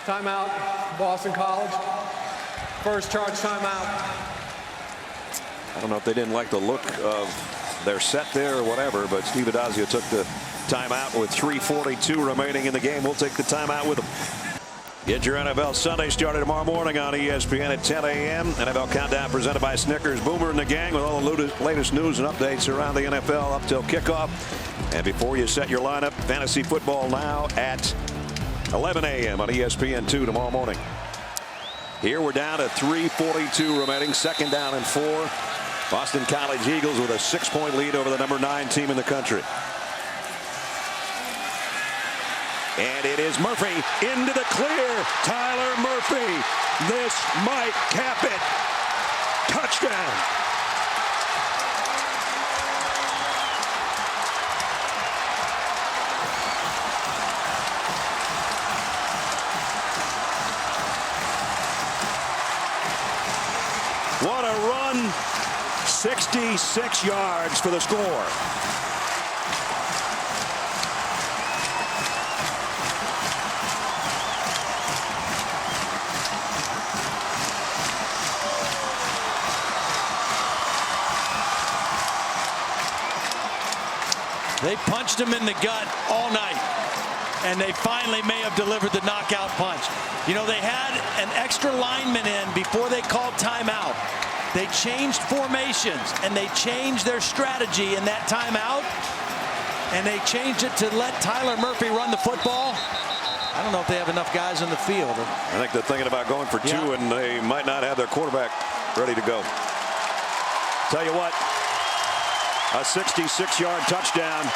Timeout, Boston College. First charge timeout. I don't know if they didn't like the look of their set there or whatever, but Steve Addazio took the timeout with 3:42 remaining in the game. We'll take the timeout with him. Get your NFL Sunday started tomorrow morning on ESPN at 10 a.m. NFL Countdown presented by Snickers. Boomer and the gang with all the latest news and updates around the NFL up till kickoff. And before you set your lineup, fantasy football now at 11 a.m. on ESPN2 tomorrow morning. Here we're down to 3:42 remaining, 2nd down and 4. Boston College Eagles with a 6-point lead over the number 9 team in the country. And it is Murphy into the clear. Tyler Murphy. This might cap it. Touchdown. What a run. 66 yards for the score. They punched him in the gut all night, and they finally may have delivered the knockout punch. You know, they had an extra lineman in before they called timeout. They changed formations, and they changed their strategy in that timeout, and they changed it to let Tyler Murphy run the football. I don't know if they have enough guys in the field. I think they're thinking about going for 2, and they might not have their quarterback ready to go. Tell you what, a 66-yard touchdown.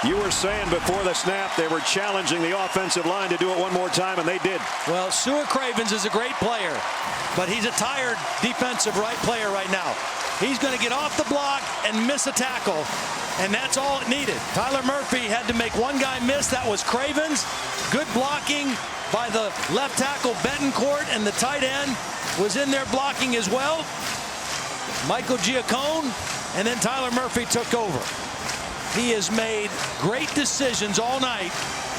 You were saying before the snap they were challenging the offensive line to do it one more time, and they did. Well, Seward Cravens is a great player, but he's a tired defensive player right now. He's going to get off the block and miss a tackle, and that's all it needed. Tyler Murphy had to make one guy miss. That was Cravens. Good blocking by the left tackle, Betancourt, and the tight end was in there blocking as well. Michael Giacone, and then Tyler Murphy took over. He has made great decisions all night,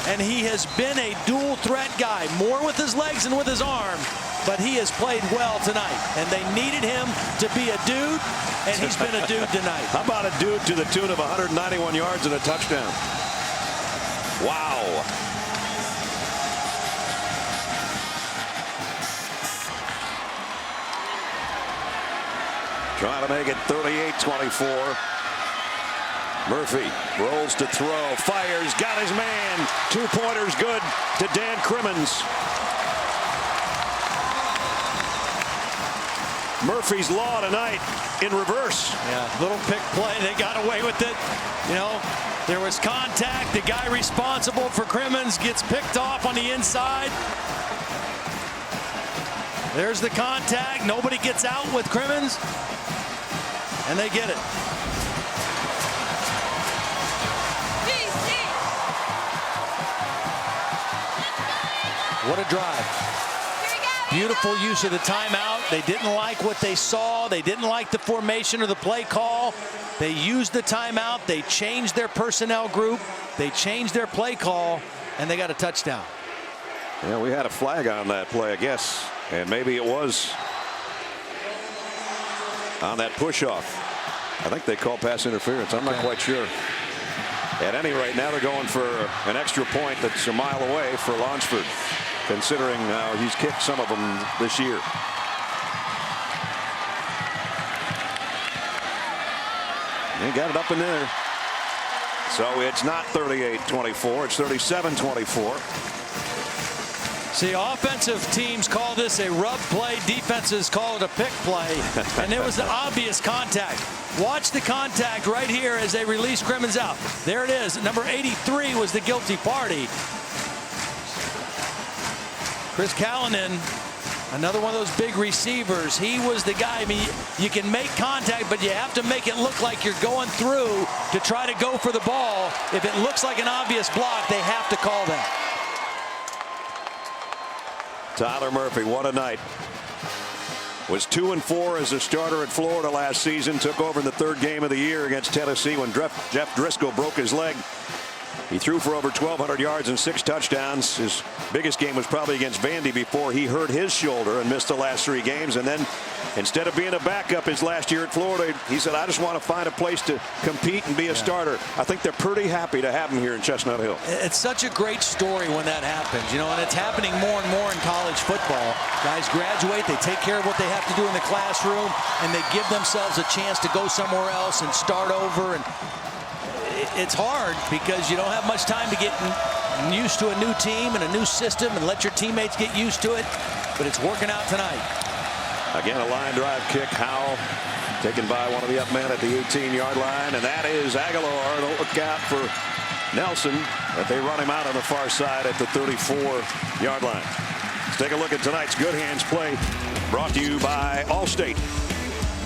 and he has been a dual threat guy, more with his legs than with his arm, but he has played well tonight, and they needed him to be a dude, and he's been a dude tonight. How about a dude to the tune of 191 yards and a touchdown? Wow. Trying to make it 38-24. Murphy rolls to throw, fires, got his man. 2-pointers good to Dan Crimmins. Murphy's Law tonight in reverse. Yeah, little pick play. They got away with it. You know, there was contact. The guy responsible for Crimmins gets picked off on the inside. There's the contact. Nobody gets out with Crimmins. And they get it. What a drive. Beautiful use of the timeout. They didn't like what they saw. They didn't like the formation or the play call. They used the timeout. They changed their personnel group. They changed their play call, and they got a touchdown. Yeah, we had a flag on that play, I guess, and maybe it was on that push-off. I think they called pass interference. I'm not quite sure. At any rate, now they're going for an extra point that's a mile away for Lonsford, considering he's kicked some of them this year. He got it up in there. So it's not 38-24. It's 37-24. See, offensive teams call this a rub play. Defenses call it a pick play. And it was the obvious contact. Watch the contact right here as they release Crimmins out. There it is. Number 83 was the guilty party. Chris Callanan, another one of those big receivers. He was the guy. I mean, you can make contact, but you have to make it look like you're going through to try to go for the ball. If it looks like an obvious block, they have to call that. Tyler Murphy, what a night. Was 2-4 as a starter at Florida last season. Took over in the third game of the year against Tennessee when Jeff Driscoll broke his leg. He threw for over 1,200 yards and 6 touchdowns. His biggest game was probably against Vandy before he hurt his shoulder and missed the last 3 games. And then instead of being a backup his last year at Florida, he said, I just want to find a place to compete and be a starter. I think they're pretty happy to have him here in Chestnut Hill. It's such a great story when that happens, you know, and it's happening more and more in college football. Guys graduate, they take care of what they have to do in the classroom, and they give themselves a chance to go somewhere else and start over. And it's hard because you don't have much time to get used to a new team and a new system and let your teammates get used to it, but it's working out tonight. Again, a line drive kick. Howell taken by one of the up men at the 18-yard line, and that is Aguilar. Don't look out for Nelson, but they run him out on the far side at the 34-yard line. Let's take a look at tonight's Good Hands play, brought to you by Allstate.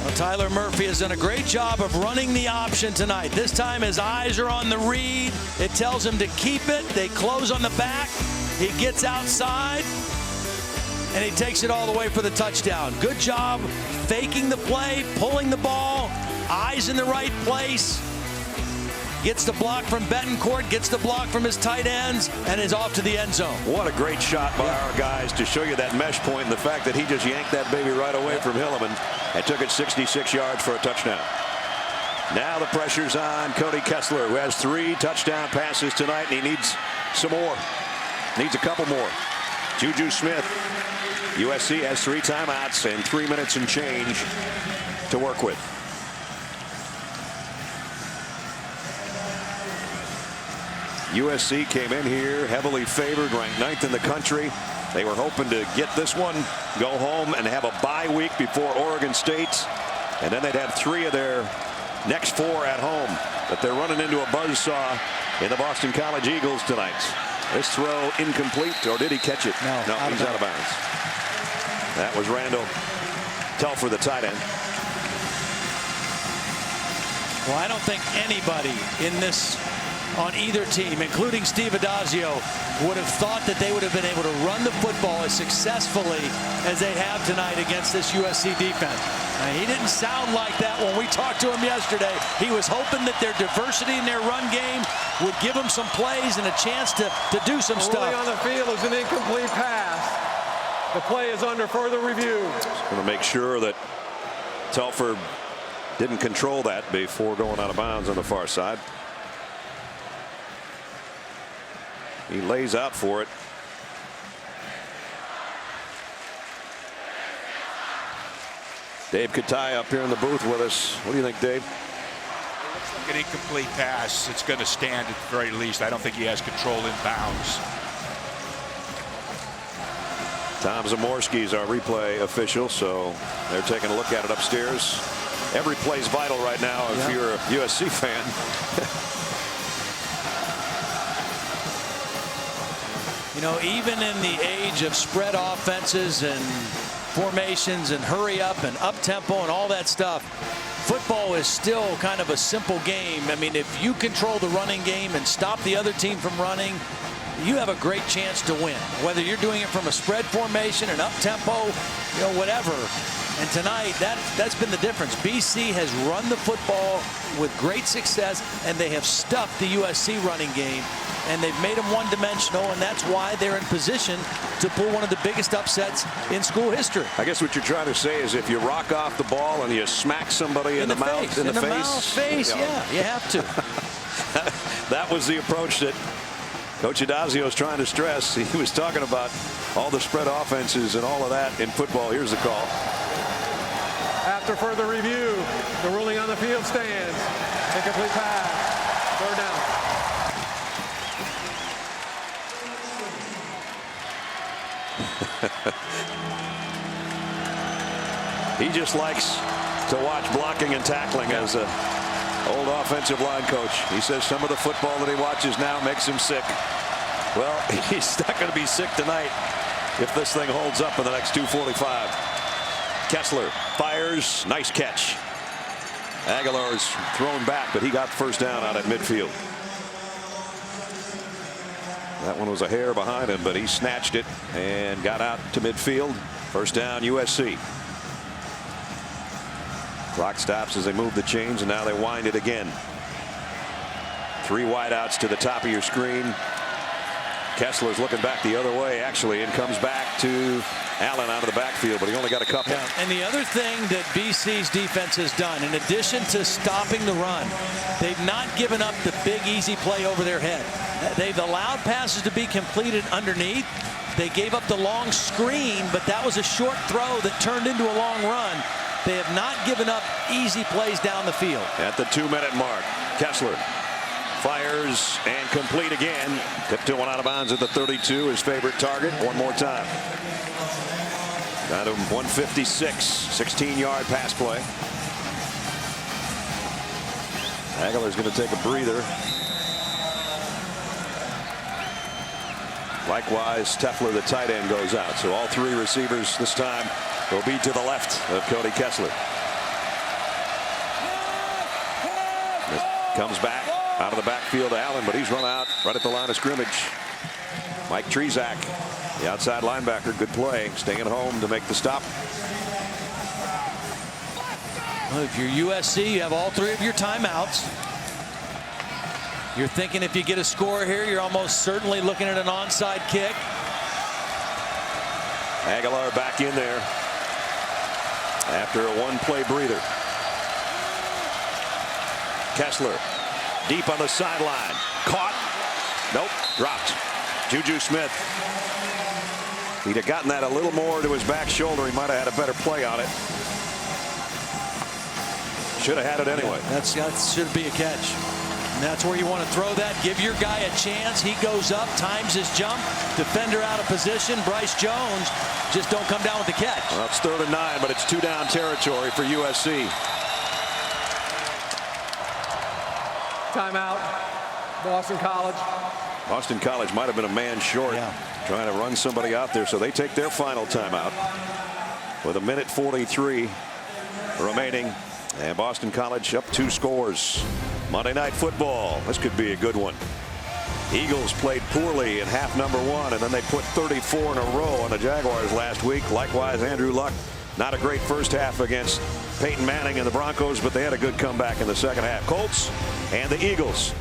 Well, Tyler Murphy has done a great job of running the option tonight. This time his eyes are on the read. It tells him to keep it. They close on the back. He gets outside, and he takes it all the way for the touchdown. Good job faking the play, pulling the ball, eyes in the right place. Gets the block from Betancourt, gets the block from his tight ends, and is off to the end zone. What a great shot by our guys to show you that mesh point and the fact that he just yanked that baby right away from Hilliman and took it 66 yards for a touchdown. Now the pressure's on Cody Kessler, who has 3 touchdown passes tonight, and he needs some more. Needs a couple more. Juju Smith. USC has 3 timeouts and 3 minutes and change to work with. USC came in here heavily favored, ranked 9th in the country. They were hoping to get this one, go home, and have a bye week before Oregon State. And then they'd have 3 of their next 4 at home. But they're running into a buzzsaw in the Boston College Eagles tonight. This throw incomplete, or did he catch it? No, he's out of bounds. That was Randall Telfer, the tight end. Well, I don't think anybody in this on either team, including Steve Addazio, would have thought that they would have been able to run the football as successfully as they have tonight against this USC defense. Now, he didn't sound like that when we talked to him yesterday. He was hoping that their diversity in their run game would give them some plays and a chance to do some stuff. Ruling on the field is an incomplete pass. The play is under further review. Going to make sure that Telford didn't control that before going out of bounds on the far side. He lays out for it. Dave Katai up here in the booth with us. What do you think, Dave? It looks like an incomplete pass. It's going to stand at the very least. I don't think he has control in bounds. Tom Zamorski is our replay official, so they're taking a look at it upstairs. Every play is vital right now if you're a USC fan. You know, even in the age of spread offenses and formations and hurry up and up tempo and all that stuff, football is still kind of a simple game. I mean, if you control the running game and stop the other team from running, you have a great chance to win, whether you're doing it from a spread formation, an up tempo, you know, whatever. And tonight, that's been the difference. BC has run the football with great success, and they have stuffed the USC running game, and they've made them one-dimensional, and that's why they're in position to pull one of the biggest upsets in school history. I guess what you're trying to say is if you rock off the ball and you smack somebody in the mouth, in the face, yeah, you have to. That was the approach that Coach Addazio is trying to stress. He was talking about all the spread offenses and all of that in football. Here's the call. After further review, the ruling on the field stands. Incomplete pass. Third down. He just likes to watch blocking and tackling as a old offensive line coach. He says some of the football that he watches now makes him sick. Well, he's not going to be sick tonight if this thing holds up in the next 2:45. Kessler fires. Nice catch. Aguilar's thrown back, but he got first down out at midfield. That one was a hair behind him, but he snatched it and got out to midfield. First down, USC. Clock stops as they move the chains, and now they wind it again. 3 wideouts to the top of your screen. Kessler's looking back the other way, actually, and comes back to Allen out of the backfield, but he only got a couple. Yeah. And the other thing that BC's defense has done, in addition to stopping the run, they've not given up the big, easy play over their head. They've allowed passes to be completed underneath. They gave up the long screen, but that was a short throw that turned into a long run. They have not given up easy plays down the field. At the 2-minute mark, Kessler fires and complete again. Tipped to one out of bounds at the 32, his favorite target. One more time. Got him 156, 16-yard pass play. Aguilar's going to take a breather. Likewise, Tefler, the tight end, goes out. So all 3 receivers this time will be to the left of Cody Kessler. Comes back out of the backfield to Allen, but he's run out right at the line of scrimmage. Mike Trezak, the outside linebacker, good play, staying home to make the stop. Well, if you're USC, you have all 3 of your timeouts. You're thinking if you get a score here, you're almost certainly looking at an onside kick. Aguilar back in there after a 1-play breather. Kessler deep on the sideline. Caught. Nope. Dropped. Juju Smith. If he'd have gotten that a little more to his back shoulder, he might have had a better play on it. Should have had it anyway. That should be a catch. And that's where you want to throw that. Give your guy a chance. He goes up, times his jump. Defender out of position. Bryce Jones just don't come down with the catch. Well, it's 3rd and 9, but it's 2-down territory for USC. Timeout. Boston College. Boston College might have been a man short, trying to run somebody out there, so they take their final timeout with 1:43 remaining And Boston College up 2 scores. Monday Night Football. This could be a good one. Eagles played poorly in half number 1, and then they put 34 in a row on the Jaguars last week. Likewise, Andrew Luck, not a great first half against Peyton Manning and the Broncos, but they had a good comeback in the second half. Colts and the Eagles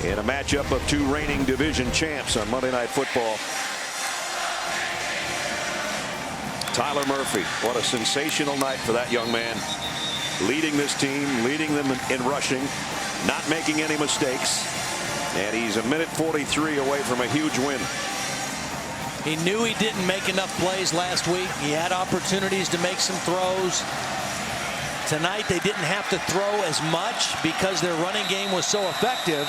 in a matchup of 2 reigning division champs on Monday Night Football. Tyler Murphy, what a sensational night for that young man. Leading this team, leading them in rushing, not making any mistakes. And he's a minute 43 away from a huge win. He knew he didn't make enough plays last week. He had opportunities to make some throws. Tonight they didn't have to throw as much because their running game was so effective,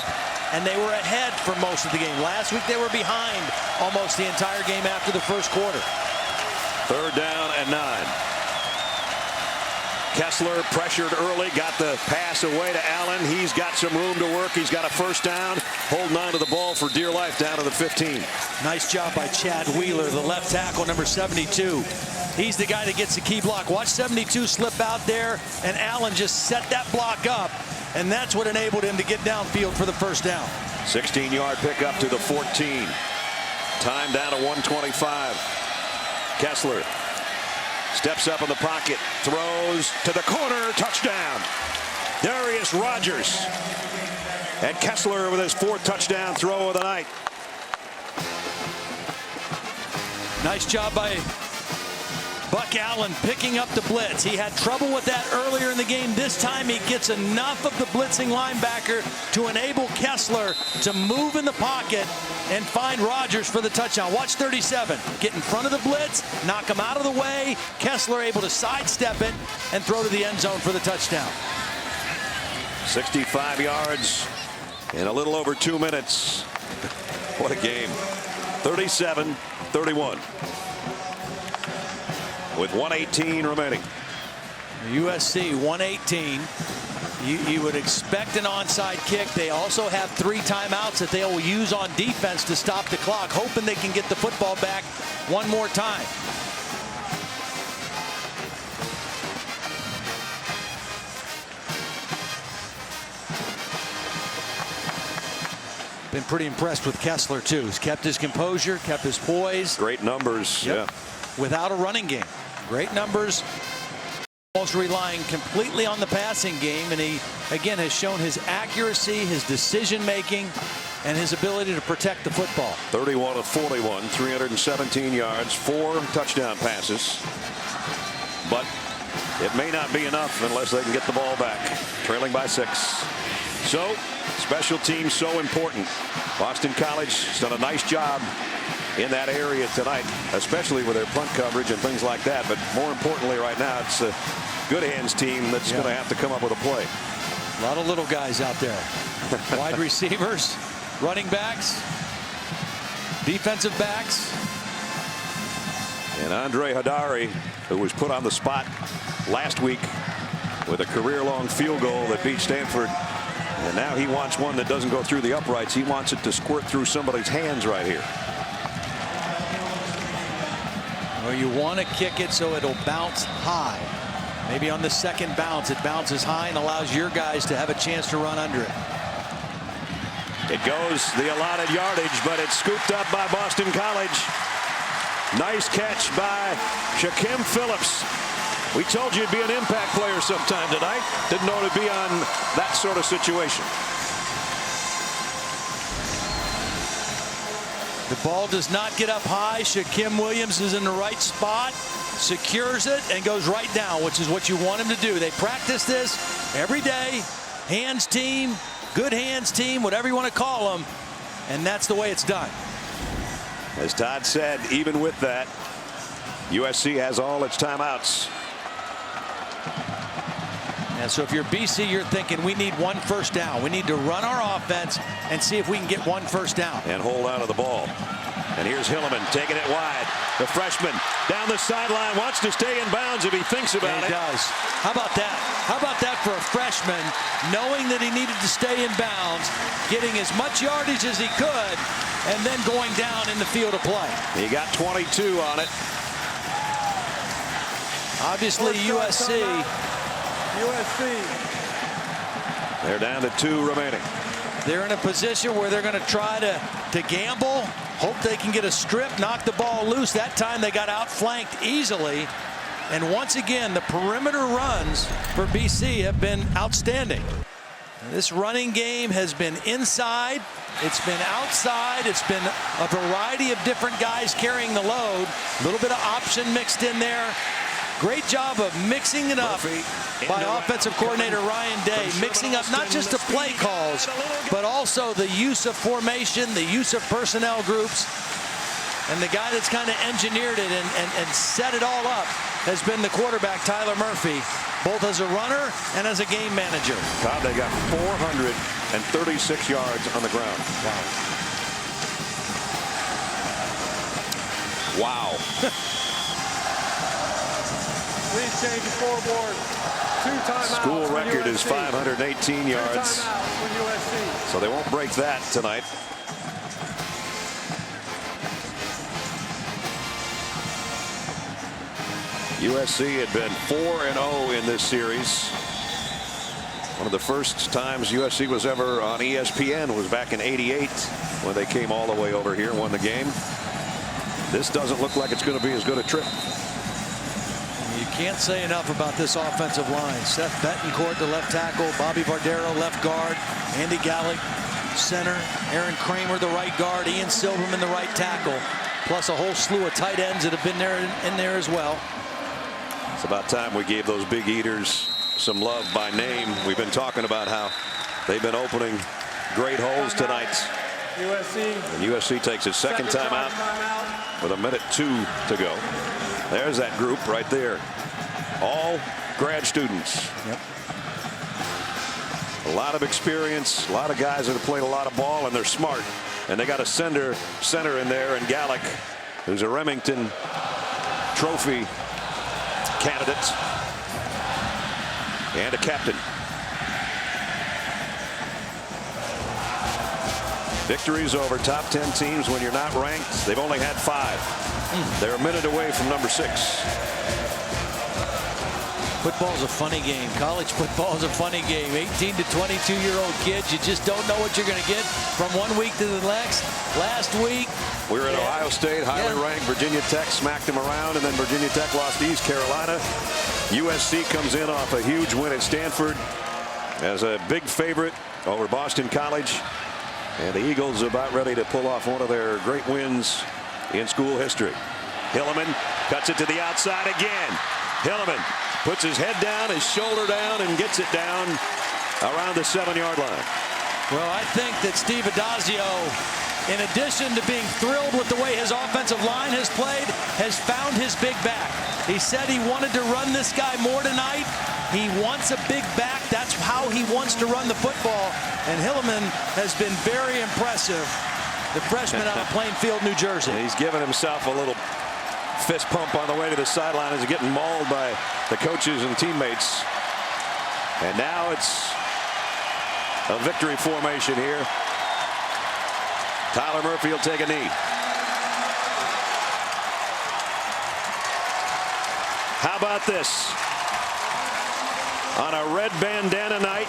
and they were ahead for most of the game. Last week they were behind almost the entire game after the first quarter. 3rd down and 9. Kessler pressured early, got the pass away to Allen. He's got some room to work. He's got a first down, holding on to the ball for dear life down to the 15. Nice job by Chad Wheeler, the left tackle, number 72. He's the guy that gets the key block. Watch 72 slip out there, and Allen just set that block up, and that's what enabled him to get downfield for the first down. 16-yard pickup to the 14. Time down to 1:25. Kessler steps up in the pocket, throws to the corner, touchdown. Darius Rogers. And Kessler with his 4th touchdown throw of the night. Nice job by Buck Allen picking up the blitz. He had trouble with that earlier in the game. This time he gets enough of the blitzing linebacker to enable Kessler to move in the pocket and find Rogers for the touchdown. Watch 37. Get in front of the blitz, knock him out of the way. Kessler able to sidestep it and throw to the end zone for the touchdown. 65 yards in a little over 2 minutes. What a game. 37-31. With 1:18 remaining. USC 1:18. You would expect an onside kick. They also have 3 timeouts that they will use on defense to stop the clock, hoping they can get the football back one more time. Been pretty impressed with Kessler too. He's kept his composure, kept his poise. Great numbers. Yep. Yeah. Without a running game. Great numbers. Almost relying completely on the passing game, and he again has shown his accuracy, his decision making, and his ability to protect the football. 31 of 41, 317 yards, 4 touchdown passes. But it may not be enough unless they can get the ball back. Trailing by 6. So special teams so important. Boston College has done a nice job in that area tonight, especially with their punt coverage and things like that. But more importantly right now, it's a good hands team that's going to have to come up with a play. A lot of little guys out there. Wide receivers, running backs, defensive backs. And Andre Hadari, who was put on the spot last week with a career-long field goal that beat Stanford. And now he wants one that doesn't go through the uprights. He wants it to squirt through somebody's hands right here. Well, you want to kick it so it'll bounce high. Maybe on the second bounce, it bounces high and allows your guys to have a chance to run under it. It goes the allotted yardage, but it's scooped up by Boston College. Nice catch by Shaquem Phillips. We told you he'd be an impact player sometime tonight. Didn't know it'd be on that sort of situation. The ball does not get up high. Shaquem Williams is in the right spot, secures it, and goes right down, which is what you want him to do. They practice this every day. Hands team, good hands team, whatever you want to call them, and that's the way it's done. As Todd said, even with that, USC has all its timeouts. And so if you're BC, you're thinking we need 1 first down. We need to run our offense and see if we can get 1 first down. And hold on to the ball. And here's Hilliman taking it wide. The freshman down the sideline wants to stay in bounds if he thinks about it. He does. How about that? How about that for a freshman, knowing that he needed to stay in bounds, getting as much yardage as he could, and then going down in the field of play. He got 22 on it. Obviously, USC USC. They're down to 2 remaining. They're in a position where they're going to try to gamble, hope they can get a strip, knock the ball loose. That time they got outflanked easily. And once again, the perimeter runs for BC have been outstanding. This running game has been inside. It's been outside. It's been a variety of different guys carrying the load. A little bit of option mixed in there. Great job of mixing it up by offensive coordinator Ryan Day, mixing up not just the play calls, but also the use of formation, the use of personnel groups. And the guy that's kind of engineered it and set it all up has been the quarterback, Tyler Murphy, both as a runner and as a game manager. God, they got 436 yards on the ground. Wow. Please change the scoreboard. 2 timeouts. School for record is USC. 518 yards. 2 timeouts for USC. So they won't break that tonight. USC had been 4-0 in this series. One of the first times USC was ever on ESPN was back in '88 when they came all the way over here and won the game. This doesn't look like it's going to be as good a trip. You can't say enough about this offensive line. Seth Betancourt, the left tackle, Bobby Vardero, left guard, Andy Gallick, center, Aaron Kramer, the right guard, Ian Silverman, the right tackle, plus a whole slew of tight ends that have been there in there as well. It's about time we gave those big eaters some love by name. We've been talking about how they've been opening great holes tonight. USC. And USC takes its second timeout with 1:02 to go. There's that group right there. All grad students. Yep. A lot of experience, a lot of guys that have played a lot of ball, and they're smart. And they got a center in there, and Gallick, who's a Remington Trophy candidate and a captain. Victories over top 10 teams when you're not ranked. They've only had 5. They're a minute away from number 6. Football's a funny game. College football is a funny game. 18 to 22-year-old kids, you just don't know what you're going to get from one week to the next. Last week, we were at Ohio State, highly ranked. Virginia Tech smacked them around, and then Virginia Tech lost to East Carolina. USC comes in off a huge win at Stanford as a big favorite over Boston College. And the Eagles are about ready to pull off one of their great wins in school history. Hilliman cuts it to the outside again. Hilliman puts his head down, his shoulder down, and gets it down around the 7-yard line. Well, I think that Steve Addazio, in addition to being thrilled with the way his offensive line has played, has found his big back. He said he wanted to run this guy more tonight. He wants a big back. That's how he wants to run the football. And Hilliman has been very impressive. The freshman out of Plainfield, New Jersey. He's given himself a little fist pump on the way to the sideline as he's getting mauled by the coaches and teammates. And now it's a victory formation here. Tyler Murphy will take a knee. How about this? On a red bandana night,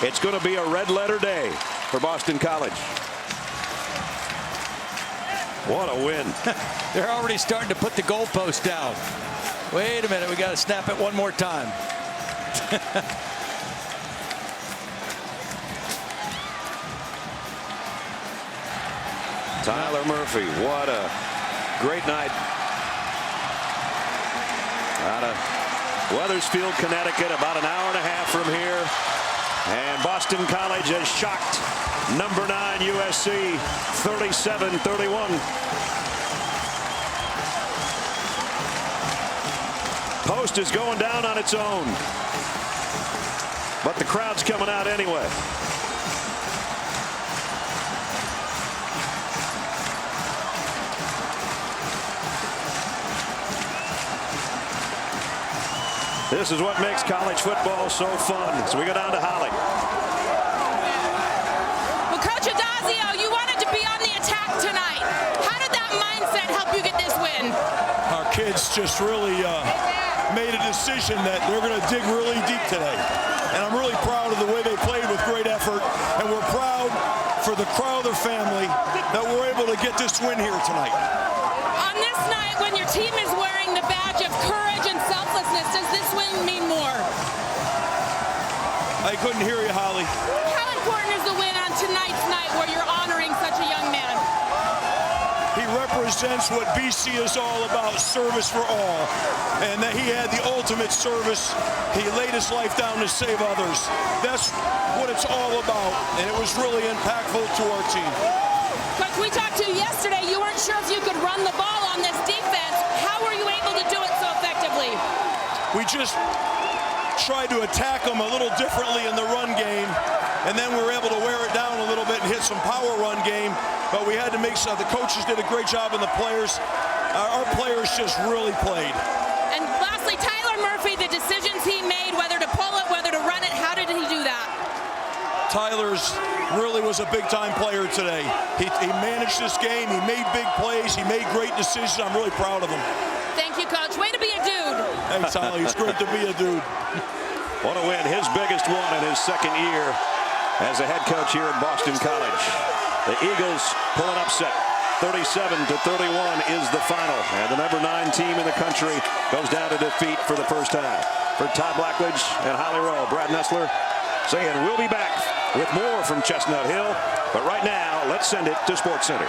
it's going to be a red letter day for Boston College. What a win. They're already starting to put the goalpost down. Wait a minute, we got to snap it one more time. Tyler Murphy, what a great night out of Wethersfield, Connecticut, about an hour and a half from here. And Boston College has shocked number 9 USC 37-31. Post is going down on its own, but the crowd's coming out anyway. This is what makes college football so fun. So we go down to Holly. Well, Coach Addazio, you wanted to be on the attack tonight. How did that mindset help you get this win? Our kids just really made a decision that they're going to dig really deep today. And I'm really proud of the way they played with great effort. And we're proud for the Crowther family that we're able to get this win here tonight. On this night, when your team is wearing the badge of courage and selflessness, does this win mean more? I couldn't hear you, Holly. How important is the win on tonight's night where you're honoring such a young man? He represents what BC is all about, service for all. And that he had the ultimate service. He laid his life down to save others. That's what it's all about. And it was really impactful to our team. Coach, we talked to you yesterday. You weren't sure if you could run the ball on this defense. How were you able to do it so effectively? We just tried to attack them a little differently in the run game, and then we were able to wear it down a little bit and hit some power run game, but we had to make sure the coaches did a great job, and the players, our players just really played. And lastly, Tyler Murphy, the decisions he made, whether to pull it, whether to run it, how did he do that? Tyler's really was a big-time player today. He managed this game, he made big plays, he made great decisions. I'm really proud of him. Thank you, Coach. Way to be a dude. Hey, Tyler, it's great to be a dude. Want to win his biggest one in his second year as a head coach here at Boston College. The Eagles pull an upset. 37-31 is the final. And the number 9 team in the country goes down to defeat for the first time. For Todd Blackledge and Holly Rowe, Brad Nessler saying we'll be back with more from Chestnut Hill. But right now, let's send it to SportsCenter.